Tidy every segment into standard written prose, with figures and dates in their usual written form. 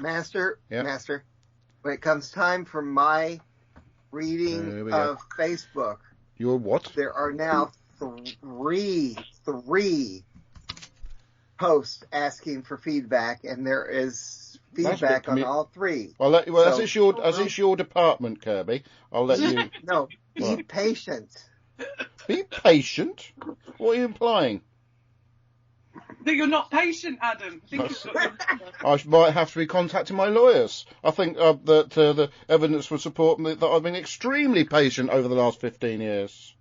Master, Yeah. Master, when it comes time for my reading of Facebook, Your what? there are now three posts asking for feedback, and there is feedback on all three. Well, as it's your department, Kirby, I'll let you. No, be patient. Be patient? What are you implying? That you're not patient, Adam. I might have to be contacting my lawyers. I think that the evidence would support me that I've been extremely patient over the last 15 years.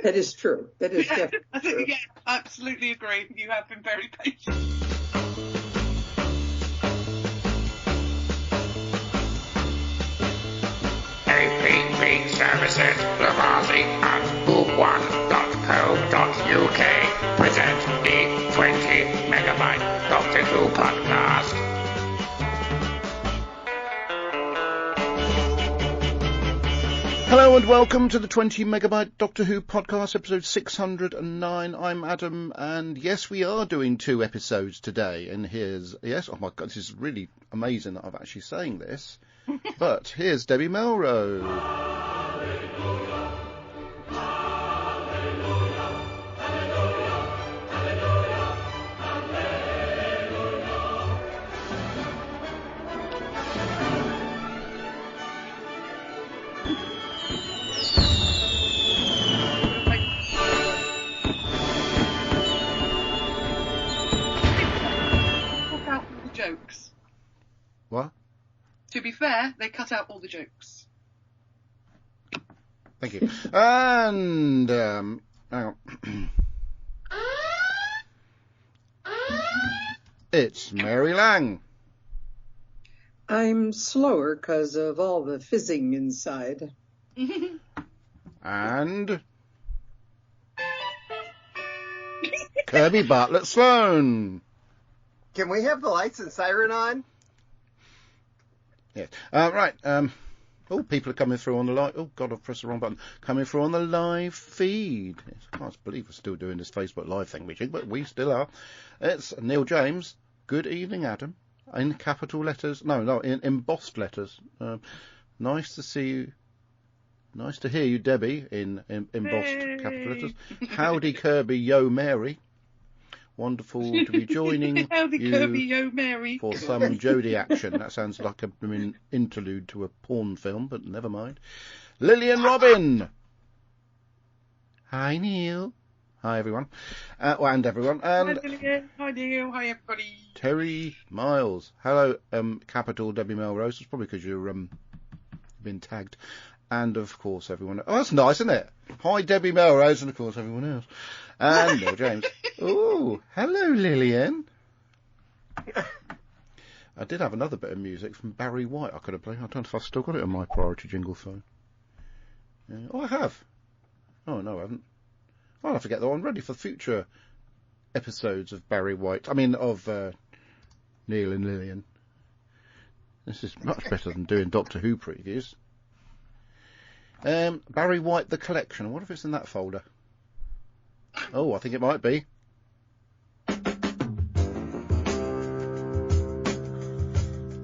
That is true. That is definitely true. Yeah, absolutely agree. You have been very patient. APP Services, Lavazzi and Book1.co.uk present the 20 Megabyte Doctor Who podcast. Hello and welcome to the 20 Megabyte Doctor Who podcast, episode 609. I'm Adam, and yes, we are doing 2 episodes today. And oh my God, this is really amazing that I'm actually saying this. But here's Debbie Melrose. Jokes. What? To be fair, they cut out all the jokes. Thank you. And hang on. It's Mary Lang. I'm slower because of all the fizzing inside. And Kirby Bartlett Sloan. Can we have the lights and siren on? Yes. Right. People are coming through on the live. Oh God, I've pressed the wrong button. Coming through on the live feed. Yes, I can't believe we're still doing this Facebook Live thing, but we still are. It's Neil James. Good evening, Adam. In capital letters. No, in embossed letters. Nice to see you. Nice to hear you, Debbie. In embossed capital letters. Howdy, Kirby. Yo, Mary. Wonderful to be joining Howdy, you Kirby, yo, Mary. for some Jodie action. That sounds like an interlude to a porn film, but never mind. Lillian Robin. Hi, Neil. Hi, everyone. And everyone. Hi, And Lillian. Hi, Neil. Hi, everybody. Terry Miles. Hello, capital Debbie Melrose. It's probably because you're been tagged. And, of course, everyone... Oh, that's nice, isn't it? Hi, Debbie Melrose, and, of course, everyone else. And Neil James. Oh, hello, Lillian. I did have another bit of music from Barry White I could have played. I don't know if I've still got it on my priority jingle phone. Oh, I have. Oh, no, I haven't. I'll have to get that one ready for future episodes of Barry White. I mean, of Neil and Lillian. This is much better than doing Doctor Who previews. Barry White, The Collection. I wonder if it's in that folder. Oh, I think it might be.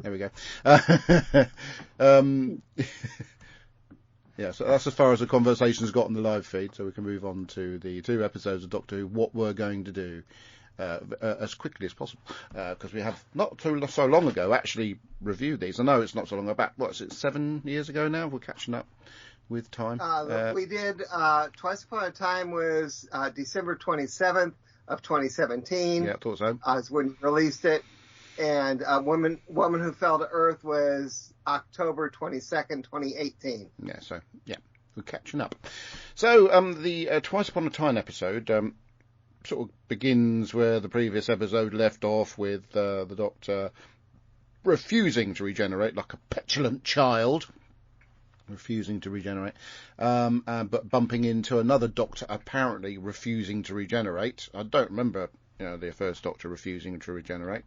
There we go. Yeah, so that's as far as the conversation's got on the live feed, so we can move on to the 2 episodes of Doctor Who, what we're going to do as quickly as possible, because we have not so long ago actually reviewed these. I know it's not so long back. What's it, 7 years ago now? We're catching up with time. We did Twice Upon a Time was December 27th of 2017. Yeah, I thought so. Is when you released it. And Woman Who Fell to Earth was October 22nd, 2018. Yeah, so, yeah, we're catching up. So, the Twice Upon a Time episode sort of begins where the previous episode left off with the Doctor refusing to regenerate like a petulant child. Refusing to regenerate, but bumping into another Doctor apparently refusing to regenerate. I don't remember, the first Doctor refusing to regenerate,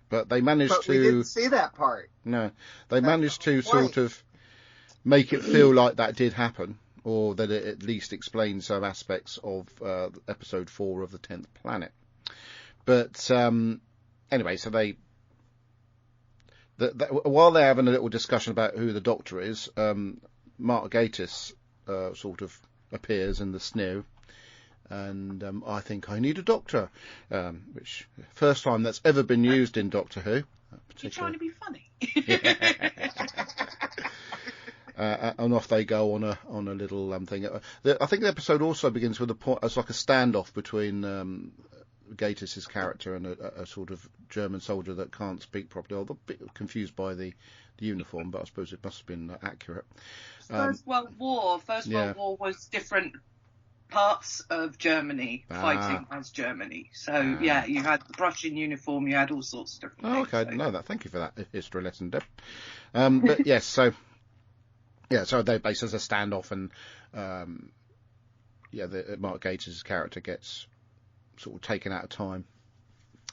but they managed to. We didn't see that part. No, they managed to sort of make it feel like that did happen. or that it at least explains some aspects of episode 4 of the 10th Planet. But anyway, so while they're having a little discussion about who the Doctor is, Mark Gatiss sort of appears in the snow, and I think I need a doctor, which first time that's ever been used in Doctor Who. You're trying to be funny. And off they go on a little thing. I think the episode also begins with it's like a standoff between Gatiss's character and a sort of German soldier that can't speak properly. I'm a bit confused by the uniform, but I suppose it must have been accurate. First World War was different parts of Germany fighting as Germany. So yeah, you had the Prussian uniform, you had all sorts of different things. Okay, I didn't know that. Thank you for that history lesson, Deb. But yes, so they base as a standoff, and Mark Gatiss's character gets sort of taken out of time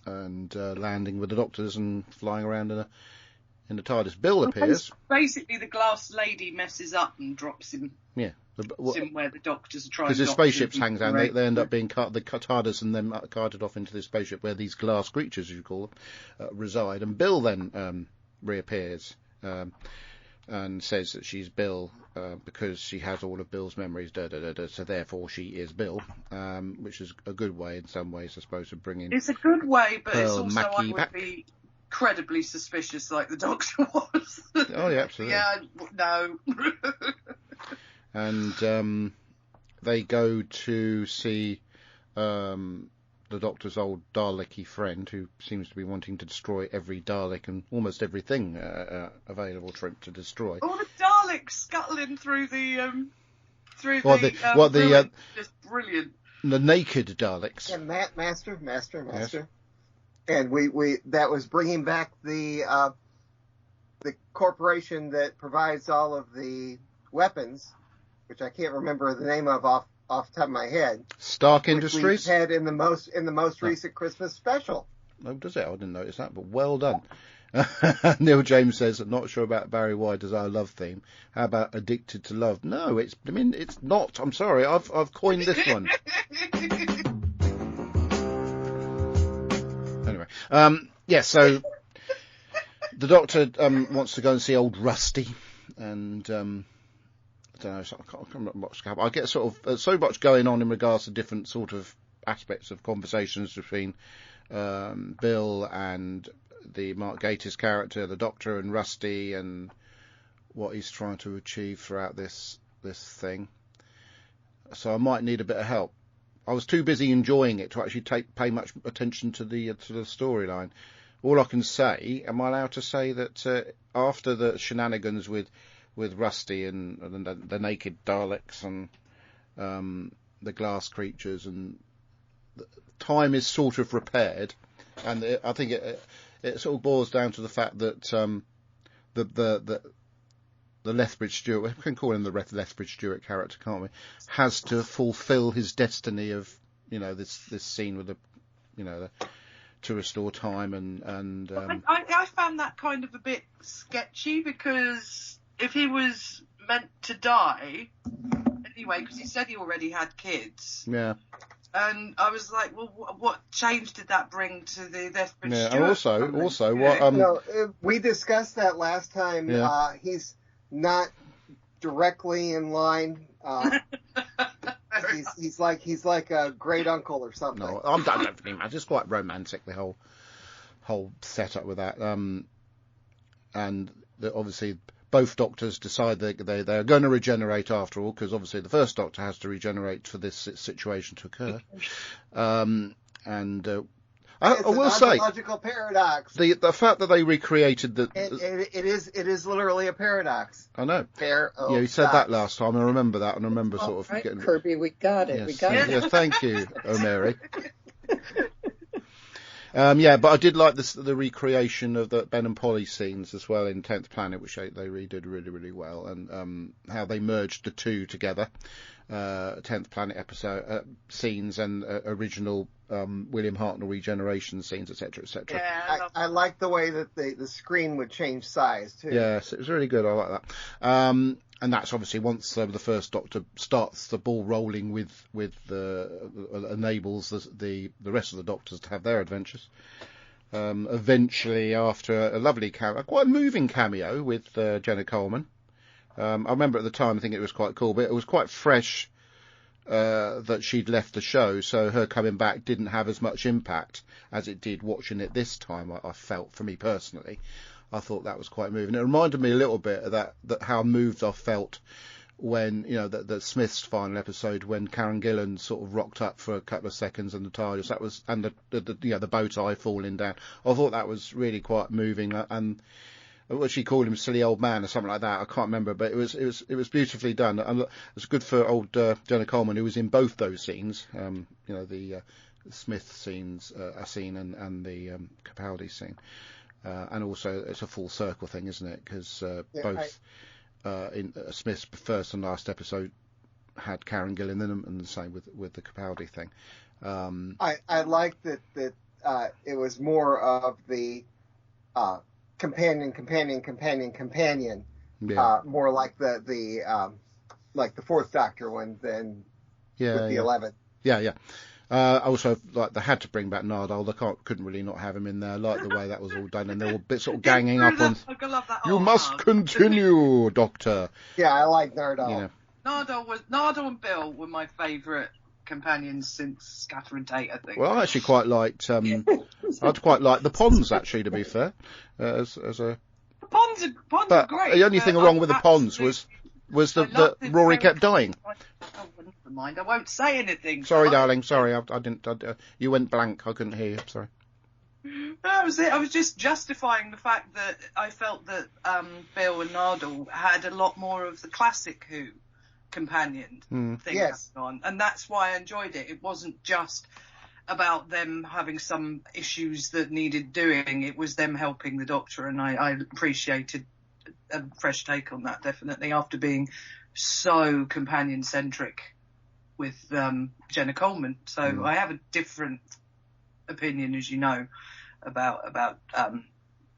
and landing with the Doctors and flying around in the TARDIS. Bill appears. Basically, the glass lady messes up and drops him. Yeah. Him where the Doctors are trying. Because the spaceships hangs down, they end up being the TARDIS and then carted off into this spaceship where these glass creatures, as you call them, reside. And Bill then reappears and says that she's Bill because she has all of Bill's memories. So therefore she is Bill, which is a good way in some ways, I suppose, of bringing. It's a good way, but Pearl it's also Mackie I would back. be incredibly suspicious, like the Doctor was. Oh yeah, absolutely. Yeah, no. And they go to see the Doctor's old Dalek-y friend, who seems to be wanting to destroy every Dalek and almost everything available to him to destroy. All the Daleks scuttling through the just brilliant. The naked Daleks. And Master. Yes. And we that was bringing back the corporation that provides all of the weapons, which I can't remember the name of off the top of my head. Stark Industries. We had in the most recent Christmas special. Oh, does it? I didn't notice that, but well done. Neil James says, "I'm not sure about Barry White's Our Love theme. How about Addicted to Love?" No, it's not. I'm sorry, I've coined this one. Anyway, so the Doctor wants to go and see old Rusty, and I don't know, I can't remember what's happening. I get sort of so much going on in regards to different sort of aspects of conversations between Bill and the Mark Gatiss character, the Doctor, and Rusty, and what he's trying to achieve throughout this thing. So I might need a bit of help. I was too busy enjoying it to actually pay much attention to the storyline. All I can say, am I allowed to say that after the shenanigans with Rusty and the naked Daleks and the glass creatures, and time is sort of repaired, and I think it sort of boils down to the fact that the Lethbridge Stewart, we can call him the Lethbridge Stewart character, can't we? Has to fulfil his destiny of this scene with to restore time and. I found that kind of a bit sketchy, because if he was meant to die anyway, because he said he already had kids. Yeah. And I was like, well, what change did that bring to the Lethbridge Stewart? And also, what we discussed that last time. Yeah. He's not directly in line. He's like a great uncle or something. No, I don't think it's quite romantic, the whole setup with that. And obviously both Doctors decide they're going to regenerate after all, because obviously the first Doctor has to regenerate for this situation to occur. I will say, logical paradox. The fact that they recreated it is literally a paradox. I know. Paradox. Yeah, you said that last time. I remember that, and I remember sort of right, getting. Kirby, we got it. Yes, We got it. yes, thank you, O'Mary. But I did like the recreation of the Ben and Polly scenes as well in 10th Planet, which they redid really, really well, and how they merged the two together. 10th Planet episode scenes and original William Hartnell regeneration scenes, etc., etc. Yeah, I like the way that the screen would change size too. Yes, it was really good. I like that. And that's obviously once the first Doctor starts the ball rolling with enables the rest of the Doctors to have their adventures. Eventually, after a lovely quite a moving cameo with Jenna Coleman. I remember at the time I think it was quite cool, but it was quite fresh that she'd left the show, so her coming back didn't have as much impact as it did watching it this time. I felt, for me personally, I thought that was quite moving. It reminded me a little bit of that how moved I felt when, you know, the Smiths final episode when Karen Gillan sort of rocked up for a couple of seconds and the TARDIS, that was, and the bow tie falling down. I thought that was really quite moving, and what she called him, silly old man or something like that. I can't remember, but it was beautifully done. And it was good for old Jenna Coleman, who was in both those scenes. You know, the Smith scenes, scene and the Capaldi scene. And also, it's a full circle thing, isn't it? Because both in Smith's first and last episode had Karen Gillan in them, and the same with the Capaldi thing. I like that it was more of the companion, Yeah. more like the fourth Doctor one than with the 11th. Yeah. Also, like, they had to bring back Nardole. They couldn't really not have him in there. I like the way that was all done, and they were a bit sort of ganging up on. I love that. You must continue, Doctor. Yeah, I like Nardole. You know. Nardole and Bill were my favourite companions since Catherine Tate, I think. Well, I actually quite liked. I'd quite like the Ponds, actually, to be fair. As a. The Ponds are great. The only thing wrong with the Ponds was that Rory kept dying. Oh, never mind. I won't say anything. Sorry, darling. Sorry, I didn't. You went blank. I couldn't hear you. Sorry. That was it. I was just justifying the fact that I felt that Bill and Nardole had a lot more of the classic Who companion thing Yes. going on, and that's why I enjoyed it. It wasn't just about them having some issues that needed doing. It was them helping the Doctor, and I appreciated a fresh take on that, definitely, after being so companion-centric with Jenna Coleman. So I have a different opinion, as you know, about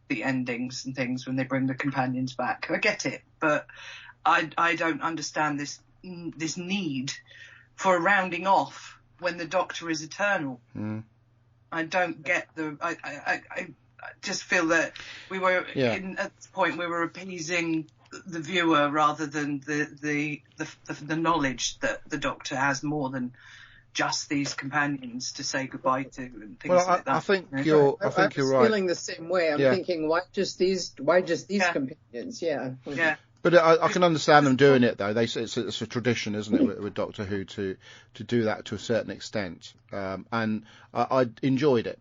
the endings and things when they bring the companions back. I get it, but I don't understand this need for a rounding off when the Doctor is eternal. I don't get I just feel that we were at this point we were appeasing the viewer rather than the knowledge that the Doctor has more than just these companions to say goodbye to and things like that. I think you're right. Feeling the same way. I'm thinking, why just these companions? Yeah. But I can understand them doing it, though. It's a tradition, isn't it, with Doctor Who to do that to a certain extent. And I enjoyed it,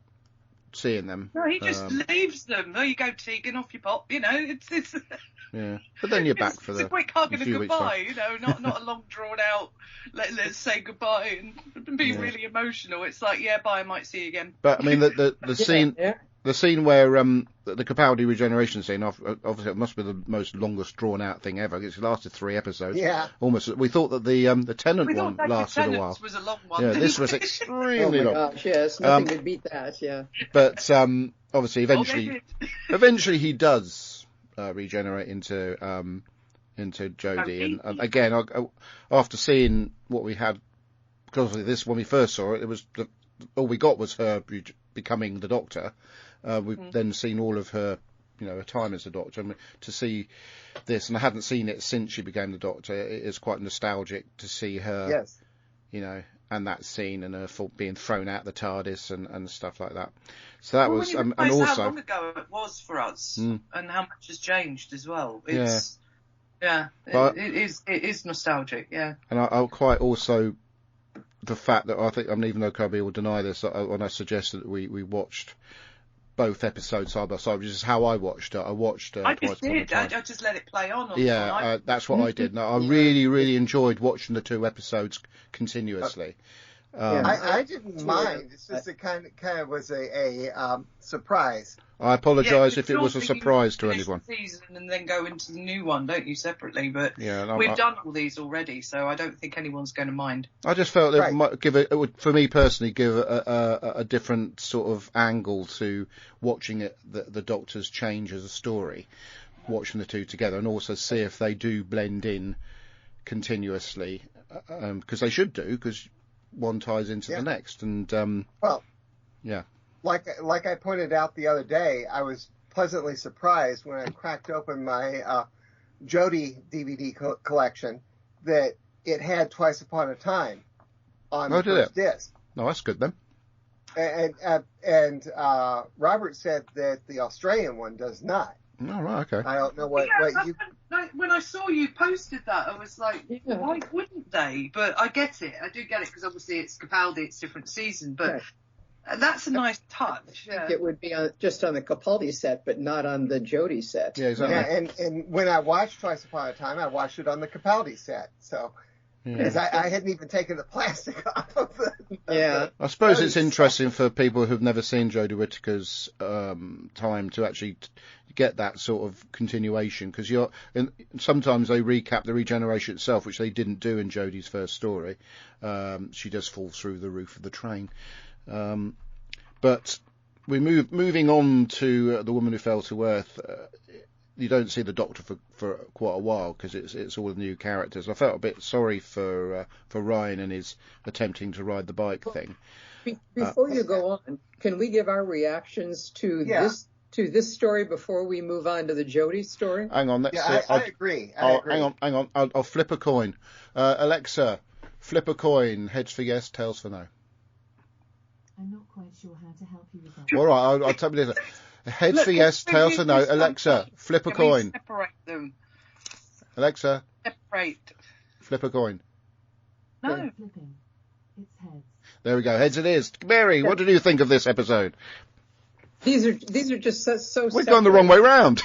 seeing them. No, he just leaves them. There you go, Tegan, off you pop. You know, it's yeah. But then you're back for it's a quick hug and a goodbye. Weeks, you know, not a long drawn out. Let's say goodbye and be really emotional. It's like, bye. I might see you again. But I mean, the scene. Yeah. The scene where the Capaldi regeneration scene, obviously it must be the most longest drawn out thing ever. It's lasted 3 episodes. Yeah. Almost. We thought that the Tennant one lasted a while. Was a long one. Yeah, this was extremely long. Oh my gosh, yes, nothing could beat that. Yeah. But obviously, eventually he does regenerate into Jodie, and again, after seeing what we had, because this when we first saw it, it was all we got was her becoming the Doctor. We've then seen all of her, her time as the Doctor. And to see this, and I hadn't seen it since she became the Doctor, it is quite nostalgic to see her, and that scene and her being thrown out the TARDIS and stuff like that. So that was, and also how long ago it was for us, and how much has changed as well. It's it is nostalgic, And I quite also the fact that I think, even though Kirby will deny this, when I suggested that we watched both episodes side by side, which is how I watched it. I just did. I just let it play on. That's what I did. No, I really, really enjoyed watching the 2 episodes continuously. I didn't mind. It's just it kind of was a surprise. I apologise if it was a surprise to anyone. Season and then go into the new one, don't you, separately? But we've done all these already, so I don't think anyone's going to mind. I just felt it might it would, for me personally, give a different sort of angle to watching it, the Doctor's change as a story, watching the two together, and also see if they do blend in continuously, because they should do, because one ties into the next, and like I pointed out the other day, I was pleasantly surprised when I cracked open my Jodie DVD collection that it had Twice Upon a Time on the first disc. No, that's good then. And Robert said that the Australian one does not. Oh, right, okay. I don't know what you... When I saw you posted that, I was like, why wouldn't they? But I get it. I do get it, because obviously it's Capaldi, it's different season. But that's a nice touch. I think it would be just on the Capaldi set, but not on the Jodie set. Yeah, exactly. Yeah, and when I watched Twice Upon a Time, I watched it on the Capaldi set. So... Because I hadn't even taken the plastic off of the... I suppose it's interesting for people who've never seen Jodie Whittaker's time to actually get that sort of continuation, because sometimes they recap the regeneration itself, which they didn't do in Jodie's first story. She just falls through the roof of the train. But moving on to The Woman Who Fell to Earth. You don't see the Doctor for quite a while, because it's all new characters. I felt a bit sorry for Ryan and his attempting to ride the bike thing. Before you go on, can we give our reactions to this story before we move on to the Jodie story? Hang on. I agree. Hang on. I'll flip a coin. Alexa, flip a coin. Heads for yes, tails for no. I'm not quite sure how to help you with that. All right, I'll tell you this. Heads for yes, tails for no. Alexa, flip a coin. Separate them. Alexa, separate. Flip a coin. No. Flipping. It's heads. There we go. Heads it is. Mary, what did you think of this episode? These are just so. We've gone the wrong way round.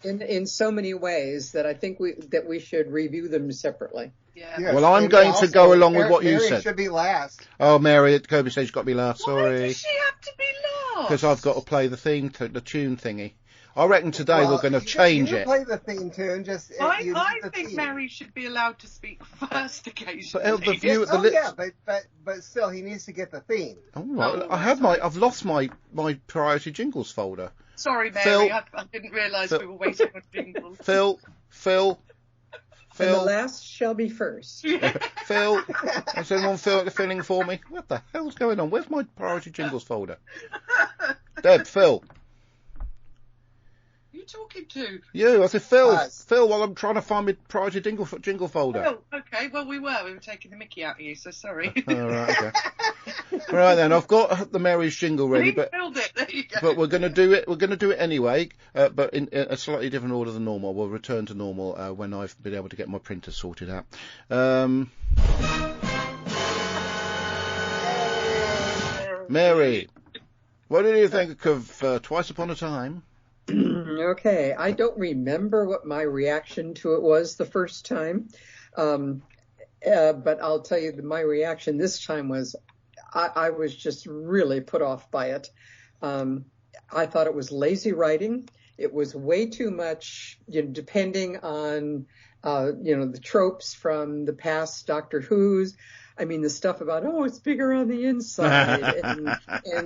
in so many ways that I think we should review them separately. Yeah. Yes, well, I'm going to go along with what you said. Mary should be last. Oh, Mary, Kirby says she's got to be last. Sorry. Why does she have to be last? Because I've got to play the theme, the tune thingy. I reckon today we're going to change it. Play the theme tune. I think Mary should be allowed to speak first occasionally. But still, he needs to get the theme. Oh, right. I've lost my priority jingles folder. Sorry, Mary. I didn't realise we were waiting on jingles. Phil. And the last shall be first. Phil, has anyone filling for me? What the hell's going on? Where's my priority jingles folder? Deb, Phil. Who are you talking to? You. I said Phil. Phil, while I'm trying to find my priority jingle folder. Oh, okay. Well, we were taking the mickey out of you, so sorry. All right, okay. All right then. I've got the Mary's jingle ready, but there you go. But we're going to do it. We're going to do it anyway, but in a slightly different order than normal. We'll return to normal when I've been able to get my printer sorted out. Mary, what did you think of Twice Upon a Time? Okay, I don't remember what my reaction to it was the first time, but I'll tell you that my reaction this time was I was just really put off by it. I thought it was lazy writing. It was way too much, depending on, the tropes from the past Doctor Who's. I mean, the stuff about, it's bigger on the inside. and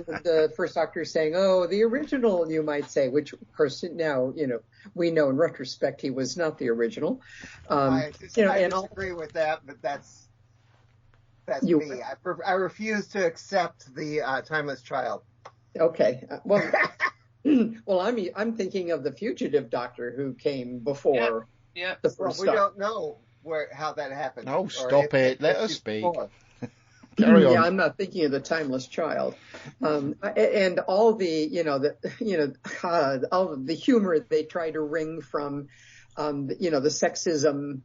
the first Doctor saying, the original, you might say, which, of course, now, we know in retrospect he was not the original. I disagree with that, but that's me. I refuse to accept the Timeless Child. Okay. Well, I'm thinking of the fugitive Doctor who came before the first. We don't know how that happened. Oh, stop it! Let us speak. Carry on. Yeah, I'm not thinking of the Timeless Child, and all the all the humor they try to wring from, the sexism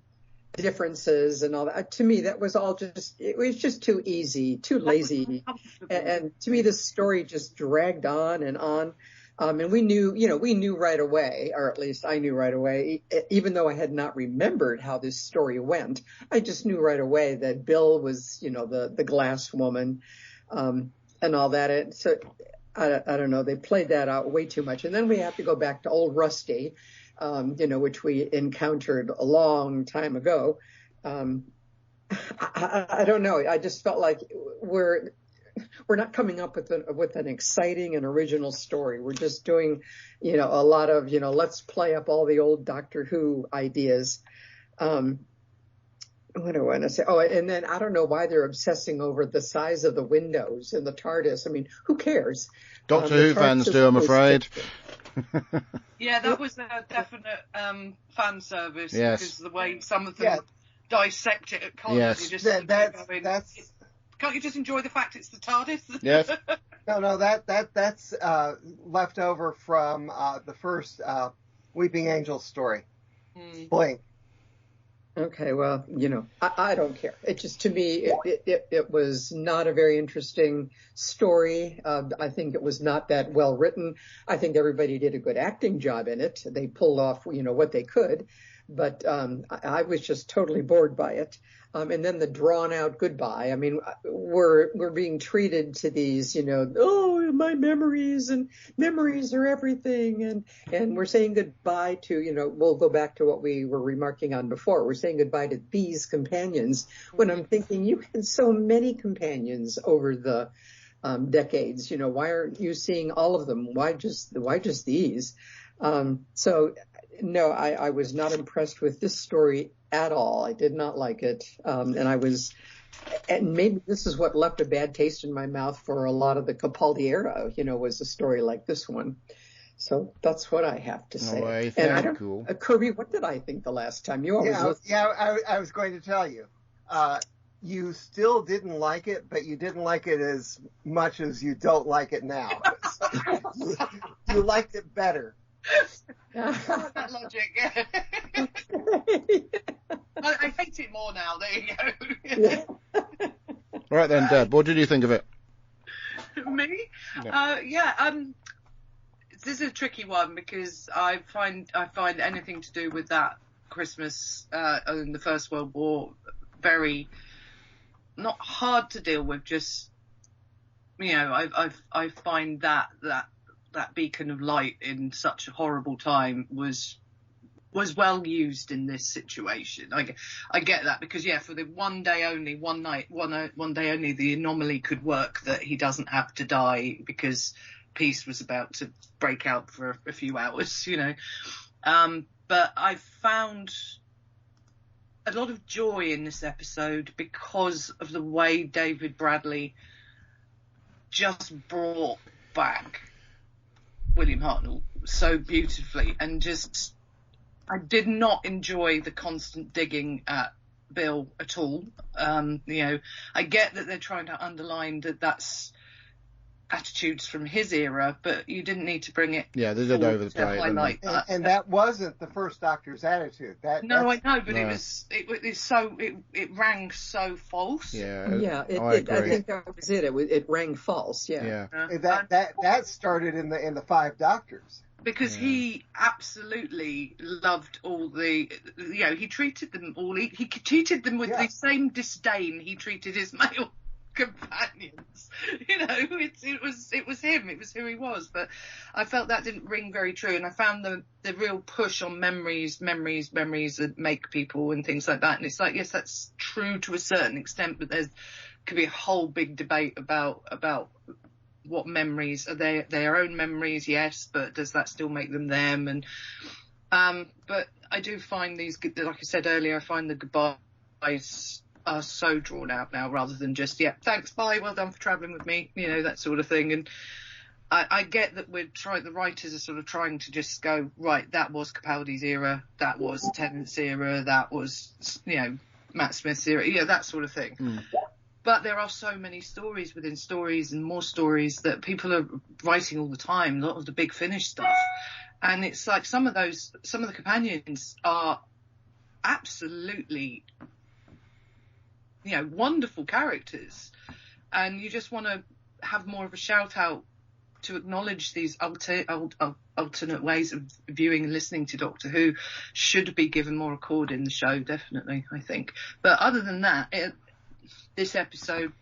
differences and all that. To me, that was all it was just too easy, too lazy, and to me, this story just dragged on and on. And we knew right away, or at least I knew right away, even though I had not remembered how this story went, I just knew right away that Bill was, the glass woman, and all that. And so I don't know, they played that out way too much. And then we have to go back to old Rusty, which we encountered a long time ago. I don't know. I just felt like we're not coming up with an exciting and original story. We're just doing, a lot of, let's play up all the old Doctor Who ideas. What do I want to say? Oh, and then I don't know why they're obsessing over the size of the windows in the TARDIS. I mean, who cares? Doctor Who fans do, I'm afraid. Yeah, that was a definite fan service. Yes. Because the way some of them dissect it at college. Yes. You just That's can't you just enjoy the fact it's the TARDIS? Yes. No, that's left over from the first Weeping Angel story. Blink. Okay, well, I don't care. It just, to me, it was not a very interesting story. I think it was not that well written. I think everybody did a good acting job in it. They pulled off, what they could. But I was just totally bored by it. And then the drawn out goodbye. I mean, we're being treated to these, my memories, and memories are everything. And we're saying goodbye to, we'll go back to what we were remarking on before. We're saying goodbye to these companions when I'm thinking you had so many companions over the decades. Why aren't you seeing all of them? Why just these? So no, I was not impressed with this story at all. I did not like it. And maybe this is what left a bad taste in my mouth for a lot of the Capaldi era, was a story like this one. So that's what I have to say. Oh, and I don't, Kirby, what did I think the last time? You always I was going to tell you. You still didn't like it, but you didn't like it as much as you don't like it now. You liked it better. That logic, yeah. I hate it more now. There you go. Right then, Dad, what did you think of it? Me? Yeah. This is a tricky one because I find anything to do with that Christmas in the First World War very not hard to deal with. Just I find that beacon of light in such a horrible time was well used in this situation. I get that because for the one day only, the anomaly could work that he doesn't have to die because peace was about to break out for a few hours, But I found a lot of joy in this episode because of the way David Bradley just brought back William Hartnell so beautifully, and just I did not enjoy the constant digging at Bill at all. I get that they're trying to underline that that's attitudes from his era, but you didn't need to bring it. Yeah, they did over the plate. And that wasn't the first Doctor's attitude. I know, but no. it rang so false. Yeah, I think that was it. It rang false. Yeah. That started in the Five Doctors. Because he absolutely loved all the, he treated them all. He treated them with the same disdain he treated his male companions. It was him. It was who he was. But I felt that didn't ring very true, and I found the real push on memories that make people and things like that. And it's like, yes, that's true to a certain extent, but could be a whole big debate about what memories are their own memories. Yes, but does that still make them them? And but I do find these, like I said earlier, I find the goodbyes are so drawn out now, rather than just thanks, bye, well done for travelling with me, that sort of thing. And I get that the writers are sort of trying to just go, right, that was Capaldi's era, that was Tennant's era, that was Matt Smith's era, that sort of thing. But there are so many stories within stories and more stories that people are writing all the time, a lot of the Big Finish stuff. And it's like some of the companions are absolutely, wonderful characters. And you just want to have more of a shout out to acknowledge these alternate ways of viewing and listening to Doctor Who should be given more accord in the show, definitely, I think. But other than that, this episode,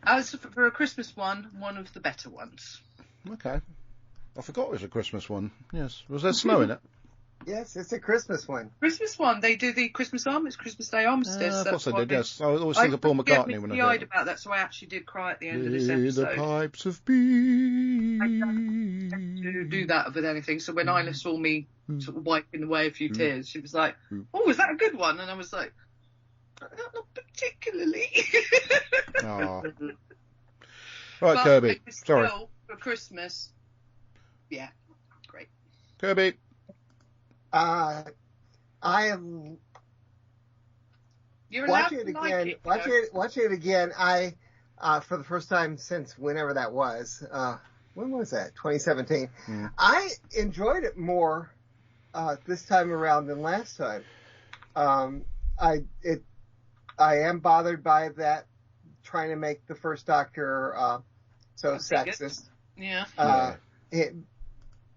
as for a Christmas one of the better ones. Okay. I forgot it was a Christmas one. Yes. Was there snow in it? Yes, it's a Christmas one. Christmas one. They do the Christmas Christmas Day armistice. Of course That's they did, why yes. I always think of Paul McCartney when I hear it. about that, so I actually did cry at the end of this The episode. pipes of I peace. don't to do that with anything. So when Isla saw me sort of wiping away a few tears, she was like, "Oh, is that a good one?" And I was like, "Not particularly." Oh. Right, But Kirby. it was Sorry. still, for Christmas, yeah, great. Kirby. I am You're allowed watching it to like again. it, you know. Watching it again. I for the first time since whenever that was. When was that? 2017. I enjoyed it more this time around than last time. I am bothered by that, trying to make the first Doctor so sexist. Yeah.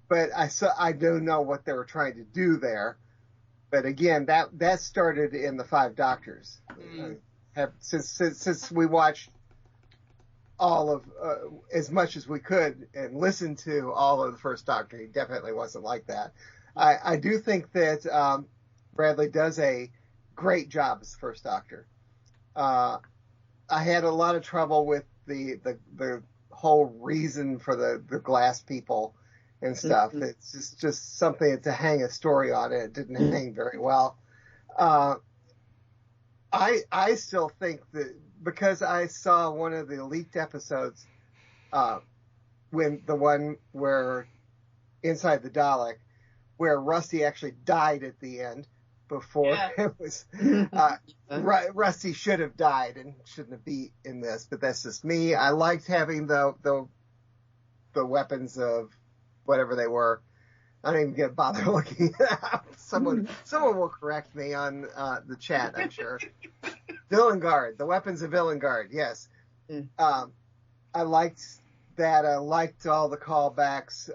But I don't know what they were trying to do there. But again, that started in the Five Doctors. Since we watched all of as much as we could and listened to all of the first Doctor, he definitely wasn't like that. I do think that Bradley does a great job as the first Doctor. I had a lot of trouble with the whole reason for the glass people and stuff. It's just something to hang a story on, and it didn't hang very well. I still think that because I saw one of the leaked episodes, when the one where Inside the Dalek, where Rusty actually died at the end before it was, Rusty should have died and shouldn't have been in this, but that's just me. I liked having the weapons of whatever they were. I don't even get bothered looking it up. Someone will correct me on the chat, I'm sure. Villengard, the weapons of Villengard, yes. I liked that. I liked all the callbacks.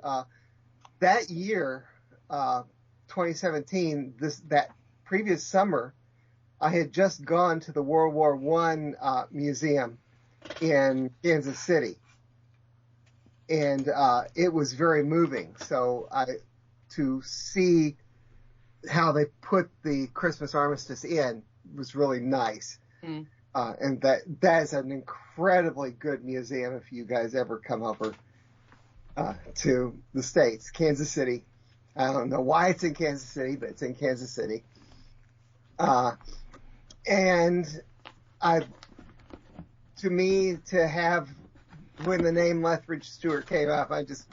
That year, 2017, that previous summer, I had just gone to the World War I museum in Kansas City. And it was very moving. So to see how they put the Christmas armistice in was really nice. And that is an incredibly good museum if you guys ever come over to the States, Kansas City. I don't know why it's in Kansas City, but it's in Kansas City. And to me, to have, when the name Lethbridge Stewart came up, I just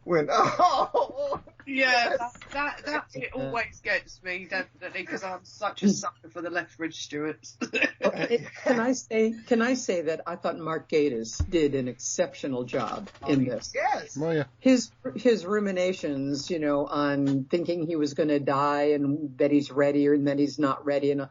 went, oh! Yeah, that it always gets me, definitely, because I'm such a sucker for the Lethbridge Stewarts. Can I say that I thought Mark Gatiss did an exceptional job in this? Yes. Well, yeah. His ruminations, on thinking he was going to die and that he's ready and that he's not ready, and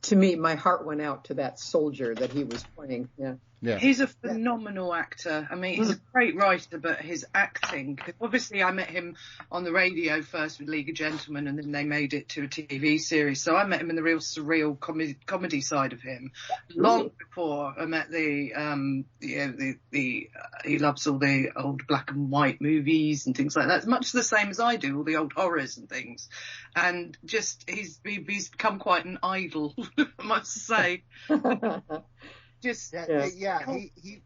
to me, my heart went out to that soldier that he was playing. Yeah. He's a phenomenal actor. I mean, he's a great writer, but his acting, obviously I met him on the radio first with League of Gentlemen, and then they made it to a TV series. So I met him in the real surreal comedy side of him long before I met he loves all the old black and white movies and things like that, much the same as I do, all the old horrors and things. And just, he's become quite an idol, I must say. Just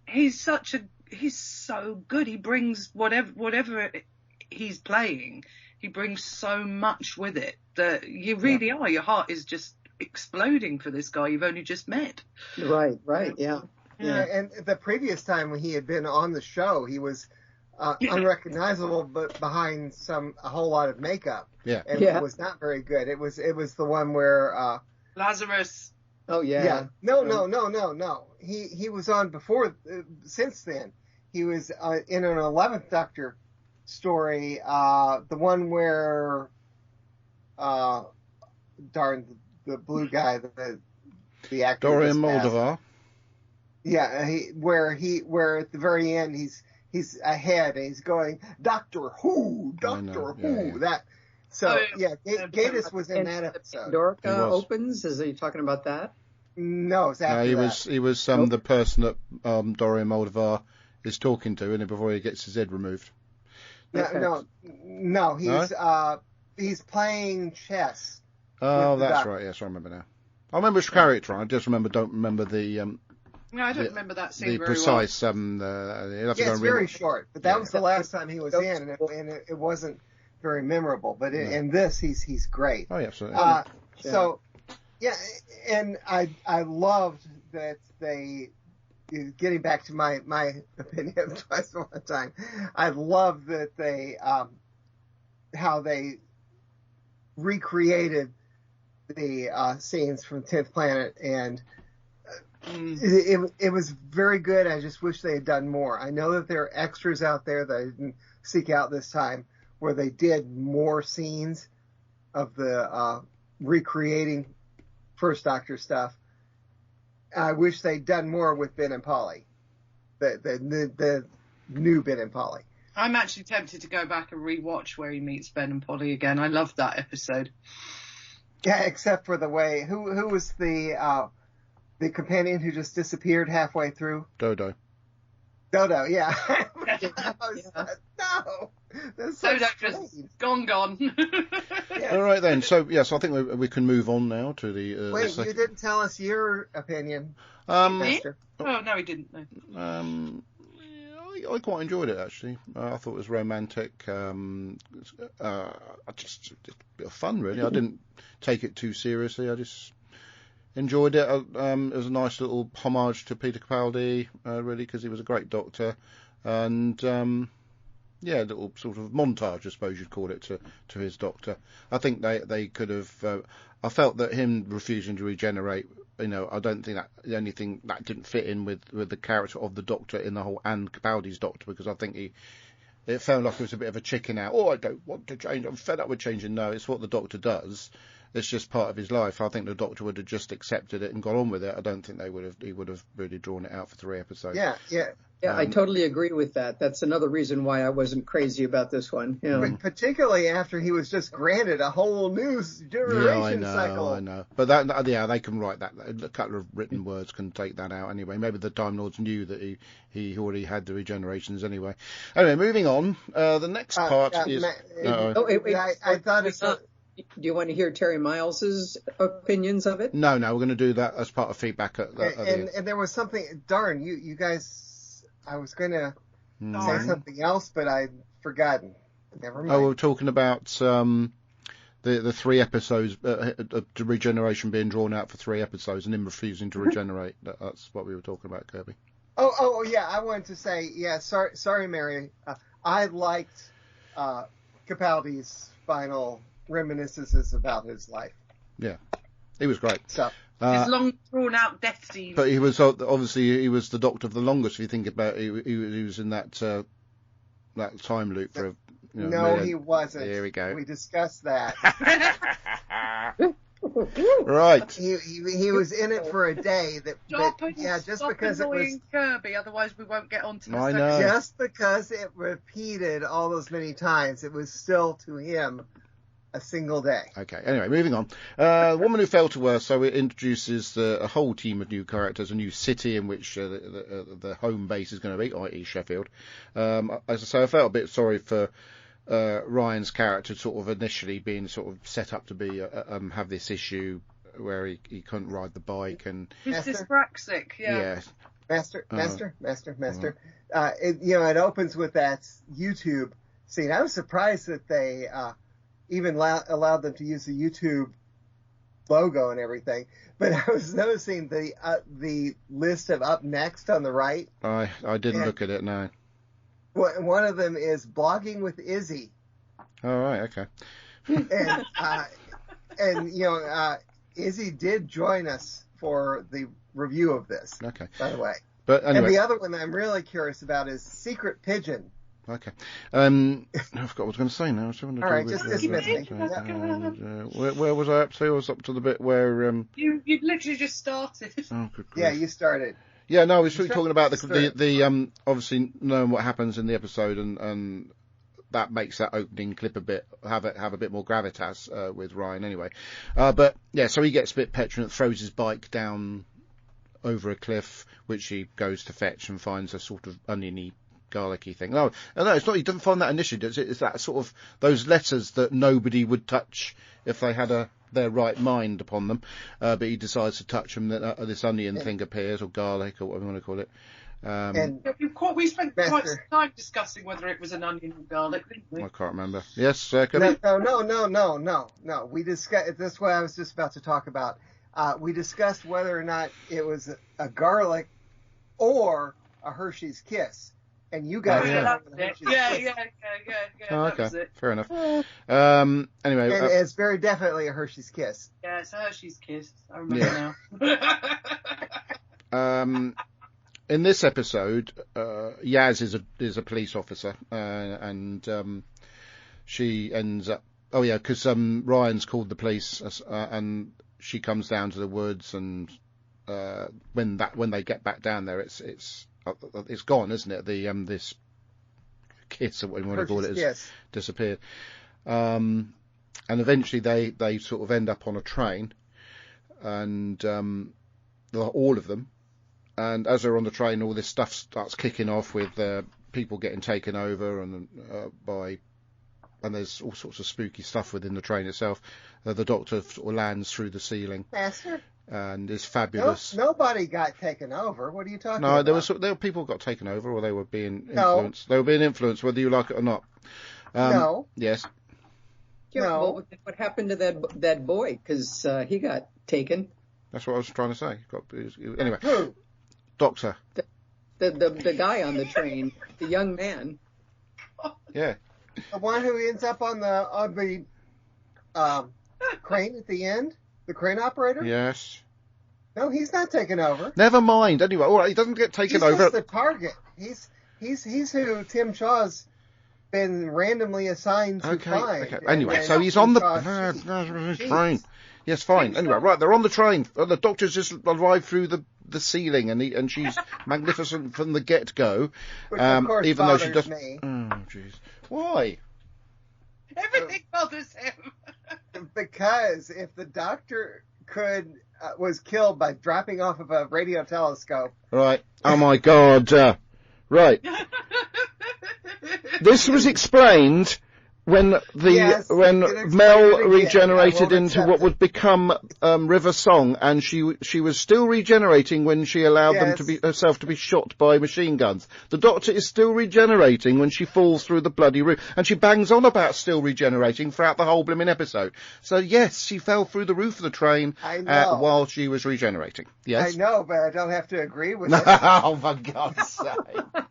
he's so good. He brings whatever he's playing, he brings so much with it that you really are. Your heart is just exploding for this guy you've only just met. Right, yeah. And the previous time when he had been on the show, he was unrecognizable, but behind a whole lot of makeup. And it was not very good. It was the one where Lazarus. Oh yeah. Yeah. No. He was on before. Since then, he was in an 11th Doctor story. The one where, the blue guy, the actor. Dorian Moldavar. Yeah, where at the very end he's ahead and he's going, Doctor Who, Doctor Who. Yeah. That. So Oh, yeah, Gatiss was in that episode. Pandora He was. opens. Is he talking about that? No, it's No, after he that. was Nope. the person that Dorian Moldovar is talking to, and before he gets his head removed. Okay. No. He's playing chess. Oh, With the that's Doctor. right. Yes, I remember now. I remember his character. I just don't remember the No, I don't remember that scene the very precise well. you'll have to Yeah, go it's and very read. short, but that Yeah. was the last time he was Nope. in, and it wasn't very memorable. But No. in this, he's great. Oh, yeah, absolutely. So, yeah, and I loved that they, getting back to my opinion of Twice Upon a Time, I love that they, how they recreated the scenes from 10th Planet, and it was very good. I just wish they had done more. I know that there are extras out there that I didn't seek out this time where they did more scenes of the recreating First Doctor stuff. I wish they'd done more with Ben and Polly, the new Ben and Polly. I'm actually tempted to go back and rewatch where he meets Ben and Polly again. I loved that episode. Yeah, except for the way who was the companion who just disappeared halfway through? Dodo. Dodo, yeah. No, that's so Dodo strange. just gone. Yeah. All right then. So yes, I think we can move on now to the. Wait, the you second. didn't tell us your opinion, Um, Master. Oh, no, he didn't. No. I quite enjoyed it actually. I thought it was romantic. Just a bit of fun really. I didn't take it too seriously. I just enjoyed it. It was a nice little homage to Peter Capaldi, really, because he was a great Doctor, and yeah, a little sort of montage, I suppose you'd call it, to his Doctor. I think they could have. I felt that him refusing to regenerate. I don't think that anything that didn't fit in with the character of the Doctor in the whole and Capaldi's Doctor, because I think it felt like it was a bit of a chicken out. Oh, I don't want to change. I'm fed up with changing. No, it's what the Doctor does. It's just part of his life. I think the Doctor would have just accepted it and gone on with it. I don't think he would have really drawn it out for 3 episodes. Yeah. Yeah, I totally agree with that. That's another reason why I wasn't crazy about this one. But particularly after he was just granted a whole new generation cycle. I know. But they can write that. A couple of written words can take that out anyway. Maybe the Time Lords knew that he already had the regenerations anyway. Anyway, moving on. The next part is. Wait, I thought it's. do you want to hear Terry Miles's opinions of it? No, we're going to do that as part of feedback at the end. And there was something. Darn, you guys. I was going to say something else, but I'd forgotten. Never mind. Oh, we're talking about the 3 episodes, the regeneration being drawn out for 3 episodes and him refusing to regenerate. That's what we were talking about, Kirby. Oh, yeah. I wanted to say, yeah. Sorry, Mary. I liked Capaldi's final reminiscences about his life. Yeah, he was great. So. His long, drawn-out death scene. But he was obviously he was the Doctor for the longest. If you think about it, he was in that time loop for. No, he wasn't. There we go. We discussed that. Right. He was in it for a day. Stop because it was annoying Kirby, otherwise we won't get on to the I second. know. just because it repeated all those many times. It was still to him a single day. Okay. Anyway, moving on. Woman Who Fell to Earth. So it introduces a whole team of new characters, a new city in which the home base is going to be, i.e. Sheffield. As I say, I felt a bit sorry for Ryan's character, sort of initially being sort of set up to be have this issue where he couldn't ride the bike and. He's dyspraxic, yeah. Master. It opens with that YouTube scene. I was surprised that they even allowed them to use the YouTube logo and everything. But I was noticing the list of up next on the right. I didn't look at it, no. One of them is blogging with Izzy. All right, okay. And Izzy did join us for the review of this. Okay. By the way. But anyway. And the other one that I'm really curious about is Secret Pigeon. Okay. I forgot what I was going to say now. All right, just dismiss me. Where was I up to? I was up to the bit where. You literally just started. Oh, good grief. Yeah, you started. Yeah, no, I was talking about the obviously knowing what happens in the episode, and that makes that opening clip have a bit more gravitas with Ryan anyway. But yeah, so he gets a bit petulant, throws his bike down over a cliff, which he goes to fetch and finds a sort of oniony, garlicky thing. No, it's not. He doesn't find that initially, does it? It's that sort of those letters that nobody would touch if they had their right mind upon them. But he decides to touch them. This onion thing appears, or garlic, or whatever you want to call it. And We spent quite some time discussing whether it was an onion or garlic, didn't we? I can't remember. Yes, Kirby? No. We discussed. This is what I was just about to talk about. We discussed whether or not it was a garlic or a Hershey's Kiss, and you guys. Yeah. Oh, that okay, was it. fair enough. Anyway, And it's very definitely a Hershey's Kiss. Yeah, it's a Hershey's Kiss. I remember now. In this episode, Yaz is a police officer, and she ends up. Oh yeah, because Ryan's called the police, and she comes down to the woods, and when they get back down there, it's gone, isn't it? This kiss, or what you want to call it, has disappeared. And eventually they sort of end up on a train, and all of them. And as they're on the train, all this stuff starts kicking off with people getting taken over, and there's all sorts of spooky stuff within the train itself. The Doctor sort of lands through the ceiling, Master, and is fabulous. Nobody got taken over. What are you talking about? No, there were people got taken over, or they were being influenced. No. They were being influenced, whether you like it or not. No. Yes. Yeah, no. What happened to that boy? Because he got taken. That's what I was trying to say. Anyway. Who? Doctor. The guy on the train, the young man. Yeah. The one who ends up on the crane at the end? The crane operator? Yes. No, he's not taken over. Never mind. Anyway, all right, he doesn't get taken over. He's just the target. He's who Tim Shaw's been randomly assigned to find. Okay. Anyway, so he's on the train. Yes, fine. Anyway, right, they're on the train. The Doctor's just arrived through the ceiling, and she's magnificent from the get-go. Which, of course, even though she doesn't. Me. Oh, jeez. Why? Everything bothers him. Because if the Doctor was killed by dropping off of a radio telescope. Right. Oh my God. Right. This was explained when Mel regenerated into what would become River Song, and she was still regenerating when she allowed herself to be shot by machine guns. The Doctor is still regenerating when she falls through the bloody roof, and she bangs on about still regenerating throughout the whole blooming episode. So yes, she fell through the roof of the train while she was regenerating. Yes, I know, but I don't have to agree with it. Oh, for God's sake.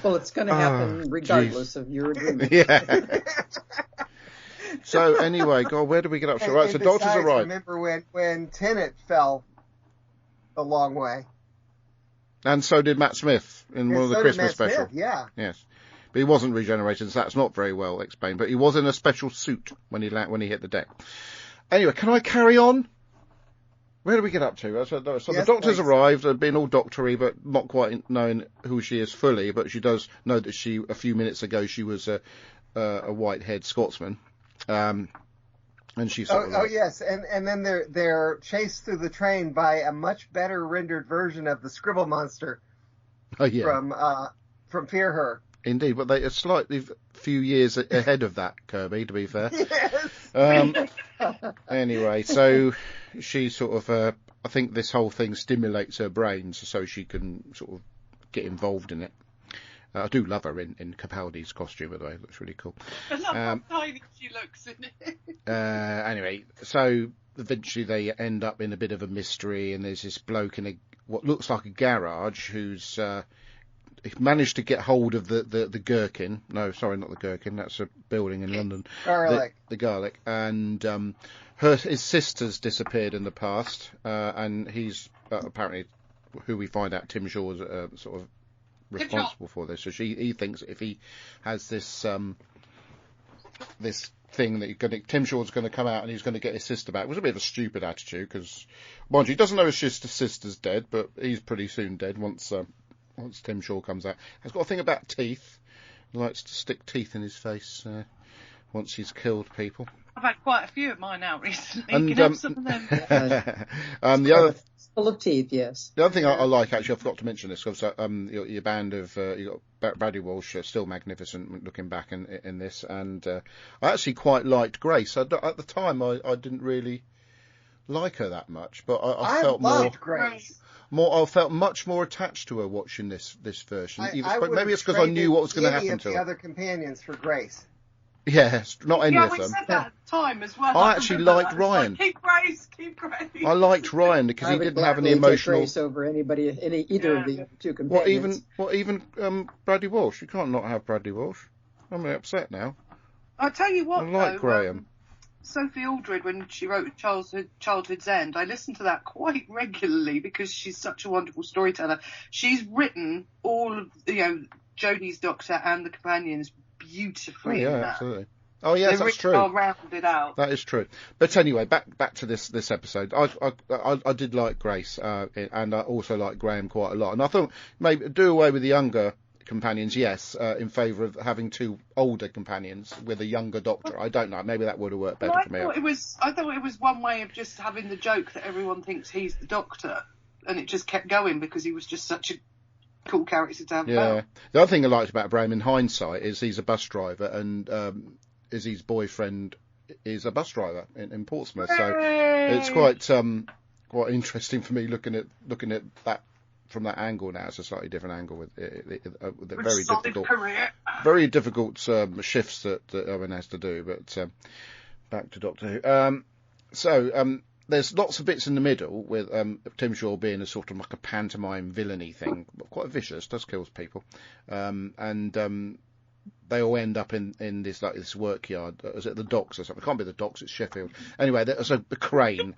Well, it's going to happen regardless of your agreement. Yeah. So anyway, God, where do we get up to? Right, so Doctor's arrived. Remember when Tennant fell a long way, and so did Matt Smith in one of the Christmas specials. Yeah. Yes, but he wasn't regenerated, so that's not very well explained. But he was in a special suit when he hit the deck. Anyway, can I carry on? Where do we get up to? So the Doctor's arrived, being all doctory, but not quite knowing who she is fully. But she does know that a few minutes ago, she was a white-haired Scotsman. And she yes, and then they're chased through the train by a much better rendered version of the Scribble Monster. Oh yeah. From Fear Her. Indeed, but they are slightly few years ahead of that, Kirby, to be fair. Yes. Anyway, so she sort of, I think this whole thing stimulates her brains so she can sort of get involved in it. I do love her in Capaldi's costume, by the way. It looks really cool. I love how tiny she looks in it. Anyway, so eventually they end up in a bit of a mystery, and there's this bloke in what looks like a garage who's managed to get hold of the gherkin. No, sorry, not the gherkin. That's a building in London. Garlic. The garlic. And his sister's disappeared in the past, and he's apparently, who we find out, Tim Shaw's sort of responsible for this. So he thinks if he has this this thing that Tim Shaw's going to come out and he's going to get his sister back. It was a bit of a stupid attitude because, mind you, he doesn't know his sister's dead, but he's pretty soon dead once Tim Shaw comes out. He's got a thing about teeth. He likes to stick teeth in his face once he's killed people. I've had quite a few of mine out recently. And, you can have some of them. the other. Full of teeth, yes. The other thing I like, actually, I forgot to mention this, because your band of, you got Bradley Walsh, still magnificent looking back in this, and I actually quite liked Grace. At the time, I didn't really like her that much, but I felt loved Grace. I felt much more attached to her watching this version. Maybe it's because I traded knew what was going to happen of to the her. other companions for Grace. Yeah, not any of we them. said that at the time as well. I actually liked Ryan. Like, keep Grace. I liked Ryan because he didn't have any gladly take emotional. Grace over either of the two companions. What even Bradley Walsh? You can't not have Bradley Walsh. I'm really upset now. I'll tell you what, I like though, Graham. Sophie Aldred, when she wrote Childhood's End, I listened to that quite regularly because she's such a wonderful storyteller. She's written all of, Jodie's Doctor and the companions beautifully in that. Absolutely. Oh yes, that's true. Are rounded out. That is true. But anyway, back to this episode. I did like Grace, and I also like Graham quite a lot. And I thought maybe do away with the younger companions, yes, in favour of having two older companions with a younger Doctor. I don't know. Maybe that would have worked better for me. I thought it was one way of just having the joke that everyone thinks he's the Doctor, and it just kept going because he was just such a cool character to have. Yeah. The other thing I liked about Graham in hindsight is he's a bus driver, and Izzy's boyfriend is a bus driver in Portsmouth. So it's quite interesting for me looking at that from that angle now. It's a slightly different angle with very difficult shifts that Owen has to do. But back to Doctor Who. There's lots of bits in the middle with Tim Shaw being a sort of like a pantomime villainy thing, quite vicious, does kill people, and they all end up in this work yard. Is it the docks or something? It can't be the docks. It's Sheffield. Anyway, there's a crane.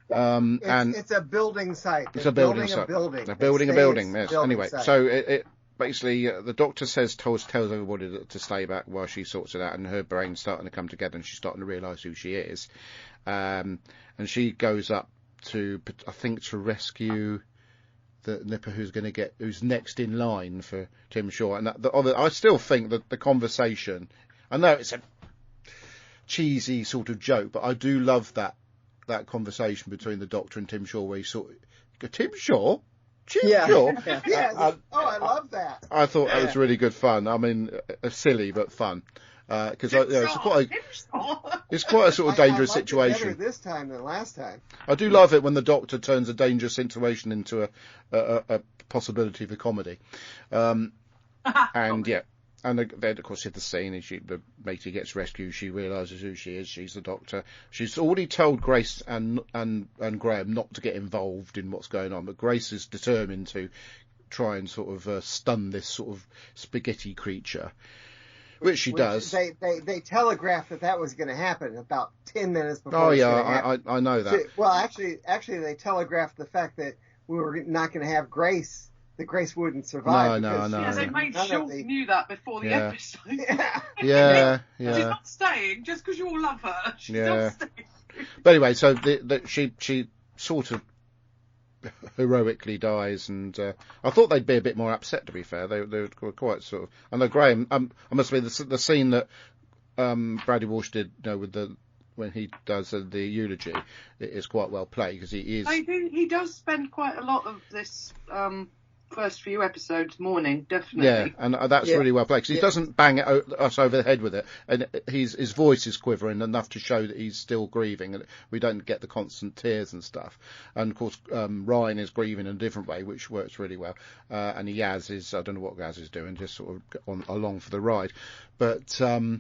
It's a building site. It's a building site. They're building a building. Yes. Anyway, site. so it basically the Doctor tells everybody to stay back while she sorts it out, and her brain's starting to come together, and she's starting to realise who she is. And she goes up to rescue the Nipper who's next in line for Tim Shaw. And I still think that the conversation, I know it's a cheesy sort of joke, but I do love that conversation between the Doctor and Tim Shaw where he sort of, Tim Shaw? Shaw? Yeah. I love that. I thought that was really good fun. I mean, silly but fun. Because it's quite a sort of dangerous situation. Better this time than last time. I do love it when the Doctor turns a dangerous situation into a possibility for comedy. And then of course you have the scene. The matey gets rescued. She realises who she is. She's the Doctor. She's already told Grace and Graham not to get involved in what's going on, but Grace is determined to try and sort of stun this sort of spaghetti creature. Which she does. They telegraphed that was going to happen about 10 minutes before. Oh yeah, I know that. Well, actually, they telegraphed the fact that we were not going to have Grace. That Grace wouldn't survive. No. Yeah, they made sure we knew that before the episode. Yeah. She's not staying just because you all love her. She's not staying. But anyway, so she sort of heroically dies, and I thought they'd be a bit more upset. To be fair, they were quite sort of. I know Graham. I must say the scene that Bradley Walsh did, when he does the eulogy, it is quite well played because he is. He does spend quite a lot of this first few episodes mourning, definitely. Yeah, and that's really well played because he doesn't bang us over the head with it, and his voice is quivering enough to show that he's still grieving, and we don't get the constant tears and stuff. And of course, Ryan is grieving in a different way, which works really well. And Yaz is, I don't know what Yaz is doing, just sort of along for the ride. But I mean,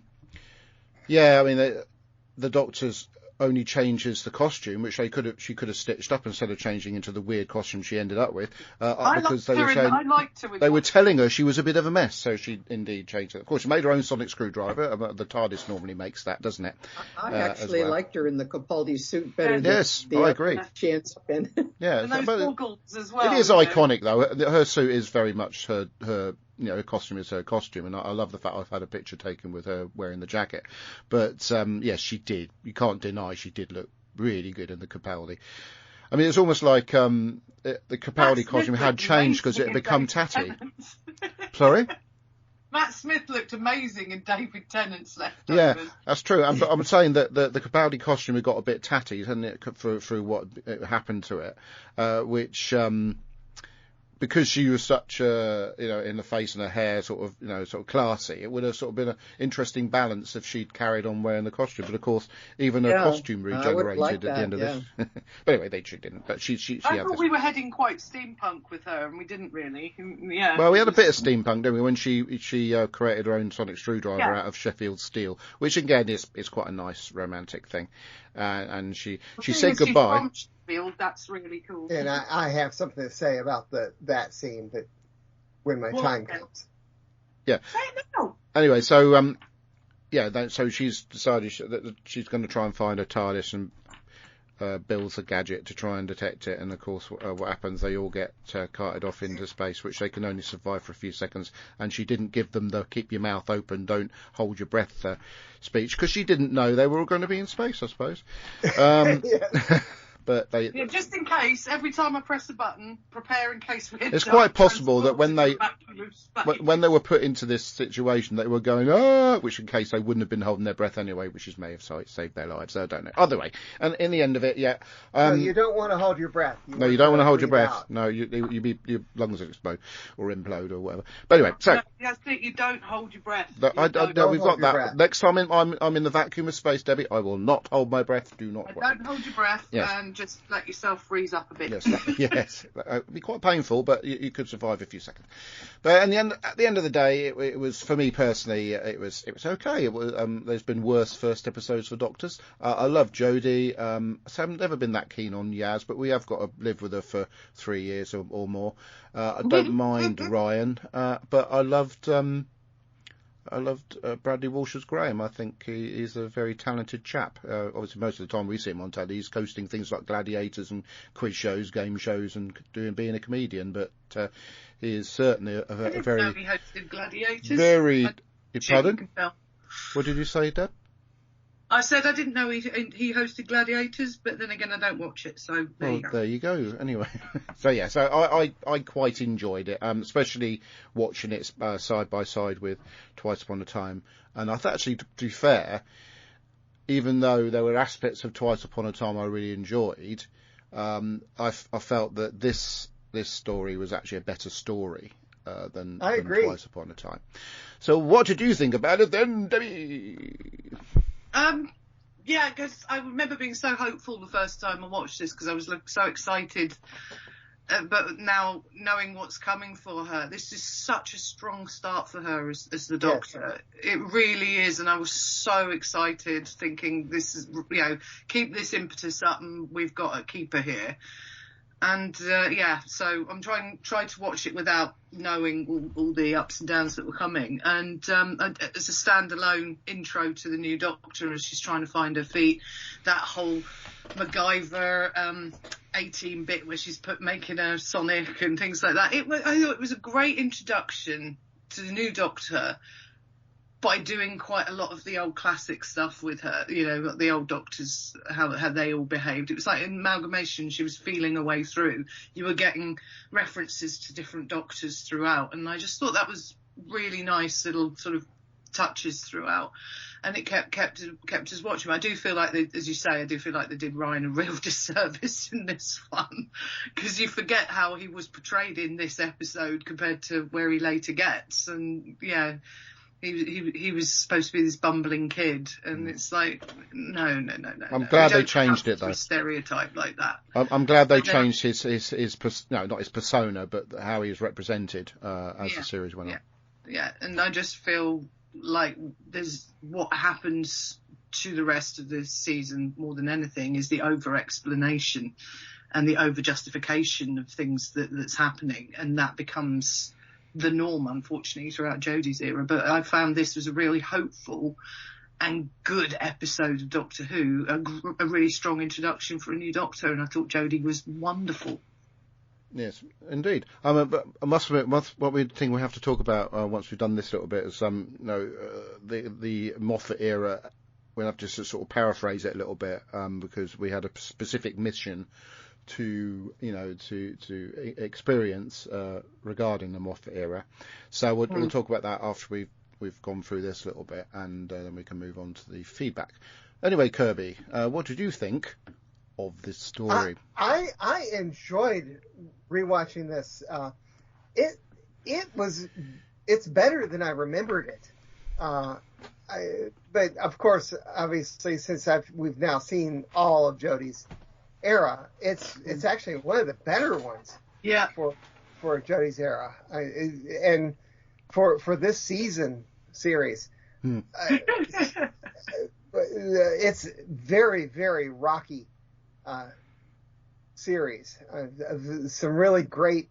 the Doctor's only changes the costume, which she could have stitched up instead of changing into the weird costume she ended up with, because they were telling her she was a bit of a mess, so she indeed changed it. Of course, she made her own sonic screwdriver. The TARDIS normally makes that, doesn't it? I actually liked her in the Capaldi suit better. Yes, I agree. She ends up in. Yeah, and those goggles as well. It is iconic though. Her suit is very much her her costume is her costume, and I love the fact I've had a picture taken with her wearing the jacket. But yes, she did. You can't deny she did look really good in the Capaldi. I mean, it's almost like the Capaldi costume had changed because it had become tatty. Sorry? Matt Smith looked amazing in David Tennant's Leftovers. Yeah, that's true. I'm saying that the Capaldi costume had got a bit tatty, hadn't it, through what happened to it, which because she was such in the face and her hair sort of classy, it would have sort of been an interesting balance if she'd carried on wearing the costume. But of course, even her costume regenerated at the end of this. But anyway, she didn't. But she I had thought this. we were heading quite steampunk with her, and we didn't really. Yeah. Well, we had a bit of steampunk, didn't we, when she created her own sonic screwdriver out of Sheffield steel, which again is quite a nice romantic thing. And she said goodbye. From Sheffield, that's really cool. And I have something to say about that scene, but when my time comes. Yeah. Say it now. Anyway, so so she's decided that she's going to try and find a TARDIS and builds a gadget to try and detect it. And of course, what happens? They all get carted off into space, which they can only survive for a few seconds. And she didn't give them the "keep your mouth open, don't hold your breath" speech, because she didn't know they were all going to be in space, I suppose. But they just in case, every time I press a button, prepare in case we. It's quite possible that when they were put into this situation, they were going, which in case they wouldn't have been holding their breath anyway, which may have saved their lives. I don't know. Either way, and in the end of it, no, you don't want to hold your breath. You don't want to hold your breath. Out. No, your lungs explode or implode or whatever. But anyway, so you don't hold your breath. We've got that. Breath. Next time I'm in the vacuum of space, Debbie, I will not hold my breath. Do not. Don't hold your breath. Yes. And just let yourself freeze up a bit. Yes. It'd be quite painful, but you could survive a few seconds. But at the end of the day, it was, for me personally, it was okay. It was, there's been worse first episodes for Doctors. I love Jodie. So I've never been that keen on Yaz, but we have got to live with her for 3 years or more. I don't mind Ryan, but I loved Bradley Walsh as Graham. I think he's a very talented chap. Obviously, most of the time we see him on telly, he's coasting things like Gladiators and quiz shows, game shows, and being a comedian. But he is certainly a very. Know he hosted Gladiators. Very. Pardon? What did you say, Deb? I said I didn't know he hosted Gladiators, but then again, I don't watch it, so there you go. Anyway, so I quite enjoyed it, especially watching it side by side with Twice Upon a Time. And I thought, actually, to be fair, even though there were aspects of Twice Upon a Time I really enjoyed, I felt that this story was actually a better story than Twice Upon a Time. So, what did you think about it then, Debbie? Yeah, because I remember being so hopeful the first time I watched this because I was so excited. But now knowing what's coming for her, this is such a strong start for her as the Doctor. Yes. It really is, and I was so excited, thinking this is, keep this impetus up, and we've got to keep her here. And so I'm trying to watch it without knowing all the ups and downs that were coming. And as a standalone intro to the new Doctor as she's trying to find her feet, that whole MacGyver 18-bit where she's making her Sonic and things like that. I thought it was a great introduction to the new Doctor by doing quite a lot of the old classic stuff with her, the old Doctors, how they all behaved. It was like an amalgamation. She was feeling her way through. You were getting references to different Doctors throughout, and I just thought that was really nice little sort of touches throughout, and it kept us watching. I do feel like as you say, I do feel like they did Ryan a real disservice in this one, because you forget how he was portrayed in this episode compared to where he later gets, and He was supposed to be this bumbling kid, and it's like, no. I'm glad they changed it, though. Stereotype like that. I'm glad they changed his not his persona, but how he was represented as the series went on. Yeah, and I just feel like there's what happens to the rest of the season more than anything is the over-explanation and the over-justification of things that's happening, and that becomes the norm, unfortunately, throughout Jodie's era. But I found this was a really hopeful and good episode of Doctor Who, a really strong introduction for a new Doctor, and I thought Jodie was wonderful. Yes, indeed. But I must admit, what we think we have to talk about once we've done this little bit is, the Moffat era. We'll have to sort of paraphrase it a little bit, because we had a specific mission to experience regarding the Moffat era. So we'll talk about that after we've gone through this a little bit, and then we can move on to the feedback. Anyway, Kirby, what did you think of this story? I enjoyed rewatching this. It's better than I remembered it. But of course, obviously, since we've now seen all of Jodie's era, it's actually one of the better ones. Yeah. For Jodie's era, and for this series. It's very, very rocky series. Some really great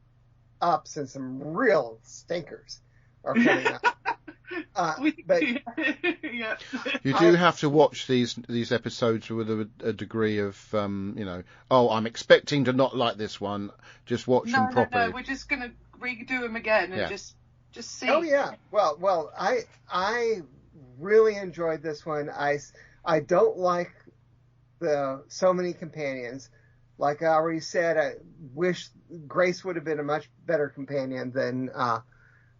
ups and some real stinkers are coming up. But yeah. You do have to watch these episodes with a degree of, I'm expecting to not like this one. Just watch them properly. No, we're just going to redo them again and just see. Oh yeah. Well, I really enjoyed this one. I don't like so many companions. Like I already said, I wish Grace would have been a much better companion than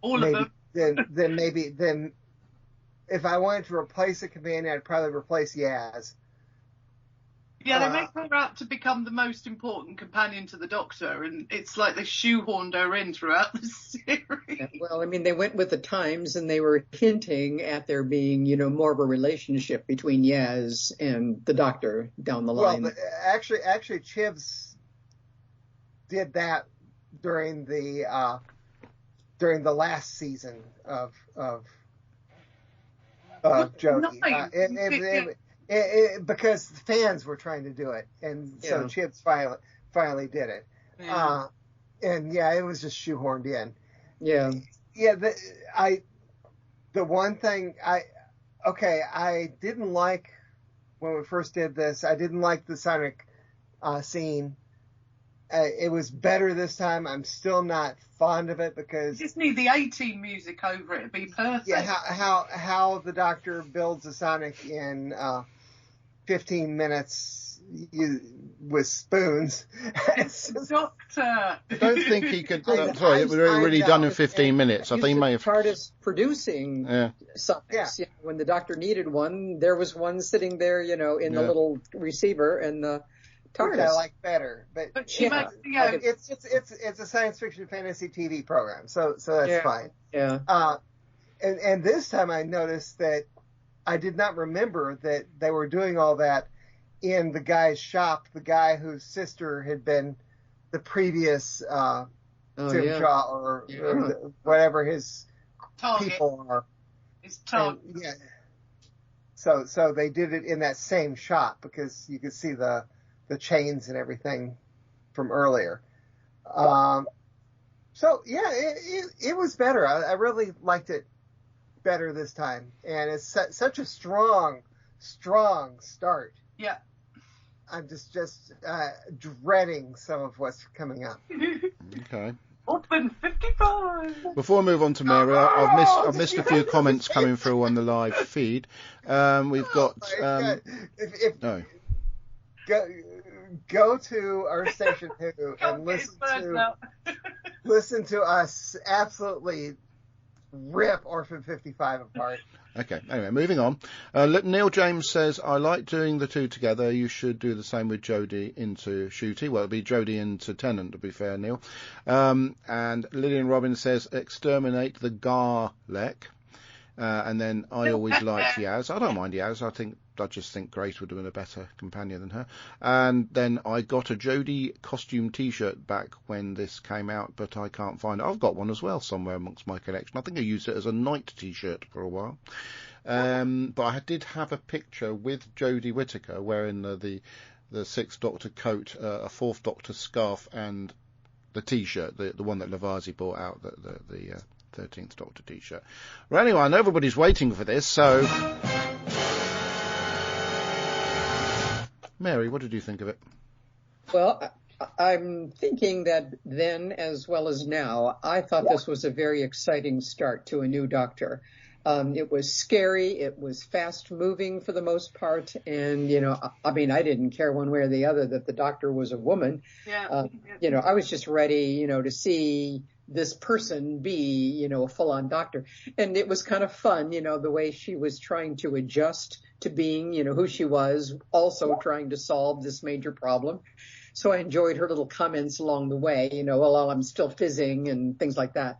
all maybe, of them. Then if I wanted to replace a companion, I'd probably replace Yaz. Yeah, they make her out to become the most important companion to the Doctor, and it's like they shoehorned her in throughout the series. Yeah, well, I mean, they went with the times, and they were hinting at there being, more of a relationship between Yaz and the Doctor down the line. Well, actually, Chibs did that during the last season of Jodie. Because fans were trying to do it, and so Chibs finally did it. Yeah. It was just shoehorned in. Yeah. Yeah. The one thing I didn't like when we first did this. I didn't like the Sonic scene. It was better this time. I'm still not fond of it because you just need the A-Team music over it. It'd be perfect. Yeah. How the Doctor builds a Sonic in 15 minutes with spoons. Doctor. I don't think he could. It was really done in 15 minutes. I think he may have. TARDIS producing Sonics. Yeah. When the Doctor needed one, there was one sitting there, in the little receiver and the TARDIS. Which I like better, but she makes, it's a science fiction fantasy TV program, so that's fine. Yeah. And this time I noticed that I did not remember that they were doing all that in the guy's shop, the guy whose sister had been the previous Tim Shaw or whatever his target. People are. His target. So they did it in that same shop because you could see the chains and everything from earlier. It was better. I really liked it better this time, and it's such a strong start. Yeah. I'm just dreading some of what's coming up. Okay. Open 55. Before I move on to Mary, I've missed a few comments coming through on the live feed. We've got Go to our station too and listen to us absolutely rip Orphan 55 apart. Okay, anyway, moving on. Neil James says, I like doing the two together. You should do the same with Jodie into Ncuti. Well, it'll be Jodie into Tennant, to be fair, Neil. And Lillian Robbins says, exterminate the Garlek. And then I always liked Yaz. I don't mind Yaz. I just think Grace would have been a better companion than her. And then I got a Jodie costume T-shirt back when this came out, but I can't find it. I've got one as well somewhere amongst my collection. I think I used it as a night T-shirt for a while. But I did have a picture with Jodie Whittaker wearing the Sixth Doctor coat, a Fourth Doctor scarf, and the T-shirt, the one that Lavazzi bought out, the 13th Doctor T-shirt. Well, anyway, I know everybody's waiting for this, so... Mary, what did you think of it? Well, I'm thinking that then, as well as now, I thought this was a very exciting start to a new Doctor. It was scary. It was fast moving for the most part. And, I mean, I didn't care one way or the other that the Doctor was a woman. Yeah. I was just ready, to see this person be, a full on Doctor. And it was kind of fun, the way she was trying to adjust to being, who she was, also trying to solve this major problem. So I enjoyed her little comments along the way, while I'm still fizzing and things like that.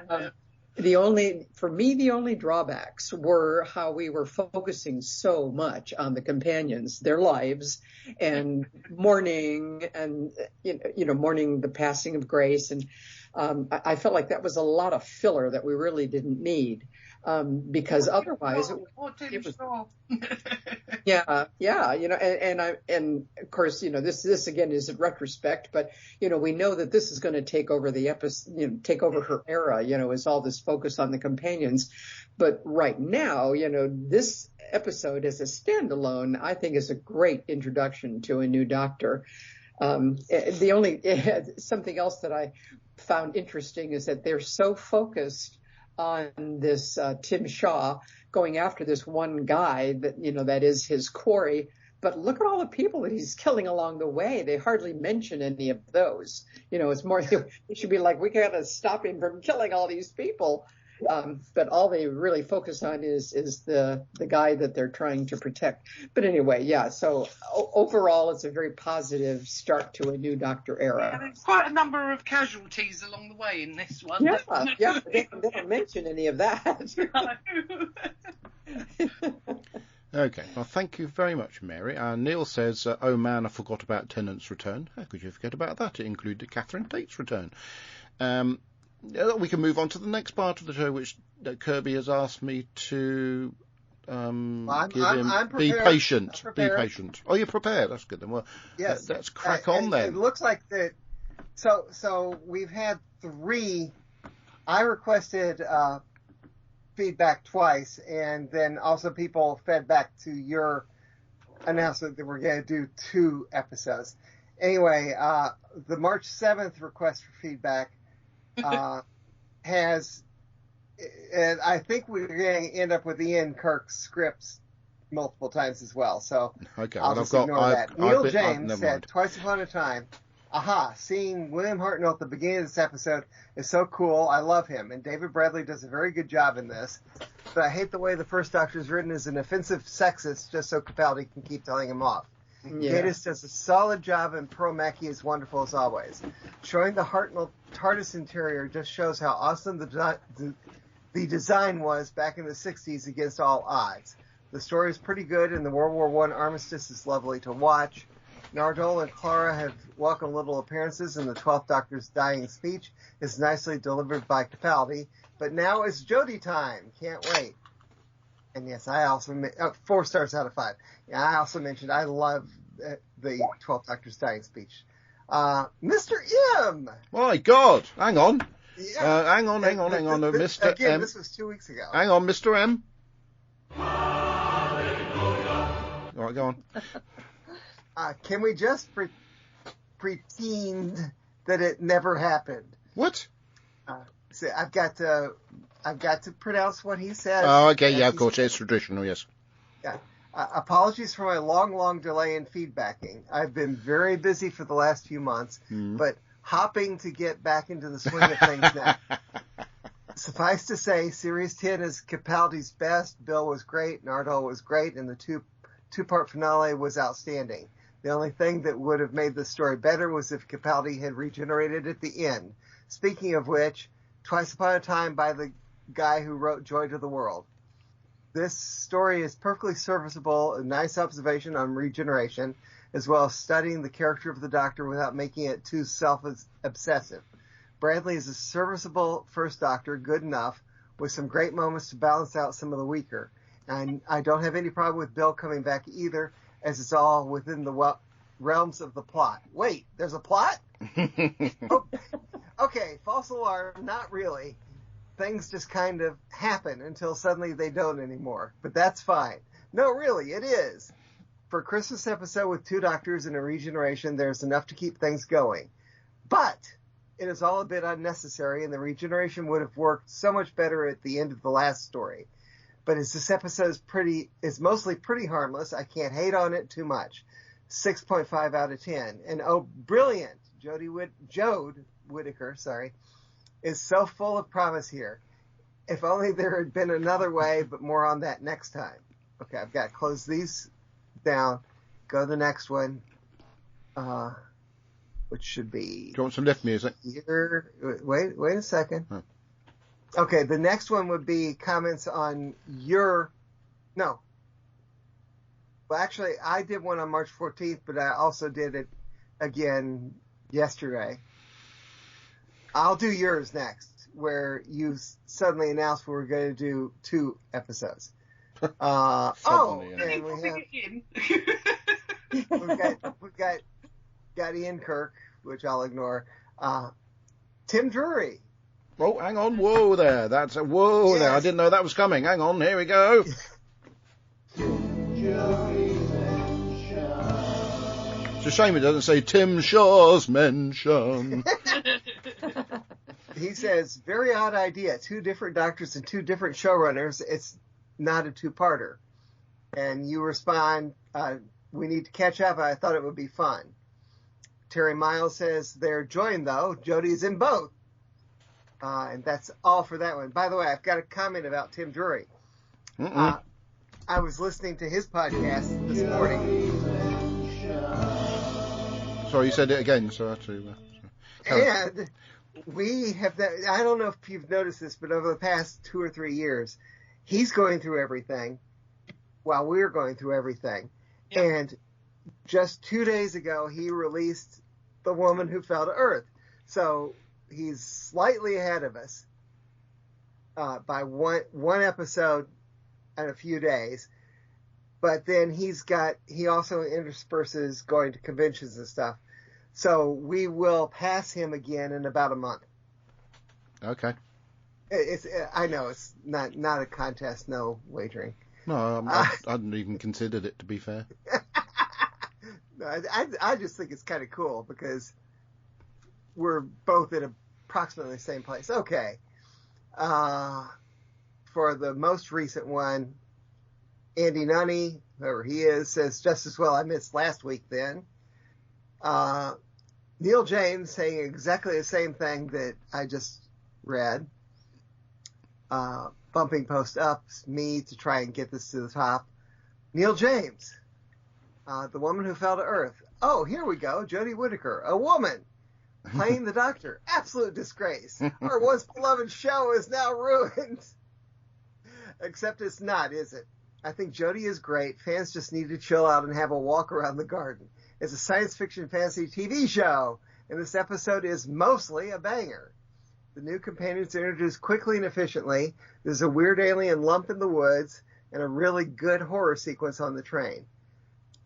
Yeah. The only drawbacks were how we were focusing so much on the companions, their lives, and mourning and, mourning the passing of Grace. And I felt like that was a lot of filler that we really didn't need. Because otherwise it was, yeah, and of course, this again is in retrospect, but, we know that this is going to take over the episode, take over her era, is all this focus on the companions. But right now, this episode as a standalone, I think is a great introduction to a new Doctor. Something else that I found interesting is that they're so focused on this Tim Shaw going after this one guy that, that is his quarry. But look at all the people that he's killing along the way. They hardly mention any of those. It's more, it should be like, we got to stop him from killing all these people. But all they really focus on is the guy that they're trying to protect. But anyway, yeah, so overall, it's a very positive start to a new Doctor era. Yeah, there's quite a number of casualties along the way in this one. Yeah, they don't mention any of that. Okay, well, thank you very much, Mary. Neil says, oh man, I forgot about Tennant's return. How could you forget about that? It included Catherine Tate's return. We can move on to the next part of the show, which Kirby has asked me to I'm be patient. Be patient. Oh, you're prepared. That's good then. Well, yes. Let's crack on then. It looks like that. So we've had 3. I requested feedback twice, and then also people fed back to your announcement that we're going to do 2 episodes. Anyway, the March 7th request for feedback has, and I think we're going to end up with Ian Kirk's scripts multiple times as well. So okay, I'll just ignore that. Neil James said, Twice Upon a Time, seeing William Hartnell at the beginning of this episode is so cool. I love him. And David Bradley does a very good job in this. But I hate the way the first Doctor is written as an offensive sexist just so Capaldi can keep telling him off. Yeah. Gatiss does a solid job, and Pearl Mackie is wonderful as always. Showing the Hartnell TARDIS interior just shows how awesome the design was back in the 60s against all odds. The story is pretty good, and the World War I armistice is lovely to watch. Nardole and Clara have welcome little appearances, and the 12th Doctor's dying speech is nicely delivered by Capaldi. But now it's Jodie time. Can't wait. And yes, I also 4 stars out of 5. Yeah, I also mentioned I love the 12th Doctor's dying speech. Mr. M. My God, hang on. Yeah. Hang on, Mr. Again, M. This was 2 weeks ago. Hang on, Mr. M. All right, go on. Can we just pretend that it never happened? What? So I've got to pronounce what he says. Oh, okay, yeah, of course, it's traditional, yes. Yeah. Apologies for my long delay in feedbacking. I've been very busy for the last few months, but hopping to get back into the swing of things now. Suffice to say, Series 10 is Capaldi's best. Bill was great, Nardole was great, and the two-part finale was outstanding. The only thing that would have made the story better was if Capaldi had regenerated at the end. Speaking of which, Twice Upon a Time by the guy who wrote Joy to the World. This story is perfectly serviceable, a nice observation on regeneration, as well as studying the character of the Doctor without making it too self-obsessive. Bradley is a serviceable first Doctor, good enough, with some great moments to balance out some of the weaker. And I don't have any problem with Bill coming back either, as it's all within the realms of the plot. Wait, there's a plot? Okay, false alarm, not really. Things just kind of happen until suddenly they don't anymore. But that's fine. No, really, it is. For a Christmas episode with 2 doctors and a regeneration, there's enough to keep things going. But it is all a bit unnecessary, and the regeneration would have worked so much better at the end of the last story. But as this episode is mostly pretty harmless, I can't hate on it too much. 6.5 out of 10. And oh, brilliant! Jode Whittaker, is so full of promise here. If only there had been another way, but more on that next time. Okay, I've got to close these down. Go to the next one, which should be... Do you want some lift music? Here. Wait a second. Oh. Okay, the next one would be comments on your... No. Well, actually, I did one on March 14th, but I also did it again yesterday. I'll do yours next, where you suddenly announced we were going to do 2 episodes. Suddenly, and we've got Ian Kirk, which I'll ignore. Tim Drury. Oh, hang on. Whoa there. That's a whoa Yes. there. I didn't know that was coming. Hang on. Here we go. It's a shame it doesn't say Tim Shaw's mention. He says, very odd idea. 2 different doctors and 2 different showrunners. It's not a 2-parter. And you respond, we need to catch up. I thought it would be fun. Terry Miles says, they're joined though. Jodie's in both. And that's all for that one. By the way, I've got a comment about Tim Drury. I was listening to his podcast this morning. Sorry, you said it again. So I have to... And we have that. I don't know if you've noticed this, but over the past 2 or 3 years, he's going through everything while we're going through everything. Yep. And just 2 days ago, he released The Woman Who Fell to Earth. So he's slightly ahead of us by one episode and a few days. But then he also intersperses going to conventions and stuff. So we will pass him again in about a month. Okay. I know it's not a contest, no wagering. No, I hadn't even considered it, to be fair. No, I just think it's kind of cool because we're both in approximately the same place. Okay. For the most recent one, Andy Nunny, whoever he is, says, just as well I missed last week then. Neil James saying exactly the same thing that I just read. Bumping post up me to try and get this to the top. Neil James, The Woman Who Fell to Earth. Oh, here we go. Jodie Whittaker, a woman playing the Doctor. Absolute disgrace. Our once beloved show is now ruined. Except it's not, is it? I think Jodie is great. Fans just need to chill out and have a walk around the garden. It's a science fiction fantasy TV show, and this episode is mostly a banger. The new companions are introduced quickly and efficiently. There's a weird alien lump in the woods and a really good horror sequence on the train.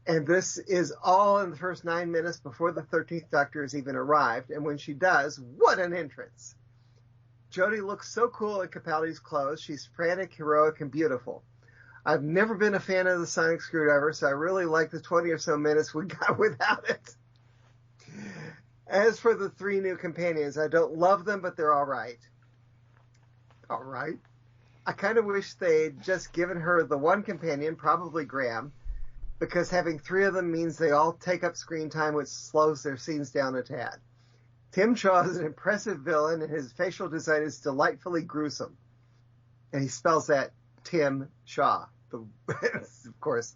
And this is all in the first 9 minutes before the 13th Doctor has even arrived. And when she does, what an entrance. Jodie looks so cool in Capaldi's clothes. She's frantic, heroic, and beautiful. I've never been a fan of the sonic screwdriver, so I really like the 20 or so minutes we got without it. As for the 3 new companions, I don't love them, but they're all right. All right. I kind of wish they'd just given her the one companion, probably Graham, because having 3 of them means they all take up screen time, which slows their scenes down a tad. Tim Shaw is an impressive villain, and his facial design is delightfully gruesome. And he spells that Tim Shaw. Of course.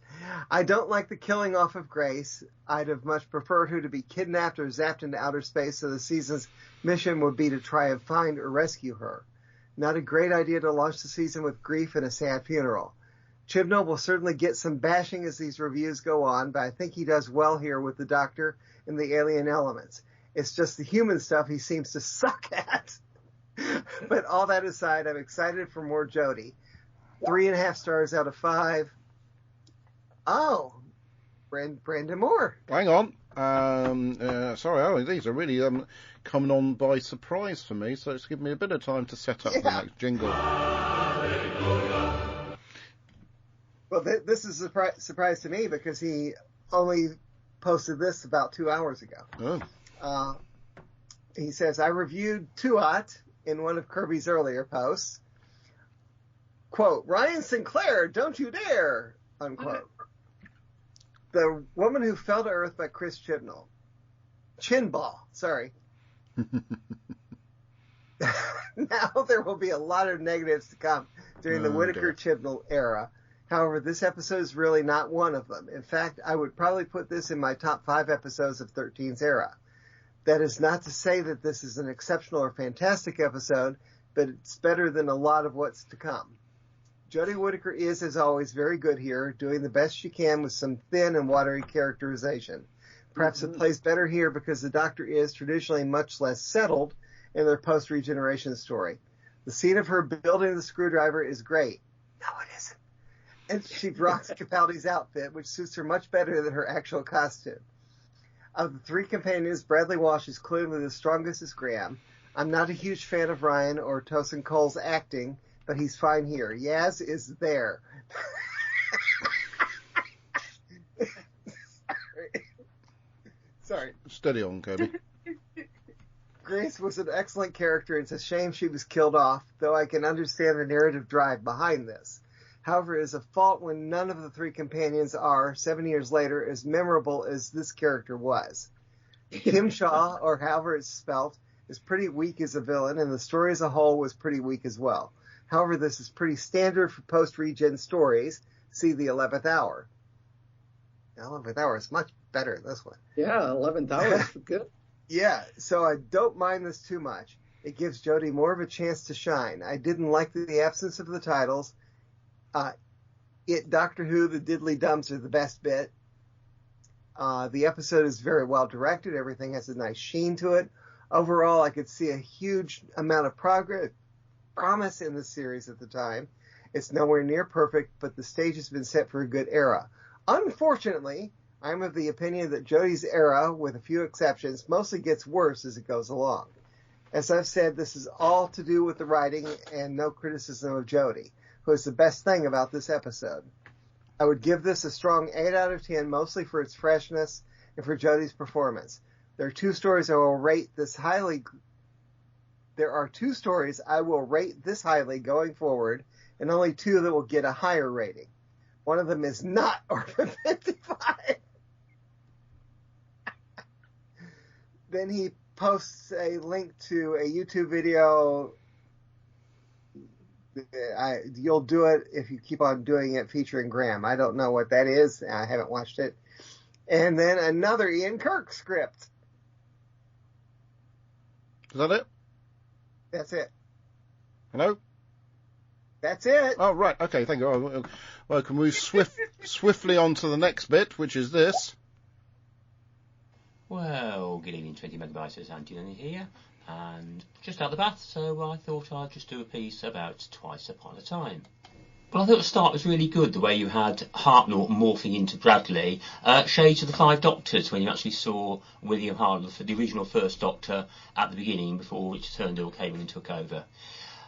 I don't like the killing off of Grace. I'd have much preferred her to be kidnapped or zapped into outer space, so the season's mission would be to try and find or rescue her. Not a great idea to launch the season with grief and a sad funeral. Chibnall will certainly get some bashing as these reviews go on, but I think he does well here with the Doctor and the alien elements. It's just the human stuff he seems to suck at. But all that aside, I'm excited for more Jodie. 3.5 stars out of 5. Oh, Brandon Moore. Hang on. Sorry, these are really coming on by surprise for me, so it's given me a bit of time to set up the next jingle. Well, this is a surprise to me because he only posted this about 2 hours ago. Oh. He says, I reviewed Tuat in one of Kirby's earlier posts. Quote, Ryan Sinclair, don't you dare, unquote. The Woman Who Fell to Earth by Chris Chibnall. Chinball, sorry. Now there will be a lot of negatives to come during the Whittaker-Chibnall era. However, this episode is really not one of them. In fact, I would probably put this in my top 5 episodes of 13's era. That is not to say that this is an exceptional or fantastic episode, but it's better than a lot of what's to come. Jodie Whittaker is, as always, very good here, doing the best she can with some thin and watery characterization. Perhaps it plays better here because the Doctor is traditionally much less settled in their post-regeneration story. The scene of her building the screwdriver is great. No, it isn't. And she rocks Capaldi's outfit, which suits her much better than her actual costume. Of the 3 companions, Bradley Walsh is clearly the strongest as Graham. I'm not a huge fan of Ryan or Tosin Cole's acting, but he's fine here. Yaz is there. Sorry. Steady on, Kirby. Grace was an excellent character, and it's a shame she was killed off, though I can understand the narrative drive behind this. However, it is a fault when none of the 3 companions are, 7 years later, as memorable as this character was. Kim Shaw, or however it's spelt, is pretty weak as a villain, and the story as a whole was pretty weak as well. However, this is pretty standard for post-regen stories. See The 11th Hour. The 11th Hour is much better than this one. Yeah, 11th Hour is good. Yeah, so I don't mind this too much. It gives Jodie more of a chance to shine. I didn't like the absence of the titles. Doctor Who, the Diddly Dums are the best bit. The episode is very well directed. Everything has a nice sheen to it. Overall, I could see a huge amount of promise in the series at the time. It's nowhere near perfect, but the stage has been set for a good era. Unfortunately, I'm of the opinion that Jodie's era, with a few exceptions, mostly gets worse as it goes along. As I've said, this is all to do with the writing and no criticism of Jodie, who is the best thing about this episode. I would give this a strong 8 out of 10, mostly for its freshness and for Jodie's performance. There are 2 stories I will rate this highly. There are 2 stories I will rate this highly going forward, and only 2 that will get a higher rating. One of them is not Orphan 55. Then he posts a link to a YouTube video. You'll do it if you keep on doing it, featuring Graham. I don't know what that is. I haven't watched it. And then another Ian Kirk script. Is that it? That's it. Hello? That's it. Oh, right. Okay, thank you. Well, I can move swiftly on to the next bit, which is this. Well, good evening, 20 Megabytes, Andy Lenny here, and just out the bath, so I thought I'd just do a piece about Twice Upon a Time. Well, I thought the start was really good, the way you had Hartnell morphing into Bradley, shades of the 5 Doctors, when you actually saw William Hartnell, the original First Doctor, at the beginning, before Richard Turndale came in and took over.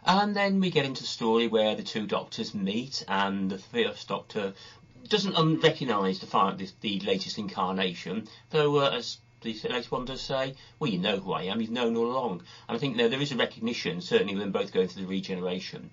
And then we get into the story where the 2 Doctors meet, and the First Doctor doesn't recognise the latest incarnation, though, as the latest one does say, well, you know who I am, you've known all along. And I think there is a recognition, certainly with them both going through the regeneration.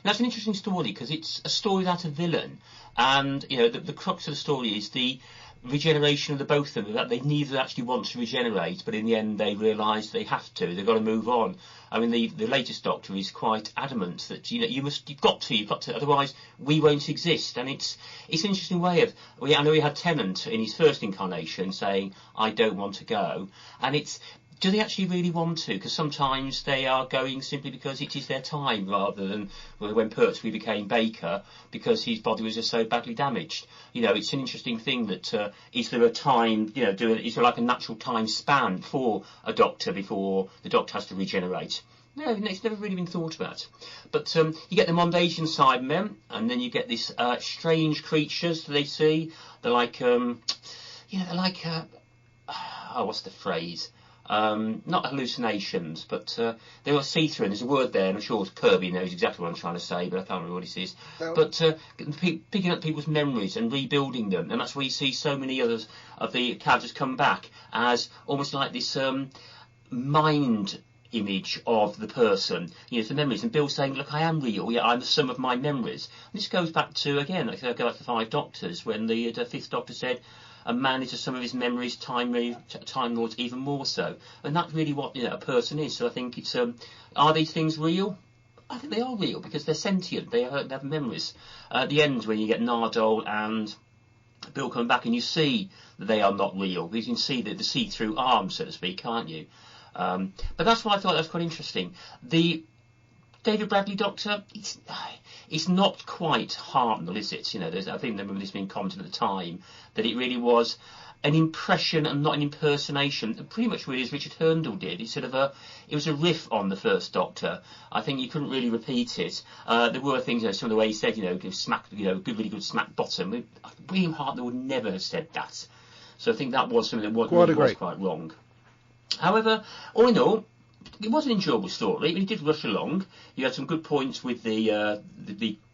Now, it's an interesting story because it's a story about a villain, and the crux of the story is the regeneration of the both of them, that they neither actually want to regenerate, but in the end they realise they have to, they've got to move on. I mean, the latest Doctor is quite adamant that you've got to, otherwise we won't exist. And it's an interesting way of. I know we had Tennant in his first incarnation saying, "I don't want to go," and it's. Do they actually really want to? Because sometimes they are going simply because it is their time, rather than when Pertwee became Baker, because his body was just so badly damaged. It's an interesting thing that is there a time, is there like a natural time span for a Doctor before the Doctor has to regenerate? No, it's never really been thought about. But you get the Mondasian Cybermen, and then you get these strange creatures that they see. They're like, what's the phrase? not hallucinations, but they were see-through, and there's a word there, and I'm sure Kirby knows exactly what I'm trying to say, but I can't remember what it is. No. But picking up people's memories and rebuilding them, and that's where you see so many others of the characters come back as almost like this mind image of the person, the memories, and Bill saying, look, I am real, I'm the sum of my memories. And this goes back to, again, go back to the Five Doctors, when the Fifth Doctor said, a man is the sum of his memories, Time Lords even more so. And that's really what a person is. So I think it's, are these things real? I think they are real, because they're sentient, they have memories. At the end, when you get Nardole and Bill coming back, and you see that they are not real, because you can see the see-through arms, so to speak, can't you? But that's why I thought that was quite interesting. The David Bradley Doctor, it's not quite Hartnell, is it? I think I remember this being commented at the time, that it really was an impression and not an impersonation, pretty much really as Richard Herndl did. It's it was a riff on the First Doctor. I think you couldn't really repeat it. There were things, some of the way he said, really good smack bottom. William Hartnell would never have said that. So I think that was something that was quite wrong. However, all in all, it was an enjoyable story. It did rush along. You had some good points with the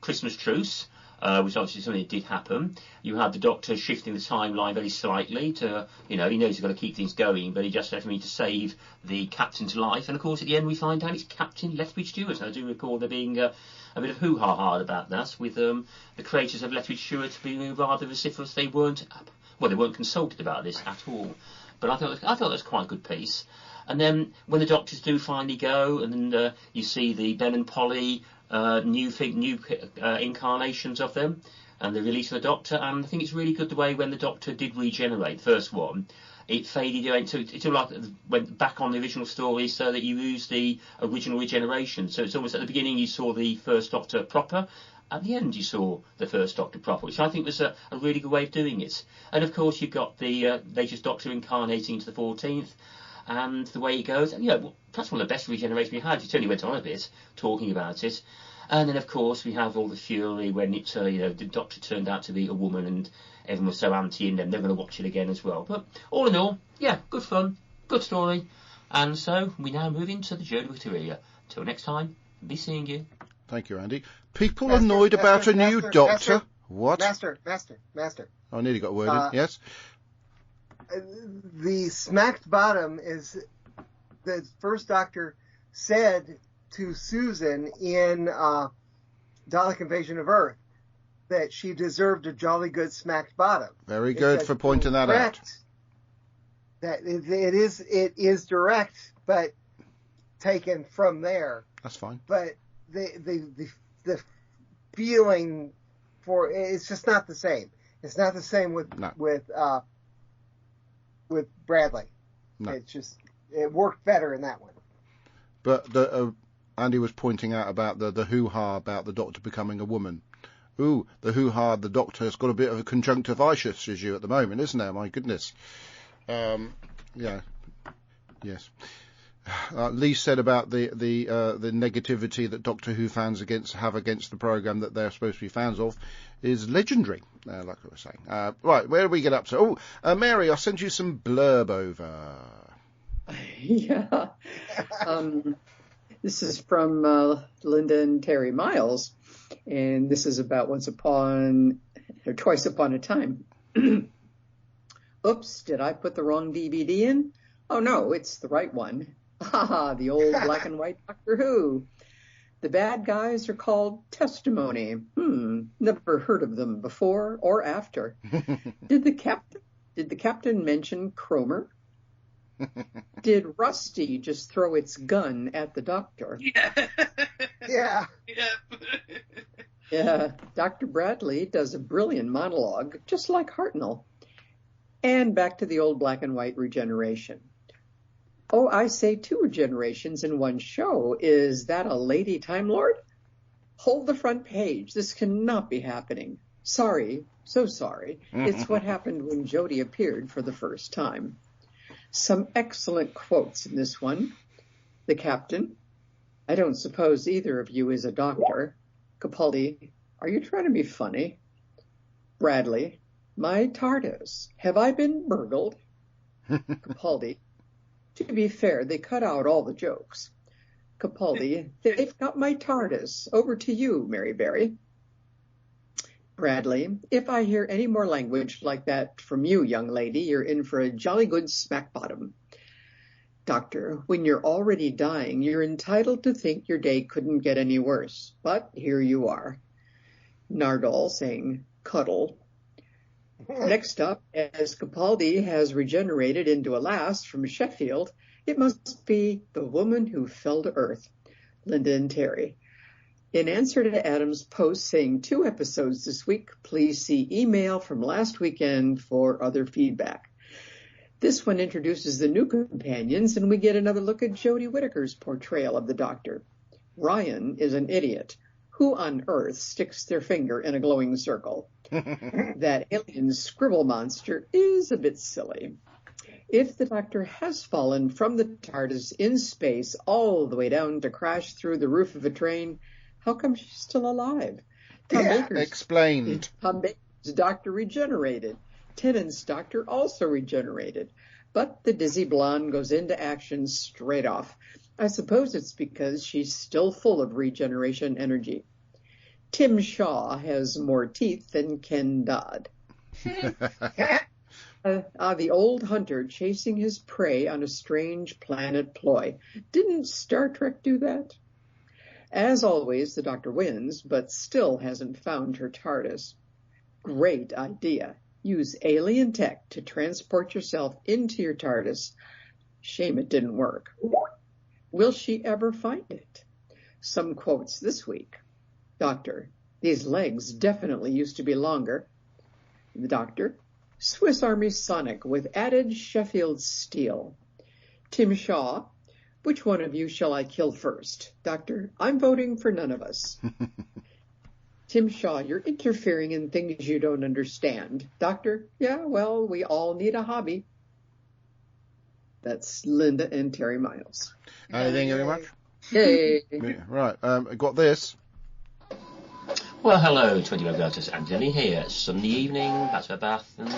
Christmas truce, which obviously something that did happen. You had the Doctor shifting the timeline very slightly to, he knows he's got to keep things going, but he just had to save the Captain's life. And of course, at the end, we find out it's Captain Lethbridge Stewart. And I do recall there being a bit of hoo-ha-ha about that, with the creators of Lethbridge Stewart being rather vociferous. They weren't consulted about this at all. But I thought that was quite a good piece. And then when the Doctors do finally go, and then you see the Ben and Polly new incarnations of them, and the release of the Doctor. And I think it's really good the way when the Doctor did regenerate, the first one, it faded into it like went back on the original story, so that you lose the original regeneration. So it's almost at the beginning you saw the First Doctor proper. At the end, you saw the First Doctor proper, which I think was a really good way of doing it. And of course, you've got the latest Doctor incarnating into the 14th, and the way it goes. And perhaps one of the best regenerations we had. It only went on a bit talking about it. And then, of course, we have all the fury when the Doctor turned out to be a woman, and everyone was so anti, and they're going to watch it again as well. But all in all, good fun, good story. And so we now move into the Jodie Whittaker era. Till next time, be seeing you. Thank you, Andy. People annoyed about a new Doctor. What? Master. I nearly got a word in. Yes? The smacked bottom is the First Doctor said to Susan in Dalek Invasion of Earth that she deserved a jolly good smacked bottom. Very good for pointing that out. That it is direct, but taken from there. That's fine. But the feeling for it's just not the same. It's not the same with Bradley. No. It worked better in that one. But Andy was pointing out about the hoo-ha about the Doctor becoming a woman. Ooh, the hoo-ha, the Doctor has got a bit of a conjunctivitis issue at the moment, isn't there? My goodness. Yes. Lee said about the negativity that Doctor Who fans have against the programme that they're supposed to be fans of is legendary, like I was saying. Right, where do we get up to? Oh, Mary, I'll send you some blurb over. Yeah. This is from Linda and Terry Miles, and this is about Twice Upon a Time. Oops, did I put the wrong DVD in? Oh no, it's the right one. The old black and white Doctor Who. The bad guys are called Testimony. Never heard of them before or after. Did the captain mention Cromer? Did Rusty just throw its gun at the Doctor? Yeah. Yeah. Dr. Bradley does a brilliant monologue, just like Hartnell. And back to the old black and white regeneration. Oh, I say 2 regenerations in one show. Is that a lady Time Lord? Hold the front page. This cannot be happening. Sorry, so sorry. It's what happened when Jodie appeared for the first time. Some excellent quotes in this one. The Captain. I don't suppose either of you is a doctor. Capaldi. Are you trying to be funny? Bradley. My TARDIS. Have I been burgled? Capaldi. To be fair, they cut out all the jokes. Capaldi, they've got my TARDIS. Over to you, Mary Berry. Bradley, if I hear any more language like that from you, young lady, you're in for a jolly good smack bottom. Doctor, when you're already dying, you're entitled to think your day couldn't get any worse. But here you are. Nardole saying, cuddle. Next up, as Capaldi has regenerated into a last from Sheffield, it must be The Woman Who Fell to Earth, Linda and Terry. In answer to Adam's post saying 2 episodes this week, please see email from last weekend for other feedback. This one introduces the new companions, and we get another look at Jodie Whittaker's portrayal of the Doctor. Ryan is an idiot. Who on earth sticks their finger in a glowing circle? That alien scribble monster is a bit silly. If the Doctor has fallen from the TARDIS in space all the way down to crash through the roof of a train, how come she's still alive? Explained. Tom Baker's Doctor regenerated. Tennant's Doctor also regenerated. But the dizzy blonde goes into action straight off. I suppose it's because she's still full of regeneration energy. Tim Shaw has more teeth than Ken Dodd. The old hunter chasing his prey on a strange planet ploy. Didn't Star Trek do that? As always, the Doctor wins, but still hasn't found her TARDIS. Great idea. Use alien tech to transport yourself into your TARDIS. Shame it didn't work. Will she ever find it? Some quotes this week. Doctor, these legs definitely used to be longer. The Doctor, Swiss Army Sonic with added Sheffield steel. Tim Shaw, which one of you shall I kill first? Doctor, I'm voting for none of us. Tim Shaw, you're interfering in things you don't understand. Doctor, yeah, well, we all need a hobby. That's Linda and Terry Miles. Thank you very much. Yay. Right, I got this. Well, hello, 20 Robertus Anthony here. Sunday evening, back to a bath, and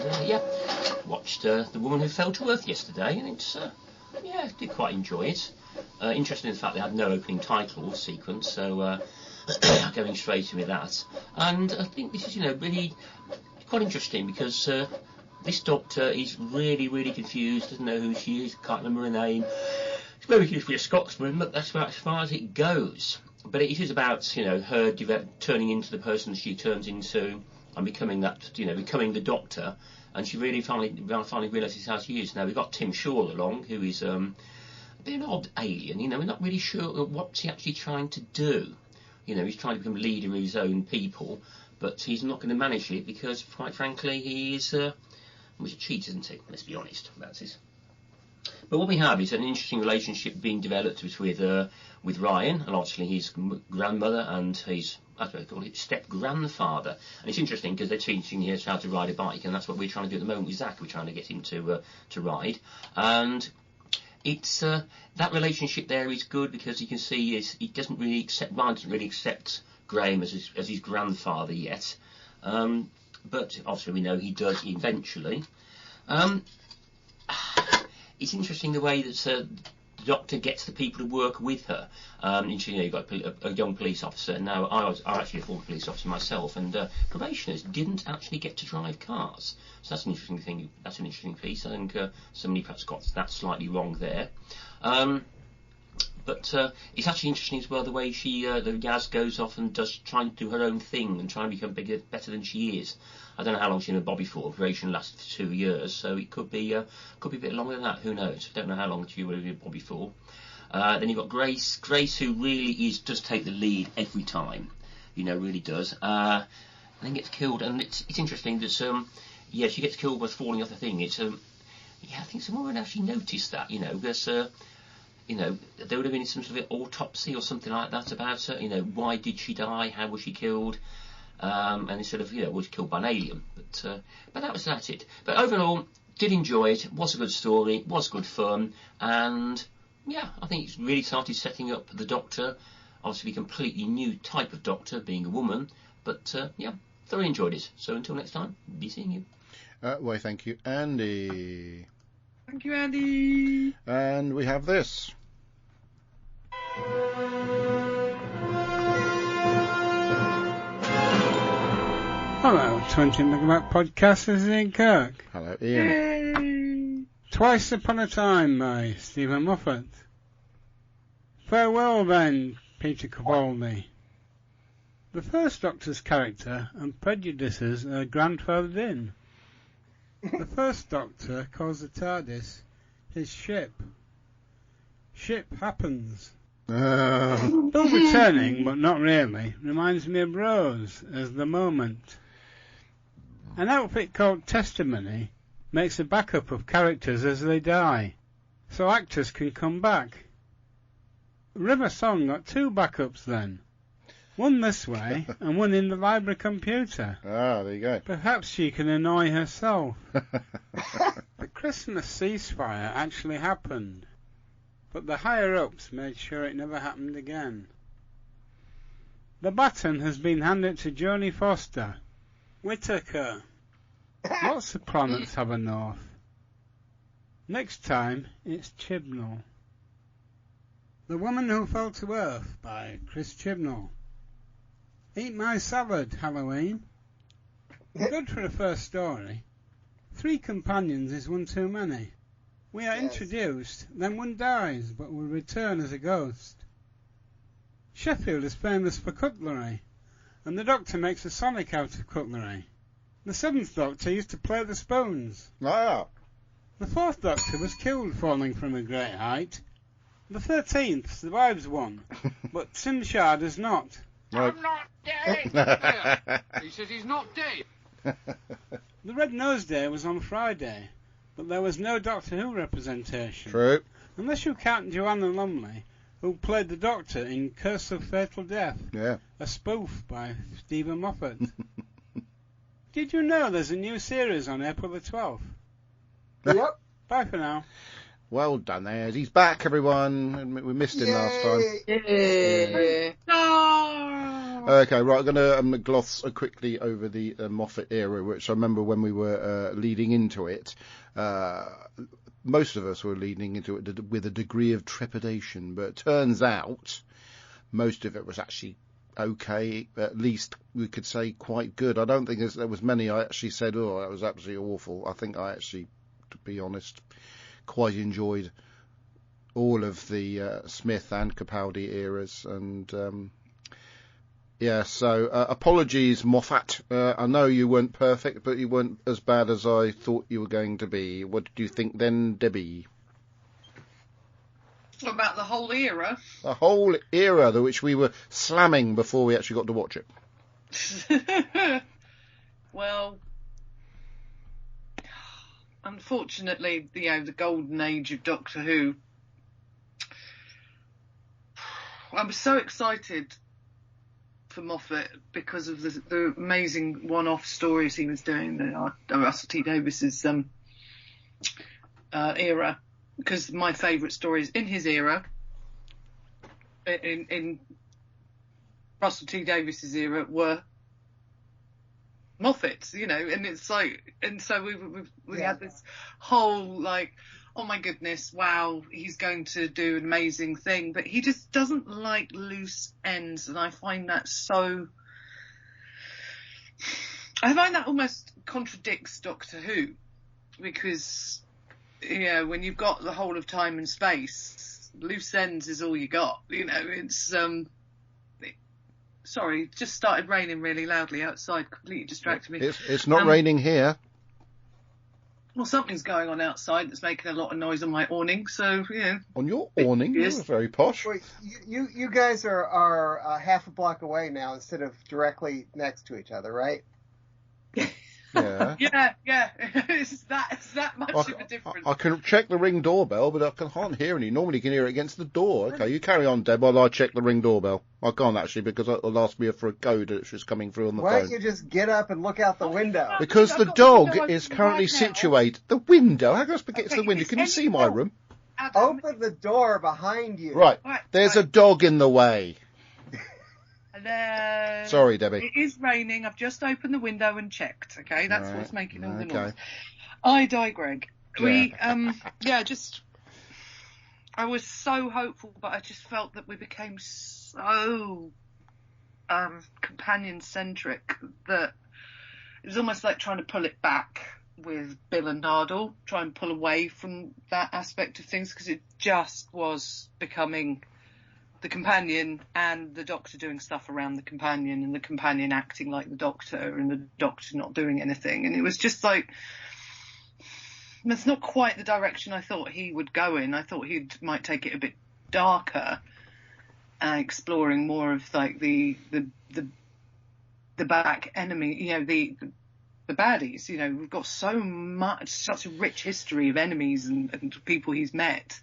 watched The Woman Who Fell to Earth yesterday, and it's, did quite enjoy it. Interesting in the fact they had no opening title sequence, so going straight in with that. And I think this is, really quite interesting because this Doctor is really, really confused, doesn't know who she is, can't remember her name. She's very confused to be a Scotsman, but that's about as far as it goes. But it is about, her turning into the person she turns into and becoming that, becoming the Doctor. And she really finally realises how she is. Now, we've got Tim Shaw along, who is a bit of an odd alien. We're not really sure what's he actually trying to do. He's trying to become leader of his own people, but he's not going to manage it because, quite frankly, he's a cheat, isn't he? Let's be honest, that's it. But what we have is an interesting relationship being developed with Ryan, and obviously his grandmother and his, as I call it, step-grandfather. And it's interesting because they're teaching us how to ride a bike, and that's what we're trying to do at the moment with Zach. We're trying to get him to ride. And it's that relationship there is good because you can see Ryan doesn't really accept Graham as his grandfather yet. But obviously we know he does eventually. It's interesting the way that the Doctor gets the people to work with her. You've got a young police officer. Now, I'm actually a former police officer myself, and probationers didn't actually get to drive cars. So that's an interesting thing. That's an interesting piece. I think somebody perhaps got that slightly wrong there. But it's actually interesting as well the way the Yaz goes off and does trying to do her own thing and try and become better than she is. I don't know how long she's been a Bobby for. Operation lasted for 2 years, so it could be a bit longer than that. Who knows? I don't know how long she would have been Bobby for. Then you've got Grace. Grace, who really does take the lead every time. Really does. And then gets killed, and it's interesting that she gets killed by falling off the thing. It's I think someone would actually notice that. Because there would have been some sort of autopsy or something like that about her. Why did she die? How was she killed? And instead of, was killed by an alien. But that was it. But overall, did enjoy it. Was a good story. Was good fun. And, I think it's really started setting up the Doctor. Obviously a completely new type of Doctor, being a woman. But, thoroughly enjoyed it. So until next time, be seeing you. Well, thank you, Andy. Thank you, Andy. And we have this. Hello, 20 Megabyte Podcast, this is Ian Kirk. Hello, Ian. Yay. Twice Upon a Time by Stephen Moffat. Farewell then, Peter Capaldi. The first Doctor's character and prejudices are grandfathered in. The first Doctor calls the TARDIS his ship. Ship happens. Though returning, but not really, reminds me of Rose as the moment. An outfit called Testimony makes a backup of characters as they die, so actors can come back. River Song got 2 backups then. One this way and one in the library computer. Ah, there you go. Perhaps she can annoy herself. The Christmas ceasefire actually happened, but the higher-ups made sure it never happened again. The baton has been handed to Jodie Foster. Whittaker. Lots of planets have a north. Next time, it's Chibnall. The Woman Who Fell to Earth by Chris Chibnall. Eat My Salad, Halloween. Good for a first story. 3 companions is one too many. We are introduced, then one dies, but will return as a ghost. Sheffield is famous for cutlery, and the Doctor makes a Sonic out of cutlery. The 7th Doctor used to play the spoons. Ah. The 4th Doctor was killed falling from a great height. The 13th survives one, but Simshard does not. Right. I'm not dead. He says he's not dead. The Red Nose Day was on Friday, but there was no Doctor Who representation. True. Unless you count Joanna Lumley, who played the Doctor in Curse of Fatal Death, Yeah. a spoof by Stephen Moffat. Did you know there's a new series on April the 12th? Yep. Bye for now. Well done, Ed. He's back, everyone. We missed him last time. Yay. No. Okay, right. I'm going to gloss quickly over the Moffat era, which I remember when we were leading into it. Most of us were leading into it with a degree of trepidation, but it turns out most of it was actually okay. At least we could say quite good. I don't think there was many I actually said, oh, that was absolutely awful. I think I actually, to be honest, quite enjoyed all of the Smith and Capaldi eras, and yeah, so apologies, Moffat. I know you weren't perfect, but you weren't as bad as I thought you were going to be. What did you think then, Debbie? About the whole era. The whole era, which we were slamming before we actually got to watch it. Well, unfortunately, the golden age of Doctor Who. I was so excited for Moffat because of the amazing one-off stories he was doing, Russell T Davies's era. Because my favourite stories in his era, in Russell T Davies's era, were Moffat's, and it's like, and so we had this whole like, oh my goodness, wow, he's going to do an amazing thing, but he just doesn't like loose ends, and I find that almost contradicts Doctor Who, because when you've got the whole of time and space, loose ends is all you got. It's sorry, it just started raining really loudly outside, completely distracted me. It's not raining here. Well, something's going on outside that's making a lot of noise on my awning, so, On your awning? Yes. You're very posh. Wait, you guys are half a block away now instead of directly next to each other, right? Yeah. Yeah. It's that much of a difference. I can check the Ring doorbell, but I can't hear any. Normally you can hear it against the door. Okay, you carry on, Deb, while I check the Ring doorbell. I can't actually, because it'll ask me for a code that's just coming through on the Why phone. don't you just get up and look out the window? Because the dog is currently situated. The window? How can I forget it's the window? Can you see my room? Adam, Open the door behind you. Right. There's a dog in the way. Hello. Sorry, Debbie. It is raining. I've just opened the window and checked. Okay, that's what's making all the Okay. noise. I digress. I was so hopeful, but I just felt that we became so companion-centric that it was almost like trying to pull it back with Bill and Nardole, try and pull away from that aspect of things, because it just was becoming the companion and the Doctor doing stuff around the companion, and the companion acting like the Doctor and the Doctor not doing anything. And it was just like, that's not quite the direction I thought he would go in. I thought he might take it a bit darker, exploring more of like the back enemy, you know, the baddies. You know, we've got such a rich history of enemies and people he's met.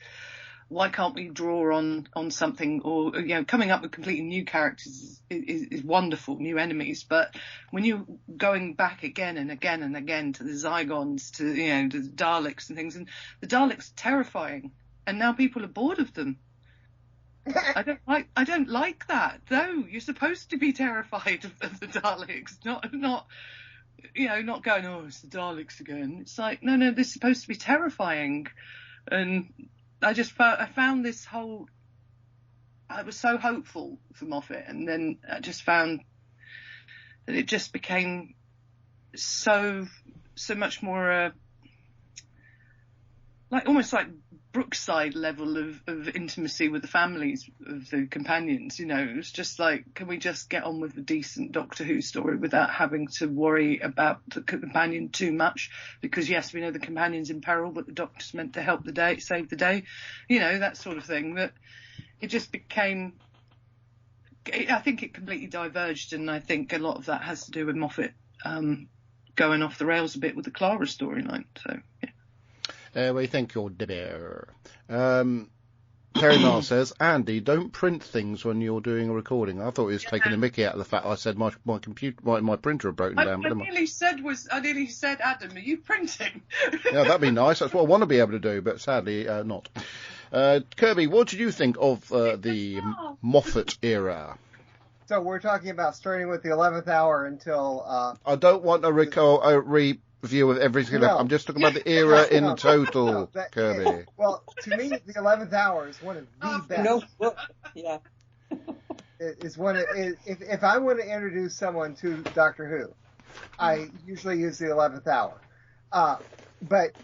Why can't we draw on something, or, you know, coming up with completely new characters is wonderful, new enemies. But when you're going back again and again and again to the Zygons, to, you know, the Daleks and things, and the Daleks are terrifying, and now people are bored of them. I don't like that. No, you're supposed to be terrified of the Daleks, not you know, not going, oh, it's the Daleks again. It's like, no, they're supposed to be terrifying. And I found this whole, I was so hopeful for Moffat, and then I just found that it just became so much more like almost like Brookside level of intimacy with the families of the companions. You know, it was just like, can we just get on with a decent Doctor Who story without having to worry about the companion too much? Because yes, we know the companion's in peril, but the Doctor's meant to help the day, save the day, you know, that sort of thing. That it just became, I think it completely diverged, and I think a lot of that has to do with Moffat going off the rails a bit with the Clara storyline. So yeah. We think you're the bear. Terry Miles says, Andy, don't print things when you're doing a recording. I thought he was taking the mickey out of the fact I said my computer, my printer had broken down. I nearly said, Adam, are you printing? Yeah, that'd be nice. That's what I want to be able to do, but sadly not. Kirby, what did you think of the Moffat era? So we're talking about starting with the 11th hour until... I don't want a review of everything. No. I'm just talking about the era in total, Kirby. Well, to me, the 11th hour is one of the best. No, well, yeah. Is one of, if I want to introduce someone to Doctor Who, I usually use the 11th hour. But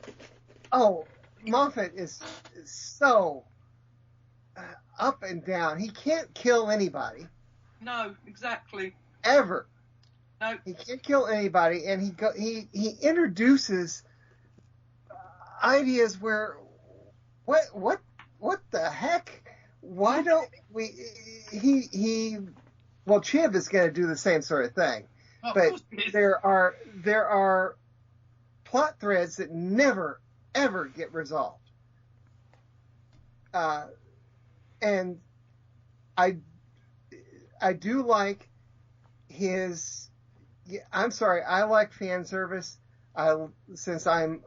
Moffat is so up and down. He can't kill anybody. No, exactly. Ever. No. He can't kill anybody, and he introduces ideas where what the heck? Why don't we? Well, Chib is going to do the same sort of thing, but there are plot threads that never ever get resolved, and I do like his. I'm sorry, I like fan service. Since I'm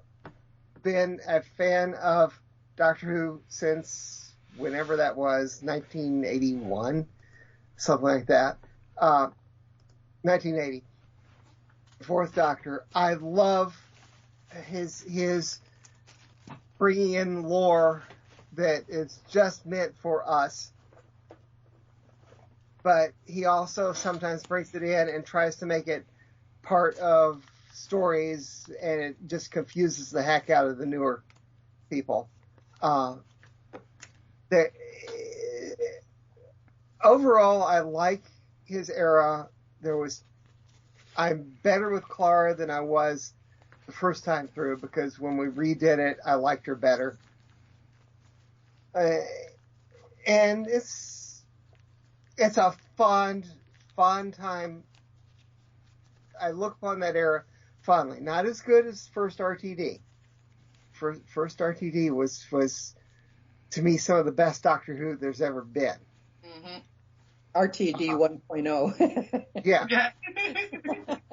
been a fan of Doctor Who since whenever that was, 1981, something like that. 1980. Fourth Doctor. I love his bringing in lore that is just meant for us. But he also sometimes brings it in and tries to make it part of stories, and it just confuses the heck out of the newer people. Overall, I like his era. I'm better with Clara than I was the first time through, because when we redid it, I liked her better. And it's a fun time. I look upon that era fondly. Not as good as first RTD. First RTD was to me some of the best Doctor Who there's ever been. Mm-hmm. RTD 1.0. Yeah.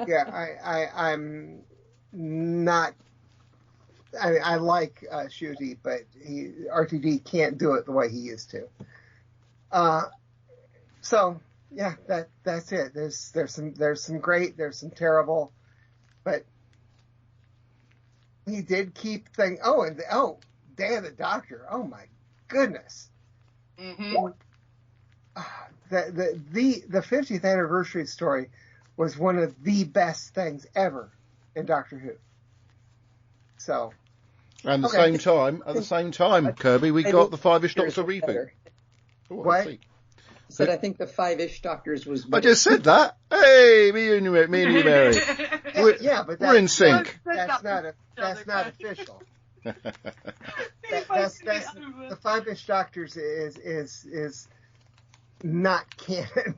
Yeah, I'm not. I like Ncuti, but RTD can't do it the way he used to. So yeah, that's it. There's some great, there's some terrible, but he did keep things. Oh, Day of the Doctor. Oh my goodness. Mm-hmm. The 50th anniversary story was one of the best things ever in Doctor Who. So. And at the same time, Kirby, we got the Five-ish Doctor reboot. Oh, what? I said I think the Five-ish Doctors was better. I just said that. Hey, me and you, Mary. But we're in sync. That's not official. That's the Five-ish Doctors is not canon.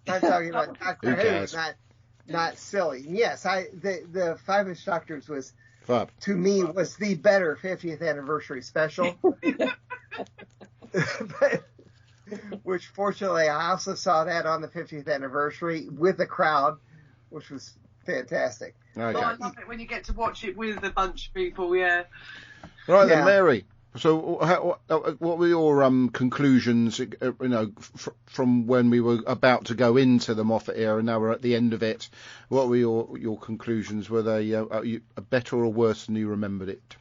I'm talking about Doctor Who, not silly. Yes, the Five-ish Doctors was Fab. To me was the better 50th anniversary special. Which fortunately I also saw that on the 50th anniversary with the crowd, which was fantastic. Okay. Well, I love it when you get to watch it with a bunch of people, yeah. Right then, Mary. So, what were your conclusions? From when we were about to go into the Moffat era, and now we're at the end of it. What were your conclusions? Were they better or worse than you remembered it?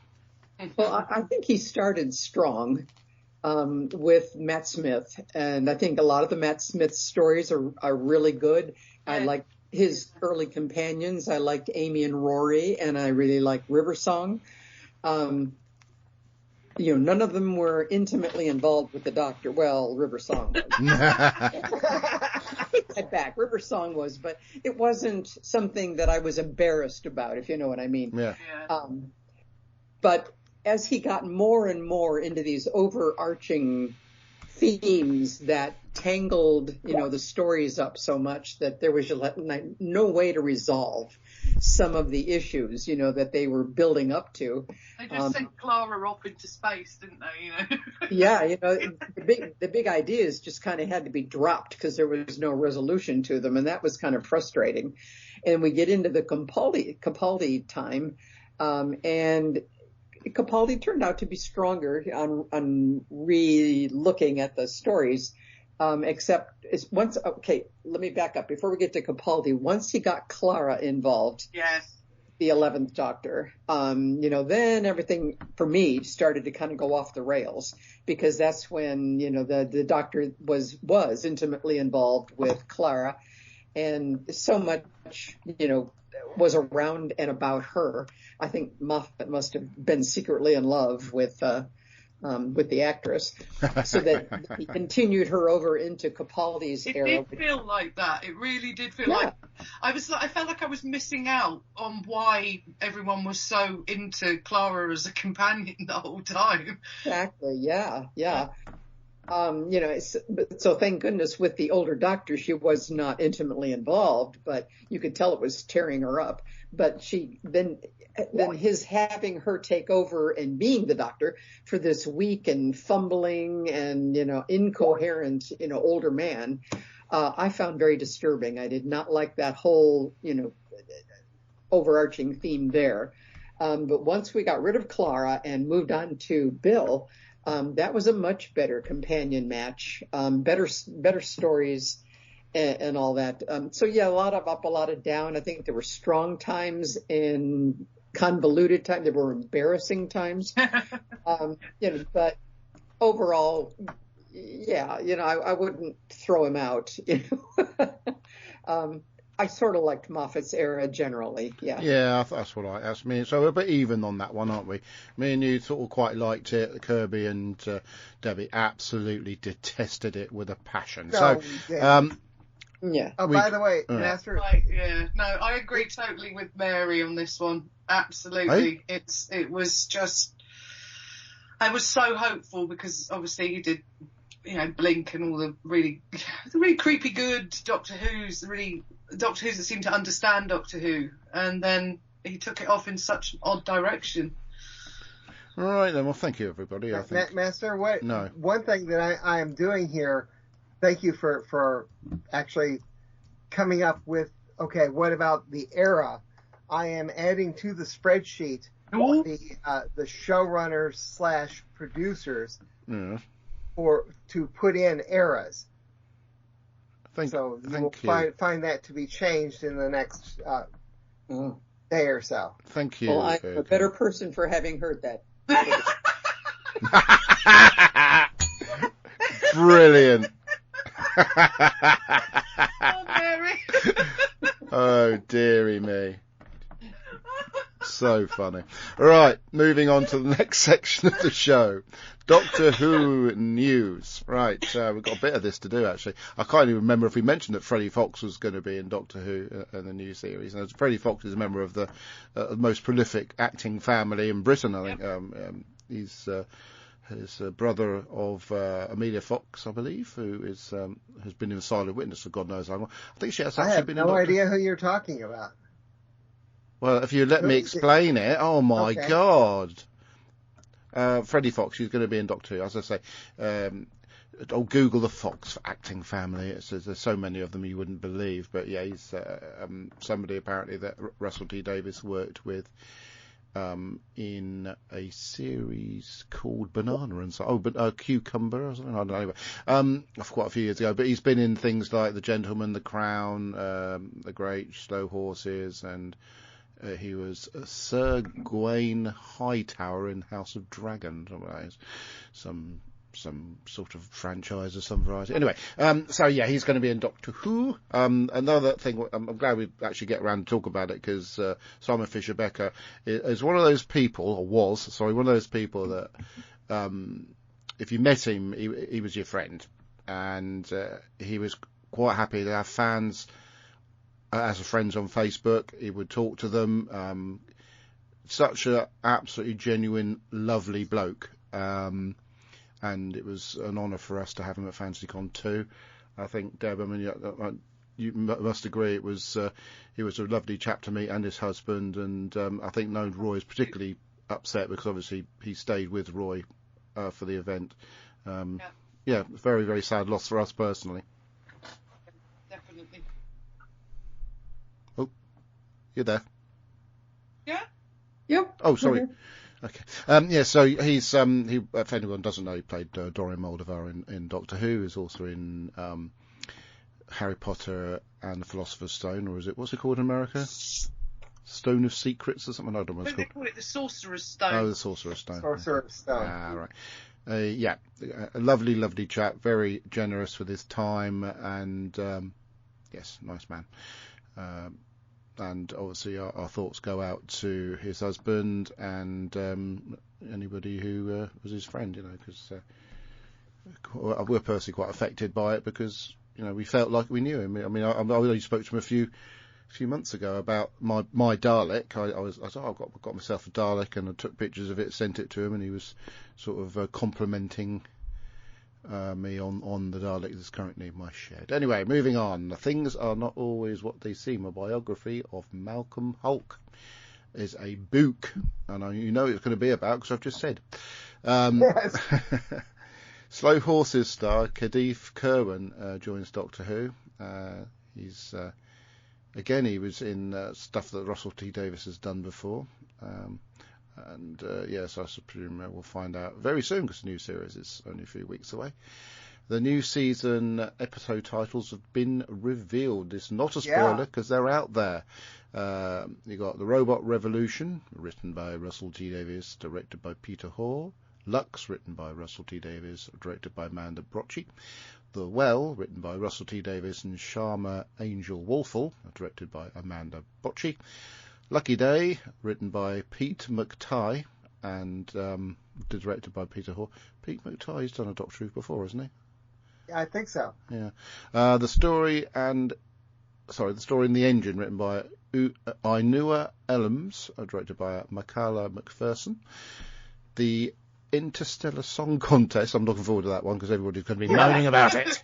Well, I think he started strong with Matt Smith, and I think a lot of the Matt Smith stories are really good. I like his early companions. I liked Amy and Rory, and I really liked River Song. None of them were intimately involved with the Doctor. Well, River Song was. I take back. River Song was, but it wasn't something that I was embarrassed about, if you know what I mean. Yeah. But as he got more and more into these overarching themes that tangled, the stories up so much that there was no way to resolve some of the issues, that they were building up to. They just sent Clara off into space, didn't they? Yeah, the big ideas just kind of had to be dropped because there was no resolution to them, and that was kind of frustrating. And we get into the Capaldi time, and Capaldi turned out to be stronger on re-looking at the stories, except let me back up. Before we get to Capaldi, once he got Clara involved, yes, the 11th Doctor, then everything for me started to kind of go off the rails, because that's when, the Doctor was intimately involved with Clara, and so much, was around and about her. I think Moffat must have been secretly in love with the actress, so that he continued her over into Capaldi's era. It did feel like that. It really did feel like I felt like I was missing out on why everyone was so into Clara as a companion the whole time. Exactly. Yeah. So thank goodness with the older Doctor, she was not intimately involved, but you could tell it was tearing her up. But then his having her take over and being the Doctor for this weak and fumbling and, incoherent, older man, I found very disturbing. I did not like that whole, overarching theme there. But once we got rid of Clara and moved on to Bill, that was a much better companion match, better stories and all that. So yeah, a lot of up, a lot of down. I think there were strong times and convoluted times. There were embarrassing times. But overall, I wouldn't throw him out. I sort of liked Moffat's era generally, yeah. Yeah, that's what I asked me. So we're a bit even on that one, aren't we? Me and you sort of quite liked it. Kirby and Debbie absolutely detested it with a passion. No, yeah. Oh, by the way, Master. No, I agree totally with Mary on this one. Absolutely, hey? It was just. I was so hopeful because obviously he did. Blink and all the really creepy good Doctor Who's that seemed to understand Doctor Who, and then he took it off in such an odd direction. All right then, well thank you everybody. I think Master, one thing that I am doing here, thank you for actually coming up with, okay, what about the era? I am adding to the spreadsheet the showrunners / producers. Yeah. Or to put in eras. Thank you will you. find that to be changed in the next day or so. Thank you. Well, I'm a better person for having heard that. Brilliant. Oh, Mary. Oh, dearie me. So funny. Right, moving on to the next section of the show. Doctor Who news. Right, we've got a bit of this to do, actually. I can't even remember if we mentioned that Freddie Fox was going to be in Doctor Who in the new series. And Freddie Fox is a member of the most prolific acting family in Britain, I think. He's his brother of Amelia Fox, I believe, who is has been in Silent Witness for God knows how long. I think she has actually been in no Doctor idea who you're talking about. Well, if you let me explain it, oh my God. Freddie Fox, he's going to be in Doctor Who, as I say. Google the Fox acting family. There's so many of them you wouldn't believe. But yeah, he's somebody apparently that Russell T Davies worked with in a series called Banana and so. But Cucumber or something. I don't know. Quite a few years ago. But he's been in things like The Gentleman, The Crown, The Great Slow Horses, and he was Sir Gawain Hightower in House of Dragon. Some sort of franchise of some variety. Anyway, so yeah, he's going to be in Doctor Who. Another thing, I'm glad we actually get around to talk about it, because Simon Fisher Becker is one of those people, or was, one of those people that if you met him, he was your friend, and he was quite happy to have fans as friends on Facebook. He would talk to them. Such a absolutely genuine, lovely bloke. And it was an honour for us to have him at FantasyCon too. I think, Deb, I mean, you must agree it was he was a lovely chap to meet, and his husband, and I think Roy is particularly upset because obviously he stayed with Roy for the event. Yeah, very, very sad loss for us personally. Definitely. Oh, you're there. Yeah? Yep. Oh, sorry. Okay. Yeah, so he's, if anyone doesn't know, he played Dorian Moldovar in Doctor Who. He's also in Harry Potter and the Philosopher's Stone, or what's it called in America? Stone of Secrets or something? I don't know what it's called. They call it the Sorcerer's Stone. Oh, the Sorcerer's Stone. Sorcerer's Stone. Ah, right. Yeah, a lovely, lovely chap, very generous with his time, and yes, nice man. And obviously our thoughts go out to his husband and anybody who was his friend, because we're personally quite affected by it, because we felt like we knew him. I mean, I only spoke to him a few months ago about my Dalek. I've got myself a Dalek, and I took pictures of it, sent it to him, and he was sort of complimenting me on the Dalek that's currently in my shed. Anyway, moving on. Things are not always what they seem. A biography of Malcolm Hulke is a book, and you know it's going to be about, because I've just said. Yes. Slow Horses star Cadif Kirwan joins Doctor Who. He's again, he was in stuff that Russell T Davies has done before. And yes, I presume we'll find out very soon, because the new series is only a few weeks away. The new season episode titles have been revealed. It's not a spoiler, because they're out there. You got The Robot Revolution, written by Russell T Davies, directed by Peter Hoare. Lux, written by Russell T Davies, directed by Amanda Brocci. The Well, written by Russell T Davies and Sharma Angel Walthall, directed by Amanda Brocci. Lucky Day, written by Pete McTighe and directed by Peter Hoare. Pete McTighe's done a Doctor Who before, hasn't he? Yeah, I think so. Yeah. The Story in the Engine, written by Ainua Elms, directed by Makala McPherson. The Interstellar Song Contest, I'm looking forward to that one, because everybody's going to be moaning about it.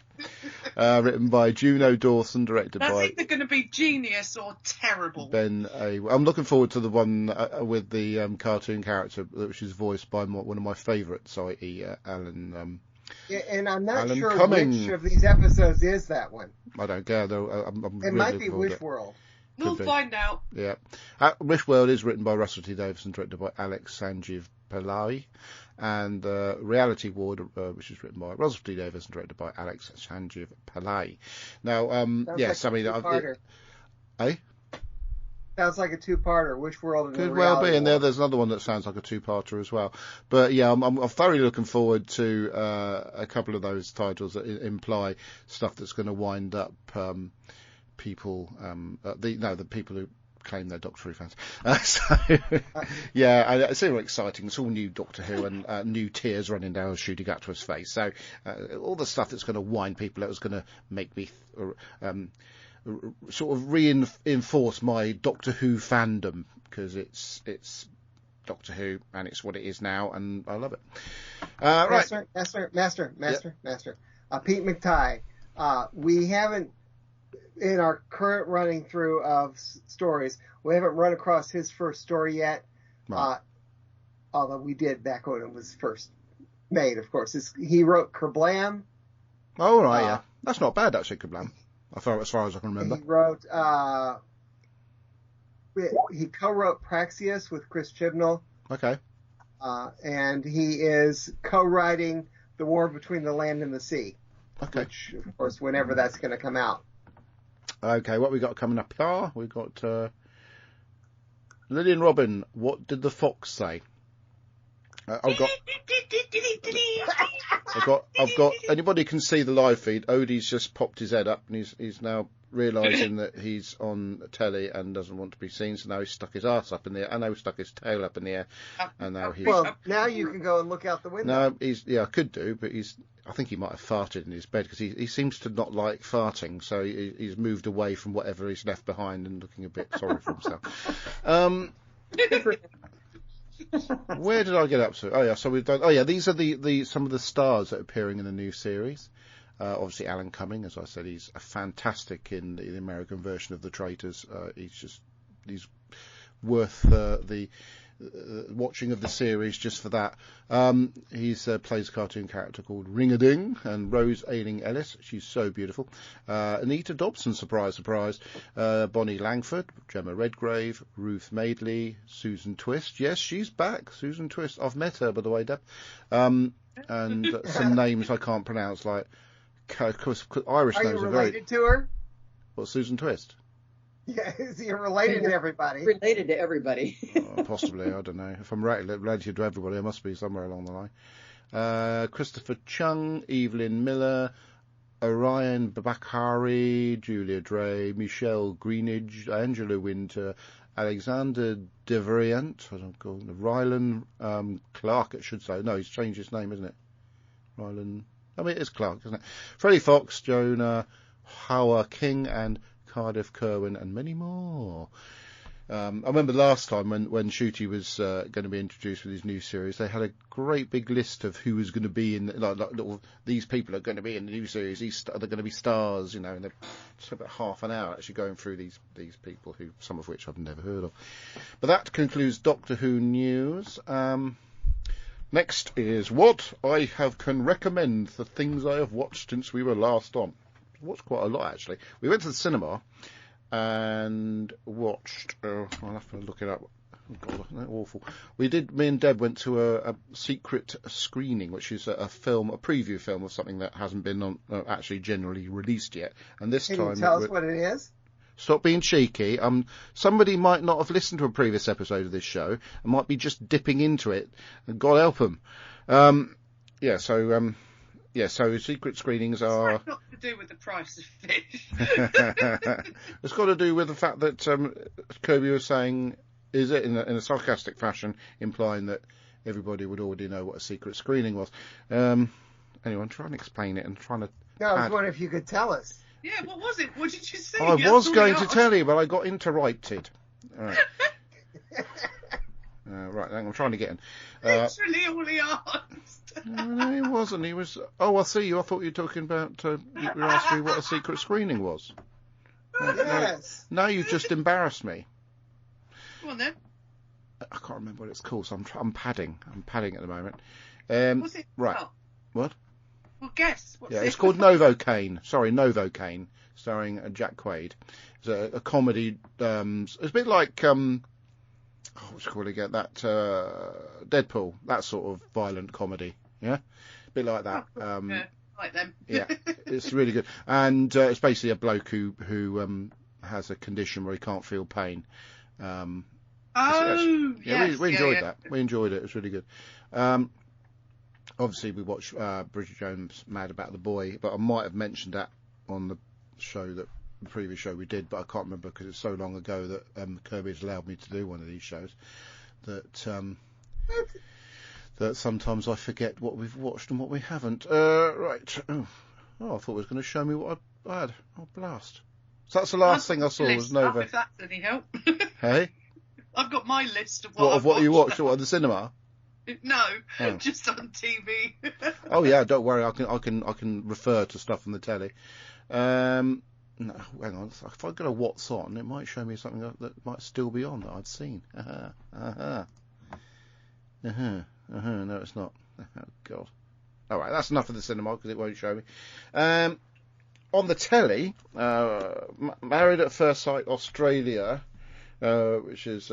Written by Juno Dawson, directed by... That's either going to be genius or terrible. Ben A. I'm looking forward to the one with the cartoon character, which is voiced by one of my favourites, Alan... Yeah, and I'm not Alan sure Cumming. which of these episodes is that one. I don't care, though. I'm It really might looking be forward to Wish it. World. We'll find out. Yeah. Wish World is written by Russell T Davies and directed by Alex Sanjeev Pillai. And Reality Ward, which is written by Russell T Davies and directed by Alex Sanjeev Pillai. Now, yes, I mean... Sounds like a two-parter. Which world? And Could the well reality be, and world. there's another one that sounds like a two-parter as well. But yeah, I'm thoroughly looking forward to a couple of those titles that imply stuff that's going to wind up people, the people who claim they're Doctor Who fans. Yeah, and it's all exciting. It's all new Doctor Who and new tears running down Ncuti Gatwa's face. So all the stuff that's going to wind people up is going to make me sort of reinforce my Doctor Who fandom, because it's Doctor Who and it's what it is now, and I love it. Right. Master. Pete McTighe. We haven't, in our current running through of stories, we haven't run across his first story yet. Right. Although we did back when it was first made, of course. He wrote Kerblam. Oh, right, yeah. That's not bad, actually, Kerblam. As far as I can remember. He wrote, he co-wrote Praxeus with Chris Chibnall. Okay. And he is co-writing The War Between the Land and the Sea. Okay. Which, of course, whenever that's going to come out. Okay, what we got coming up here? We got Lillian Robin. What did the fox say? I've got. Anybody can see the live feed. Odie's just popped his head up, and he's now realising that he's on telly and doesn't want to be seen. So now he's stuck his arse up in the air. I know he stuck his tail up in the air, and now he's. Well, now you can go and look out the window. No, I could do, but I think he might have farted in his bed, because he seems to not like farting, so he's moved away from whatever he's left behind and looking a bit sorry for himself. Where did I get up to? Oh yeah, so we've done. Oh yeah, these are the some of the stars that are appearing in the new series. Obviously, Alan Cumming, as I said, he's a fantastic in the American version of The Traitors. He's worth the watching of the series just for that. He plays a cartoon character called Ring-a-Ding, and Rose Ayling-Ellis, she's so beautiful. Anita Dobson, surprise, Bonnie Langford, Gemma Redgrave, Ruth Madeley, Susan Twist. Yes, she's back, Susan Twist. I've met her, by the way, Deb. And some names I can't pronounce, like Irish names are very... Are you related to her? Well, Susan Twist. Yeah, you're related to everybody. Related to everybody. Possibly, I don't know. If I'm related to everybody, I must be somewhere along the line. Christopher Chung, Evelyn Miller, Orion Babakari, Julia Dray, Michelle Greenidge, Angela Winter, Alexander Deverient, I don't call him, Rylan Clark, it should say. No, he's changed his name, isn't it? Rylan. I mean, it is Clark, isn't it? Freddie Fox, Jonah Howard King, and Cardiff Kerwin, and many more. I remember last time when Ncuti was going to be introduced with his new series, they had a great big list of who was going to be in, like these people are going to be in the new series. They're going to be stars, and they're just about half an hour actually going through these people, who some of which I've never heard of. But that concludes Doctor Who news. Next is what I can recommend, the things I have watched since we were last on. Watched quite a lot, actually. We went to the cinema and watched. I'll have to look it up. Oh God, isn't that awful? Me and Deb went to a secret screening, which is a preview film of something that hasn't been actually generally released yet. And this time, can you tell us what it is? Stop being cheeky. Somebody might not have listened to a previous episode of this show and might be just dipping into it. And God help them. So secret screenings are... It's not to do with the price of fish. It's got to do with the fact that Kirby was saying, is it in a sarcastic fashion, implying that everybody would already know what a secret screening was. Anyway, I'm trying to explain it and trying to... No, I was wondering if you could tell us. Yeah, what was it? What did you say? I was going to tell you, but I got interrupted. All right. Right, I'm trying to get in. Literally all he asked. No, he wasn't. He was... Oh, I see you. I thought you were talking about... you were asking me what a secret screening was. Yes. No, you just embarrassed me. Go on then. I can't remember what it's called, so I'm padding. I'm padding at the moment. What's it right. about? What? Well, guess. What's it's called Novocaine. Sorry, Novocaine, starring Jack Quaid. It's a comedy. It's a bit like... what's it called again? That Deadpool, that sort of violent comedy, yeah, a bit like that. Yeah, like them. Yeah, it's really good, and it's basically a bloke who has a condition where he can't feel pain, We enjoyed that. We enjoyed it. It was really good. Obviously, we watched Bridget Jones' Mad About the Boy, but I might have mentioned that on the previous show we did, but I can't remember because it's so long ago that Kirby has allowed me to do one of these shows that that sometimes I forget what we've watched and what we haven't. Right. Oh, I thought it was going to show me what I had. Oh, blast. So that's the last thing I saw was Nova. If that's any help. Hey? I've got my list of what you watched at the cinema? No, just on TV. Oh yeah, don't worry. I can refer to stuff on the telly. No, hang on. If I go to what's on, it might show me something that might still be on that I've seen. No, it's not. Oh God. All right, that's enough of the cinema because it won't show me. On the telly, Married at First Sight Australia, which is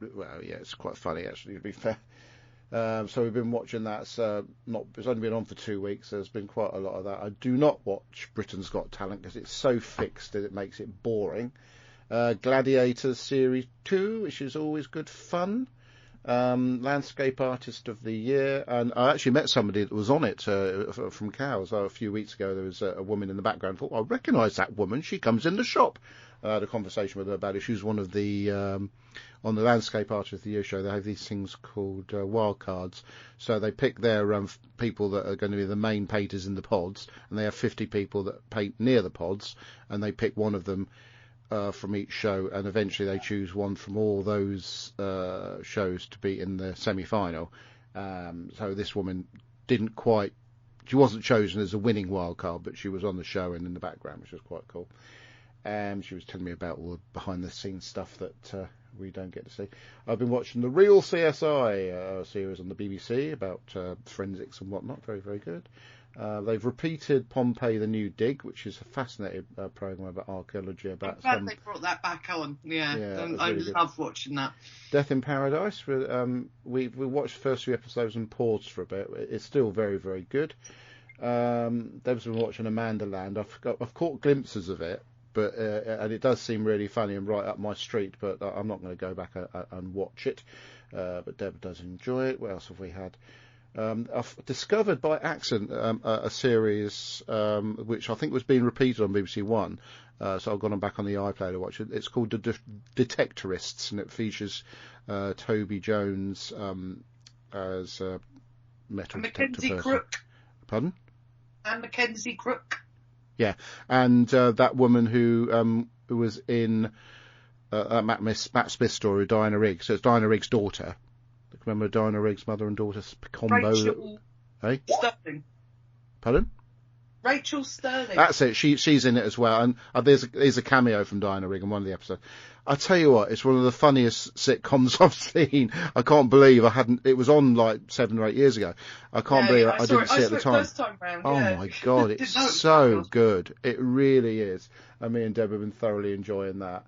it's quite funny actually, to be fair. So we've been watching that. It's only been on for 2 weeks. There's been quite a lot of that. I do not watch Britain's Got Talent because it's so fixed that it makes it boring. Gladiator Series 2, which is always good fun. Landscape Artist of the Year, and I actually met somebody that was on it from Cows a few weeks ago. There was a woman in the background. I thought, I recognise that woman. She comes in the shop. I had a conversation with her about it. She was one of the on the Landscape Artist of the Year show. They have these things called wild cards. So they pick their people that are going to be the main painters in the pods, and they have 50 people that paint near the pods, and they pick one of them from each show, and eventually they choose one from all those shows to be in the semi-final. So this woman she wasn't chosen as a winning wild card, but she was on the show and in the background, which was quite cool. She was telling me about all the behind-the-scenes stuff that we don't get to see. I've been watching the Real CSI series on the BBC about forensics and whatnot. Very, very good. They've repeated Pompeii: The New Dig, which is a fascinating programme about archaeology. I'm glad they brought that back on. I love watching that. Death in Paradise. We watched the first 3 episodes and paused for a bit. It's still very, very good. Deb's been watching Amanda Land. I've caught glimpses of it, but and it does seem really funny and right up my street. But I'm not going to go back and watch it. But Deb does enjoy it. What else have we had? I've discovered by accident a series which I think was being repeated on BBC One, so I've gone back on the iPlayer to watch it. It's called The Detectorists, and it features Toby Jones as a metal detector person. Crook. Pardon? And Mackenzie Crook. Yeah, and that woman who was in Matt Smith's story, Diana Riggs. So it's Diana Riggs' daughter. Remember Diana Riggs' mother and daughter combo? Rachel Sterling. Pardon? Rachel Sterling. That's it. She's in it as well. And there's a cameo from Diana Rigg in one of the episodes. I tell you what, it's one of the funniest sitcoms I've seen. I can't believe it was on like 7 or 8 years ago. I can't believe I didn't see it at the time. First time round, oh my God, it's so good. It really is. And me and Deb have been thoroughly enjoying that.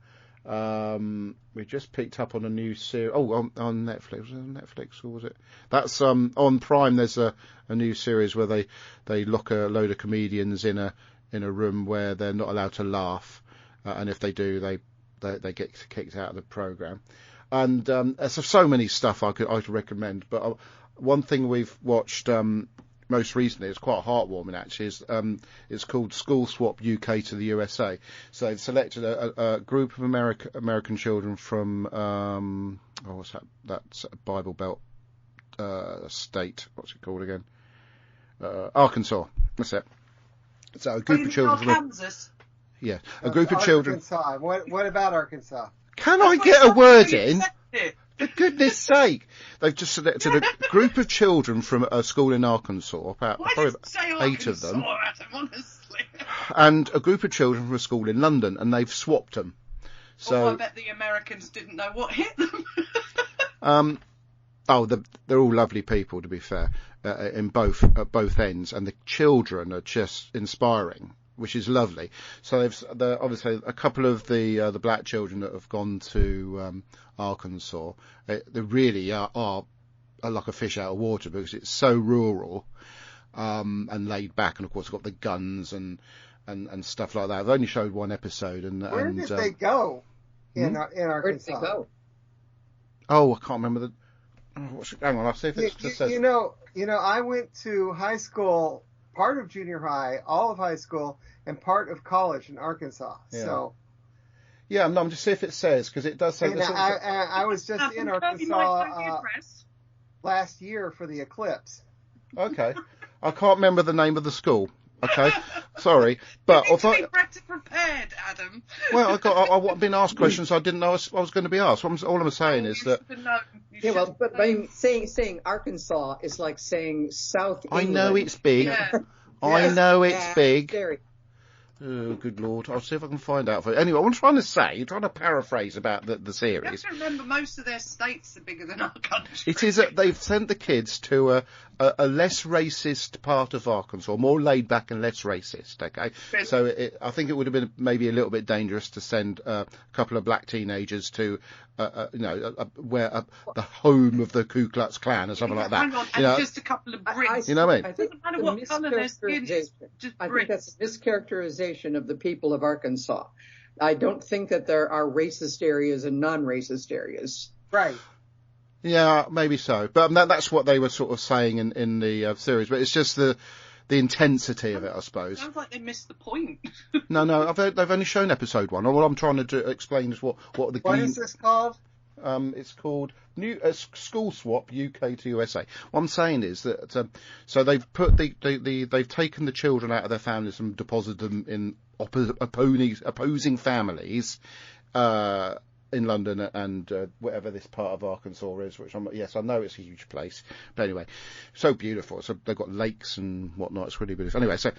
We just picked up on a new series. On Netflix. Was it on Netflix or was it? That's on Prime. There's a new series where they lock a load of comedians in a room where they're not allowed to laugh, and if they do, they get kicked out of the program. And there's so many stuff I could recommend. But one thing we've watched most recently, it's quite heartwarming actually, it's called School Swap UK to the USA. So they've selected a group of American children from what's that? That's Bible Belt state. What's it called again? Arkansas. That's it. So a group of children from Kansas. Yeah, a group of children. Arkansas. What about Arkansas? Can I get a word in? For goodness sake. They've just selected a group of children from a school in Arkansas, probably about 8 of them, Adam, and a group of children from a school in London, and they've swapped them. So I bet the Americans didn't know what hit them. They're all lovely people, to be fair, at both ends, and the children are just inspiring, which is lovely. So they're obviously a couple of the black children that have gone to Arkansas. They really are like a fish out of water because it's so rural and laid back, and of course got the guns and stuff like that. I've only showed one episode. Where did they go? in Where did they Arkansas. go? Oh, I can't remember the. Hang on, I'll see if it just says. You know, I went to high school, part of junior high, all of high school, and part of college in Arkansas. Yeah. So. Yeah, no, I'm just see if it says because it does say. And I was just in Arkansas last year for the eclipse. Okay, I can't remember the name of the school. Okay, sorry, but you need to be better prepared, Adam. Well, I've been asked questions I didn't know I was going to be asked. All I'm saying is that. Yeah, well, but I mean, saying Arkansas is like saying South I England. know it's big. Yeah. I know it's big. Very. Oh, good Lord. I'll see if I can find out for you. Anyway, what I'm trying to paraphrase about the You have series. to remember, most of their states are bigger than our country. It is that they've sent the kids to a less racist part of Arkansas, more laid back and less racist, okay? Really? So I think it would have been maybe a little bit dangerous to send a couple of black teenagers to, the home of the Ku Klux Klan or something like that. Hang on, and just a couple of Brits. You know what I mean? I think Doesn't matter what colour their skin is, just I Brits. think that's a mischaracterization of the people of Arkansas. I don't think that there are racist areas and non-racist areas. Right. Yeah, maybe so. But that's what they were sort of saying in the series. But it's just the intensity of it, I suppose. Sounds like they missed the point. No, they've only shown episode 1. All I'm trying to explain is what the. What is this called? It's called School Swap UK to USA. What I'm saying is that so they've put they've taken the children out of their families and deposited them in opposing families in London and whatever this part of Arkansas is, which I know it's a huge place, but anyway, so beautiful. So they've got lakes and whatnot. It's really beautiful. Anyway, so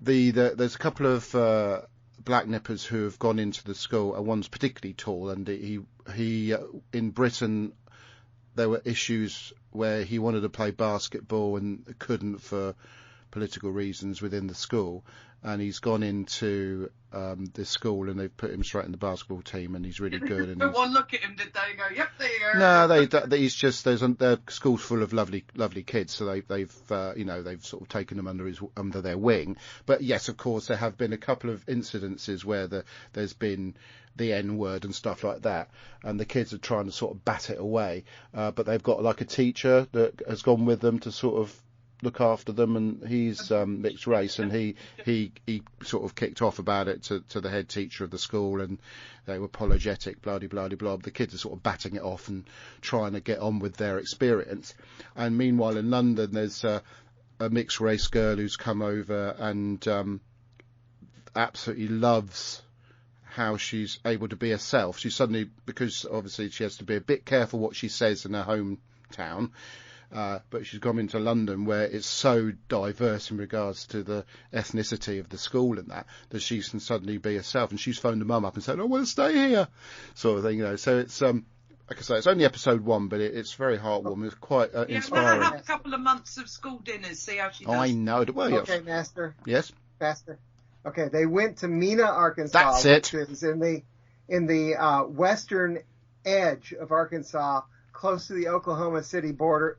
there's a couple of black nippers who have gone into the school, and one's particularly tall, and he in Britain there were issues where he wanted to play basketball and couldn't for political reasons within the school, and he's gone into this school and they've put him straight in the basketball team, and he's really good. And But one look at him, did they go, yep, there you go? no, he's just their school's full of lovely kids, so they've sort of taken them under their wing. But yes, of course, there have been a couple of incidences where there's been the N-word and stuff like that, and the kids are trying to sort of bat it away, but they've got like a teacher that has gone with them to sort of look after them, and he's mixed race, and he sort of kicked off about it to the head teacher of the school, and they were apologetic, blah blah blah. The kids are sort of batting it off and trying to get on with their experience. And meanwhile in London there's a mixed race girl who's come over and absolutely loves how she's able to be herself. She suddenly, because obviously she has to be a bit careful what she says in her hometown, but she's gone into London where it's so diverse in regards to the ethnicity of the school and that she can suddenly be herself, and she's phoned her mum up and said, I want to stay here, sort of thing, So it's like I say, it's only episode 1, but it's very heartwarming. It's quite inspiring. We'll have a couple of months of school dinners, see how she does. I know. Well, Okay, Master. Yes. Master. Okay, they went to Mena, Arkansas. That's it. Which is in the western edge of Arkansas, close to the Oklahoma State border.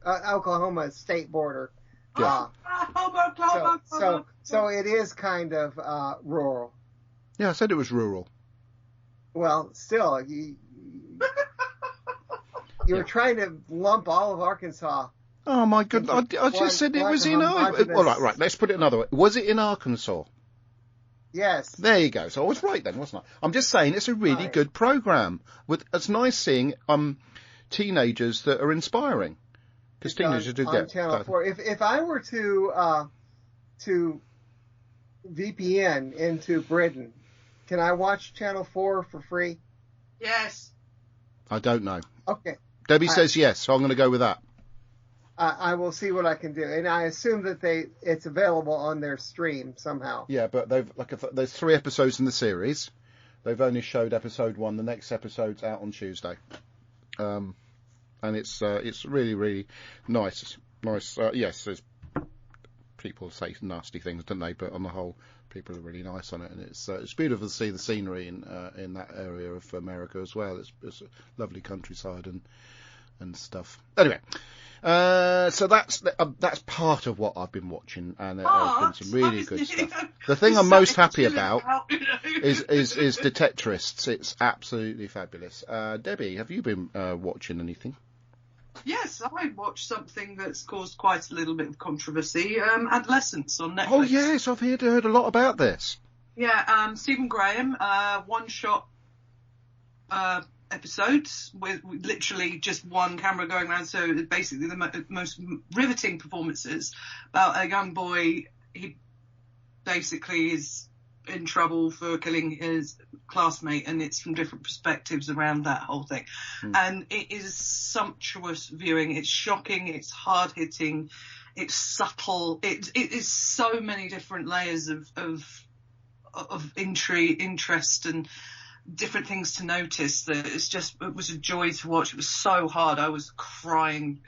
Yeah. So it is kind of rural. Yeah, I said it was rural. Well, still, you were trying to lump all of Arkansas. Oh my God! I just said it was in Arkansas. Well, right. Let's put it another way. Was it in Arkansas? Yes. There you go. So I was right then, wasn't I? I'm just saying it's a really good program. It's nice seeing teenagers that are inspiring, because teenagers do get Channel 4. If I were to VPN into Britain, can I watch Channel 4 for free? Yes. I don't know. Okay. Debbie says yes, so I'm going to go with that. I will see what I can do, and I assume that it's available on their stream somehow. Yeah, but there's 3 episodes in the series. They've only showed episode 1. The next episode's out on Tuesday, and it's really really nice. Nice. Yes, there's people say nasty things, don't they? But on the whole, people are really nice on it, and it's beautiful to see the scenery in that area of America as well. It's a lovely countryside, and and stuff. Anyway, so that's part of what I've been watching, and there's been some really good stuff. The thing I'm most happy about is Detectorists. It's absolutely fabulous. Debbie, have you been watching anything? Yes, I watched something that's caused quite a little bit of controversy. Adolescence on Netflix. Oh yes, I've heard a lot about this. Yeah, Stephen Graham, one-shot episodes with literally just one camera going around. So basically the most riveting performances about a young boy. He basically is in trouble for killing his classmate, and it's from different perspectives around that whole thing. And it is sumptuous viewing. It's shocking. It's hard-hitting. It's subtle. It is so many different layers of intrigue, interest, and different things to notice. That it was a joy to watch. It was so hard. I was crying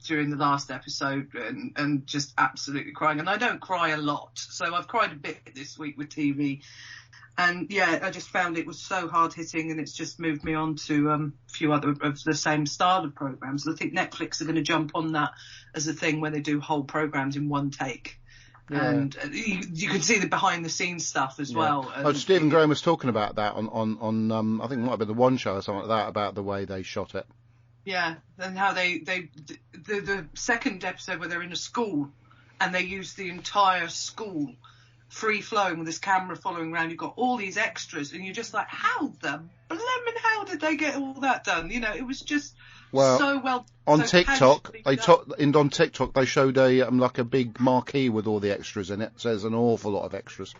during the last episode and just absolutely crying. And I don't cry a lot, so I've cried a bit this week with TV. And yeah, I just found it was so hard hitting, and it's just moved me on to a few other of the same style of programs. I think Netflix are going to jump on that as a thing where they do whole programs in one take. Yeah. And you can see the behind the scenes stuff as well. And Stephen Graham was talking about that on I think it might have been the One Show or something like that, about the way they shot it. Yeah, and how the second episode where they're in a school and they use the entire school free flowing with this camera following around. You've got all these extras, and you're just like, how the blimmin' hell did they get all that done? You know, it was just so well. On TikTok, on TikTok they showed a big marquee with all the extras in it. So there's an awful lot of extras.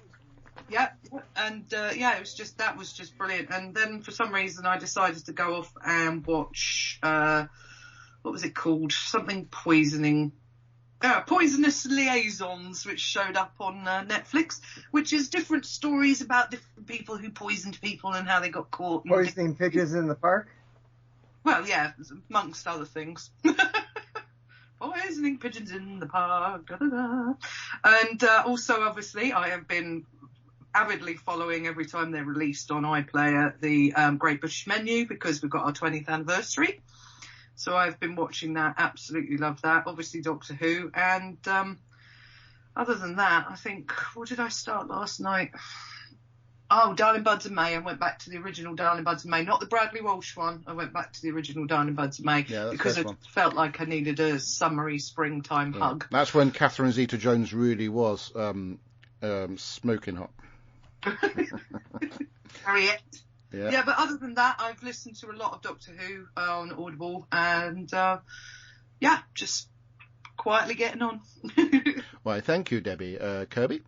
Yeah, and it was just brilliant. And then for some reason I decided to go off and watch what was it called? Something Poisonous Liaisons, which showed up on Netflix, which is different stories about different people who poisoned people and how they got caught. Poisoning pigeons in the park? Well, yeah, amongst other things. Poisoning pigeons in the park. Da, da, da. And also, obviously, I have been avidly following every time they're released on iPlayer the Great British Menu, because we've got our 20th anniversary. So I've been watching that, absolutely love that. Obviously Doctor Who. And other than that, I think, what did I start last night? Oh, Darling Buds of May. I went back to the original Darling Buds of May, not the Bradley Walsh one. I went back to the original Darling Buds of May because I felt like I needed a summery springtime hug. That's when Catherine Zeta-Jones really was smoking hot. Harriet. Yeah, but other than that, I've listened to a lot of Doctor Who on Audible, and just quietly getting on. Well, thank you, Debbie. Kirby?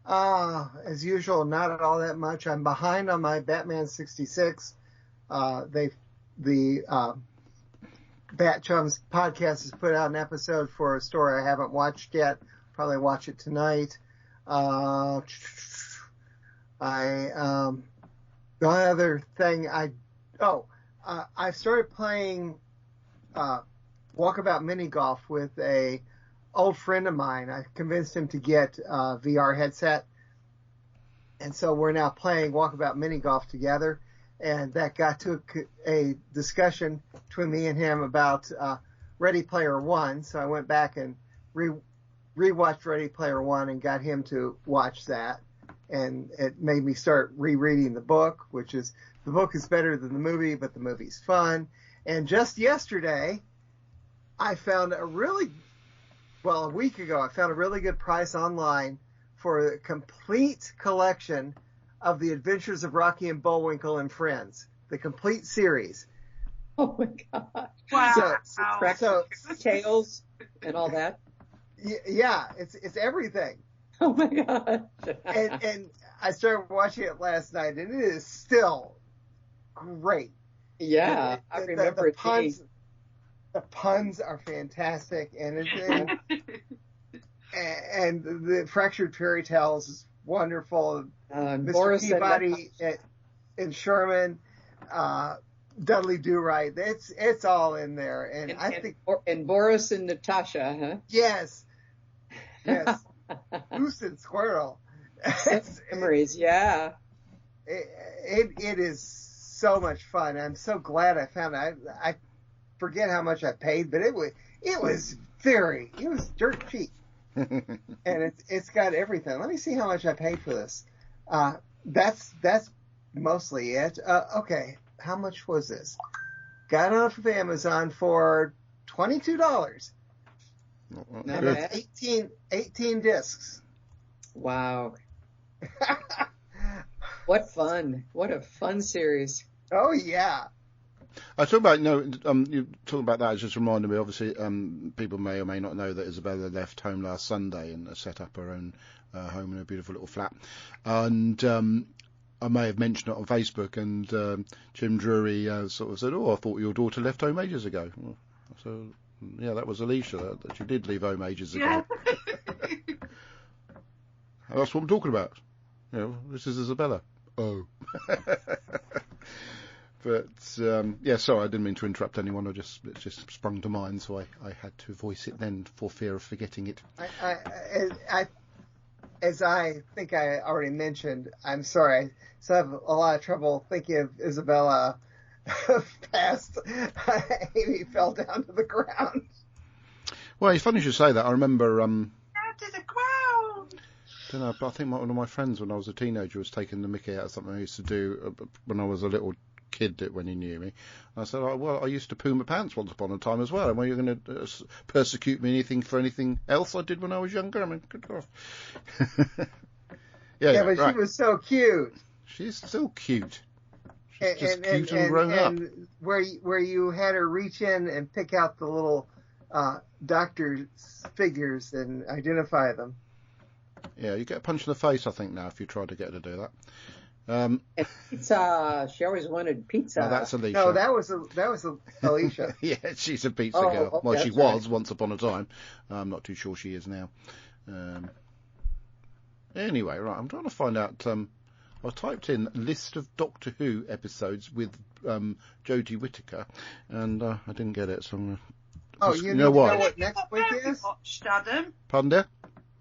As usual, not all that much. I'm behind on my Batman 66. The Bat Chums podcast has put out an episode for a story I haven't watched yet. Probably watch it tonight. The only other thing I started playing Walkabout Mini Golf with a old friend of mine. I convinced him to get a VR headset, and so we're now playing Walkabout Mini Golf together. And that got to a discussion between me and him about Ready Player One. So I went back and rewatched Ready Player One and got him to watch that. And it made me start rereading the book, the book is better than the movie, but the movie's fun. And just yesterday, I found a week ago, I found a really good price online for a complete collection of the Adventures of Rocky and Bullwinkle and Friends, the complete series. Oh my God. Wow. So Tales and all that. Yeah, it's everything. Oh my God. and I started watching it last night, and it is still great. Yeah, I remember the puns. The puns are fantastic, and and the Fractured Fairy Tales is wonderful. Mr. Boris Peabody and Sherman, Dudley Do-Right. It's all in there, and I think Boris and Natasha, huh? Yes. Goose and Squirrel. Memories, yeah. It is so much fun. I'm so glad I found it. forget how much I paid, but it was dirt cheap. And it's got everything. Let me see how much I paid for this. That's mostly it. Okay, how much was this? Got it off of Amazon for $22. Not And bad. it's 18 discs. Wow. What fun. What a fun series. Oh yeah. I talk about you talking about that. It just reminded me. Obviously, people may or may not know that Isabella left home last Sunday and set up her own home in a beautiful little flat. And I may have mentioned it on Facebook. And Jim Drury sort of said, "Oh, I thought your daughter left home ages ago." Well, so yeah, that was Alicia. That she did leave home ages ago. Yeah. That's what I'm talking about. You know, this is Isabella. Oh. But yeah, sorry, I didn't mean to interrupt anyone. It just sprung to mind, so I had to voice it then for fear of forgetting it. As I think I already mentioned, I'm sorry. I still have a lot of trouble thinking of Isabella past Amy fell down to the ground. Well, it's funny you should say that. I remember. Down to the ground. Don't know, but I think one of my friends when I was a teenager was taking the mickey out of something I used to do when I was a little kid when he knew me. And I said, "Oh, well, I used to poo my pants once upon a time as well. And were you going to persecute me for anything else I did when I was younger? I mean, good God." Yeah, but right. she was so cute. She's still cute. She's just cute and grown up. And where you had her reach in and pick out the little doctor's figures and identify them. Yeah, you get a punch in the face, I think, now if you try to get her to do that. Pizza. She always wanted pizza. Oh, that's Alicia. No, that was Alicia. Yeah, she's a pizza girl. Okay, Well, she that's right. was once upon a time. I'm not too sure she is now. Anyway, right, I'm trying to find out. I typed in list of Doctor Who episodes with Jodie Whittaker, and I didn't get it. So I'm gonna, Oh, just- you know know what? what next week Mary is? watched, Adam. Pardon, dear?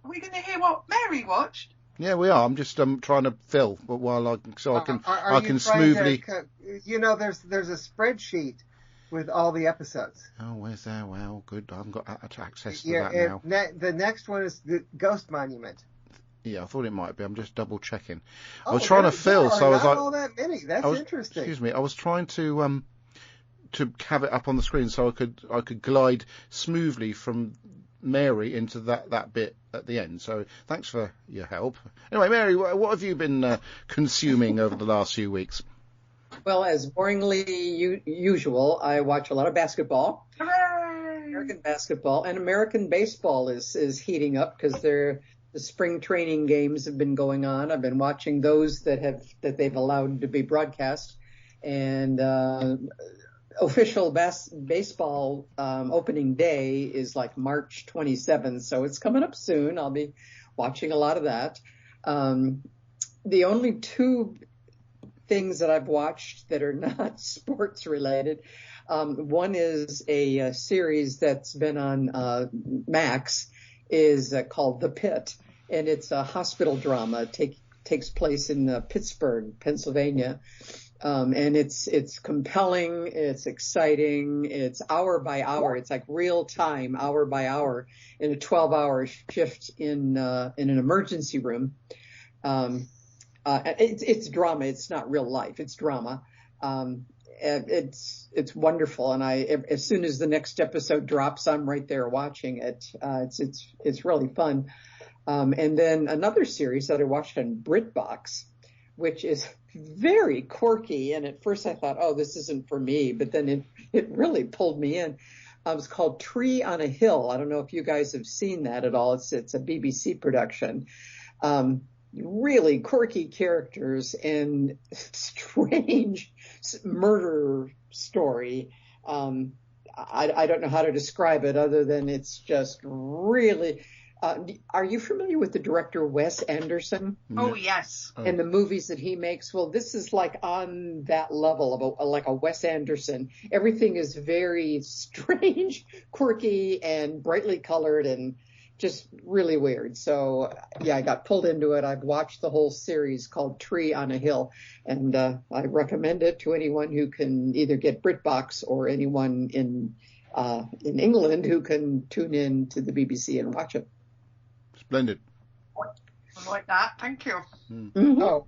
Are we going to hear what Mary watched? Yeah, we are. I'm just trying to fill while I can Are I you can trying smoothly. there's a spreadsheet with all the episodes. Oh, where's that? Well, good. I haven't got access to Yeah, that now. the next one is the Ghost Monument. Yeah, I thought it might be. I'm just double checking. I Oh, was trying to there fill, are so I was not like, all that many. That's interesting. Excuse me. I was trying to have it up on the screen so I could glide smoothly from Mary into that bit at the end. So thanks for your help. Anyway, Mary, what have you been consuming over the last few weeks? Well, as boringly usual, I watch a lot of basketball. Hooray! American basketball and American baseball is heating up because the spring training games have been going on. I've been watching those that they've allowed to be broadcast, and official baseball opening day is like March 27th, so it's coming up soon. I'll be watching a lot of that. The only two things that I've watched that are not sports related. One is a series that's been on Max, is called The Pit, and it's a hospital drama. Takes place in Pittsburgh, Pennsylvania, and it's compelling. It's exciting. It's hour by hour. It's like real time, hour by hour, in a 12-hour shift in an emergency room. It's drama. It's not real life. It's drama. It's wonderful. And as soon as the next episode drops, I'm right there watching it. It's really fun. And then another series that I watched on BritBox, which is very quirky. And at first I thought, oh, this isn't for me, but then it really pulled me in. It's called Tree on a Hill. I don't know if you guys have seen that at all. It's a BBC production. Really quirky characters and strange murder story. I don't know how to describe it other than it's just really. Are you familiar with the director Wes Anderson? Oh, yes. And the movies that he makes? Well, this is like on that level of like a Wes Anderson. Everything is very strange, quirky, and brightly colored, and just really weird. So yeah, I got pulled into it. I've watched the whole series called Tree on a Hill, and I recommend it to anyone who can either get BritBox or anyone in England who can tune in to the BBC and watch it. Splendid. I like that. Thank you. Mm-hmm. Oh,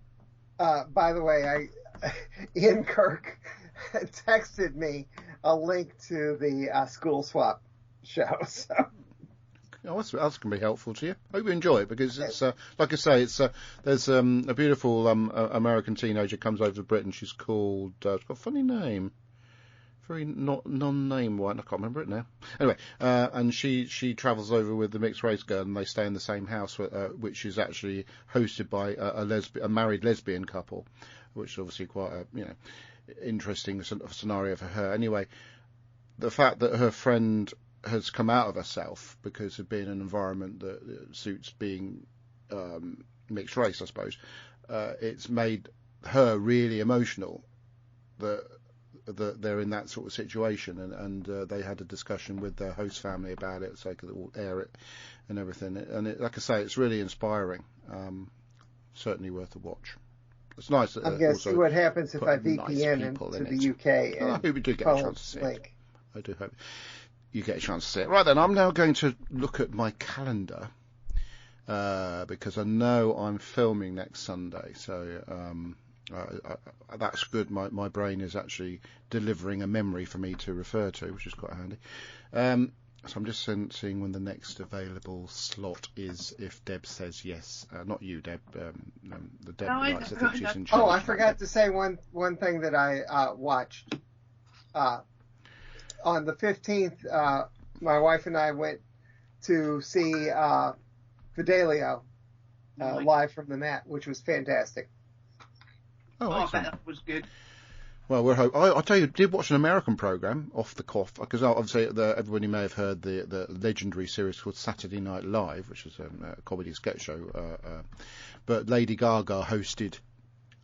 by the way, Ian Kirk texted me a link to the School Swap show. So. Oh, that's going to be helpful to you. I hope you enjoy it, because it's like I say, it's there's a beautiful American teenager comes over to Britain. She's called it's got a funny name, very non-name one. I can't remember it now. Anyway, and she travels over with the mixed race girl, and they stay in the same house, which is actually hosted by a married lesbian couple, which is obviously quite a interesting scenario for her. Anyway, the fact that her friend has come out of herself because of being in an environment that suits being mixed race, I suppose, it's made her really emotional that they're in that sort of situation, and they had a discussion with their host family about it so they could all air it and everything. And like I say, it's really inspiring. Certainly worth a watch. It's nice that I'm going to see what happens if I VPN into the UK. I hope we do get a chance to see it. I do hope you get a chance to see it. Right then, I'm now going to look at my calendar because I know I'm filming next Sunday, so that's good. My brain is actually delivering a memory for me to refer to, which is quite handy. So I'm just seeing when the next available slot is, if Deb says yes. Not you, Deb. The Deb likes to think she's in charge. Oh, I forgot to say one thing that I watched. On the 15th, my wife and I went to see Fidelio live from the mat, which was fantastic. Oh, I bet that was good. Well, I'll tell you, did watch an American program, Off the Cuff, because obviously everybody may have heard the legendary series called Saturday Night Live, which is a comedy sketch show. But Lady Gaga hosted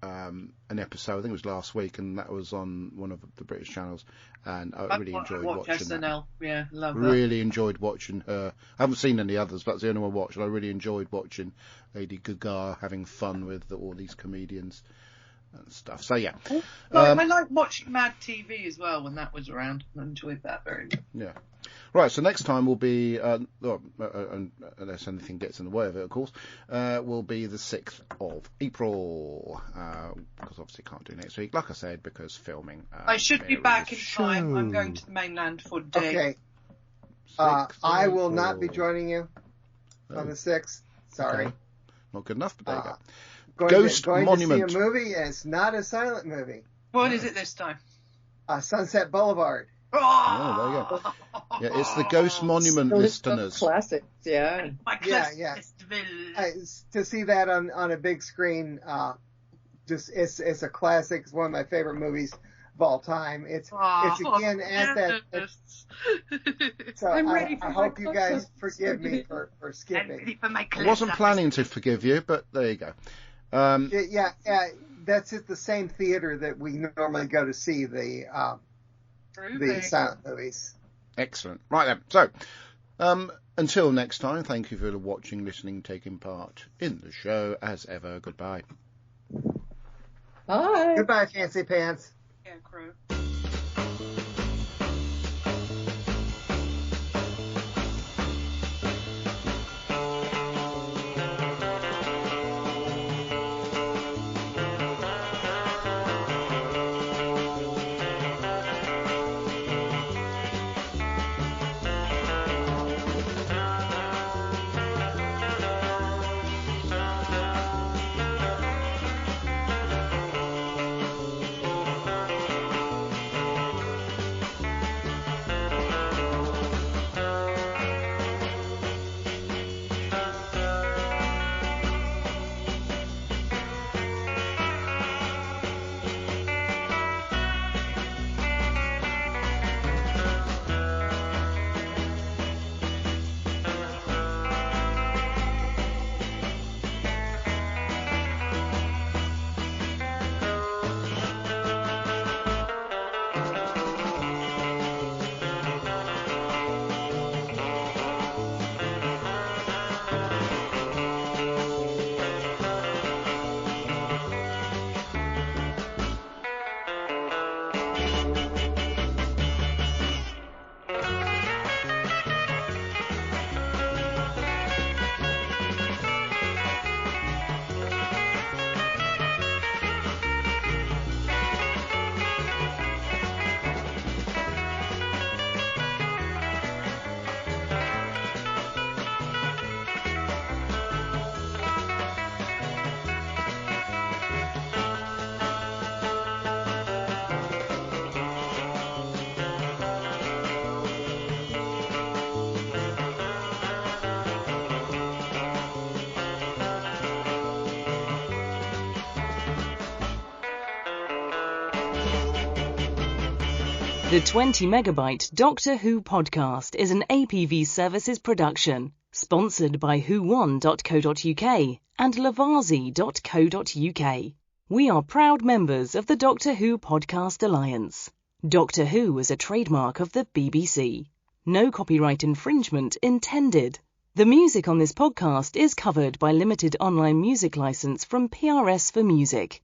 an episode, I think it was last week, and that was on one of the British channels, and I really enjoyed watching SNL. That. Yeah, love that. Really enjoyed watching her. I haven't seen any others, but it's the only one I watched, and I really enjoyed watching Lady Gaga having fun with all these comedians and stuff. So yeah, I like watching Mad TV as well when that was around. I enjoyed that very much. Yeah. Right, so next time will be, unless anything gets in the way of it, of course, will be the 6th of April, because obviously can't do next week, like I said, because filming. I should be back in time. I'm going to the mainland for a day. Okay. I will not be joining you on the 6th. Sorry. Okay. Not good enough, but there you go. Ghost Monument. To see a movie, and it's not a silent movie. What is it this time? Sunset Boulevard. Oh, there you go. Yeah, it's the Ghost Monument, listeners. Classics, yeah. Yeah. To see that on a big screen, it's a classic. It's one of my favorite movies of all time. It's again at that. So I hope you guys forgive me for skipping. I wasn't planning to forgive you, but there you go. That's at the same theater that we normally go to see the silent movies. Excellent. Right then. So, until next time, thank you for watching, listening, taking part in the show. As ever, goodbye. Bye. Goodbye, Fancy Pants. Yeah, Crow. The 20 Megabyte Doctor Who podcast is an APV Services production, sponsored by whowon.co.uk and lavazi.co.uk. We are proud members of the Doctor Who Podcast Alliance. Doctor Who is a trademark of the BBC. No copyright infringement intended. The music on this podcast is covered by limited online music license from PRS for Music.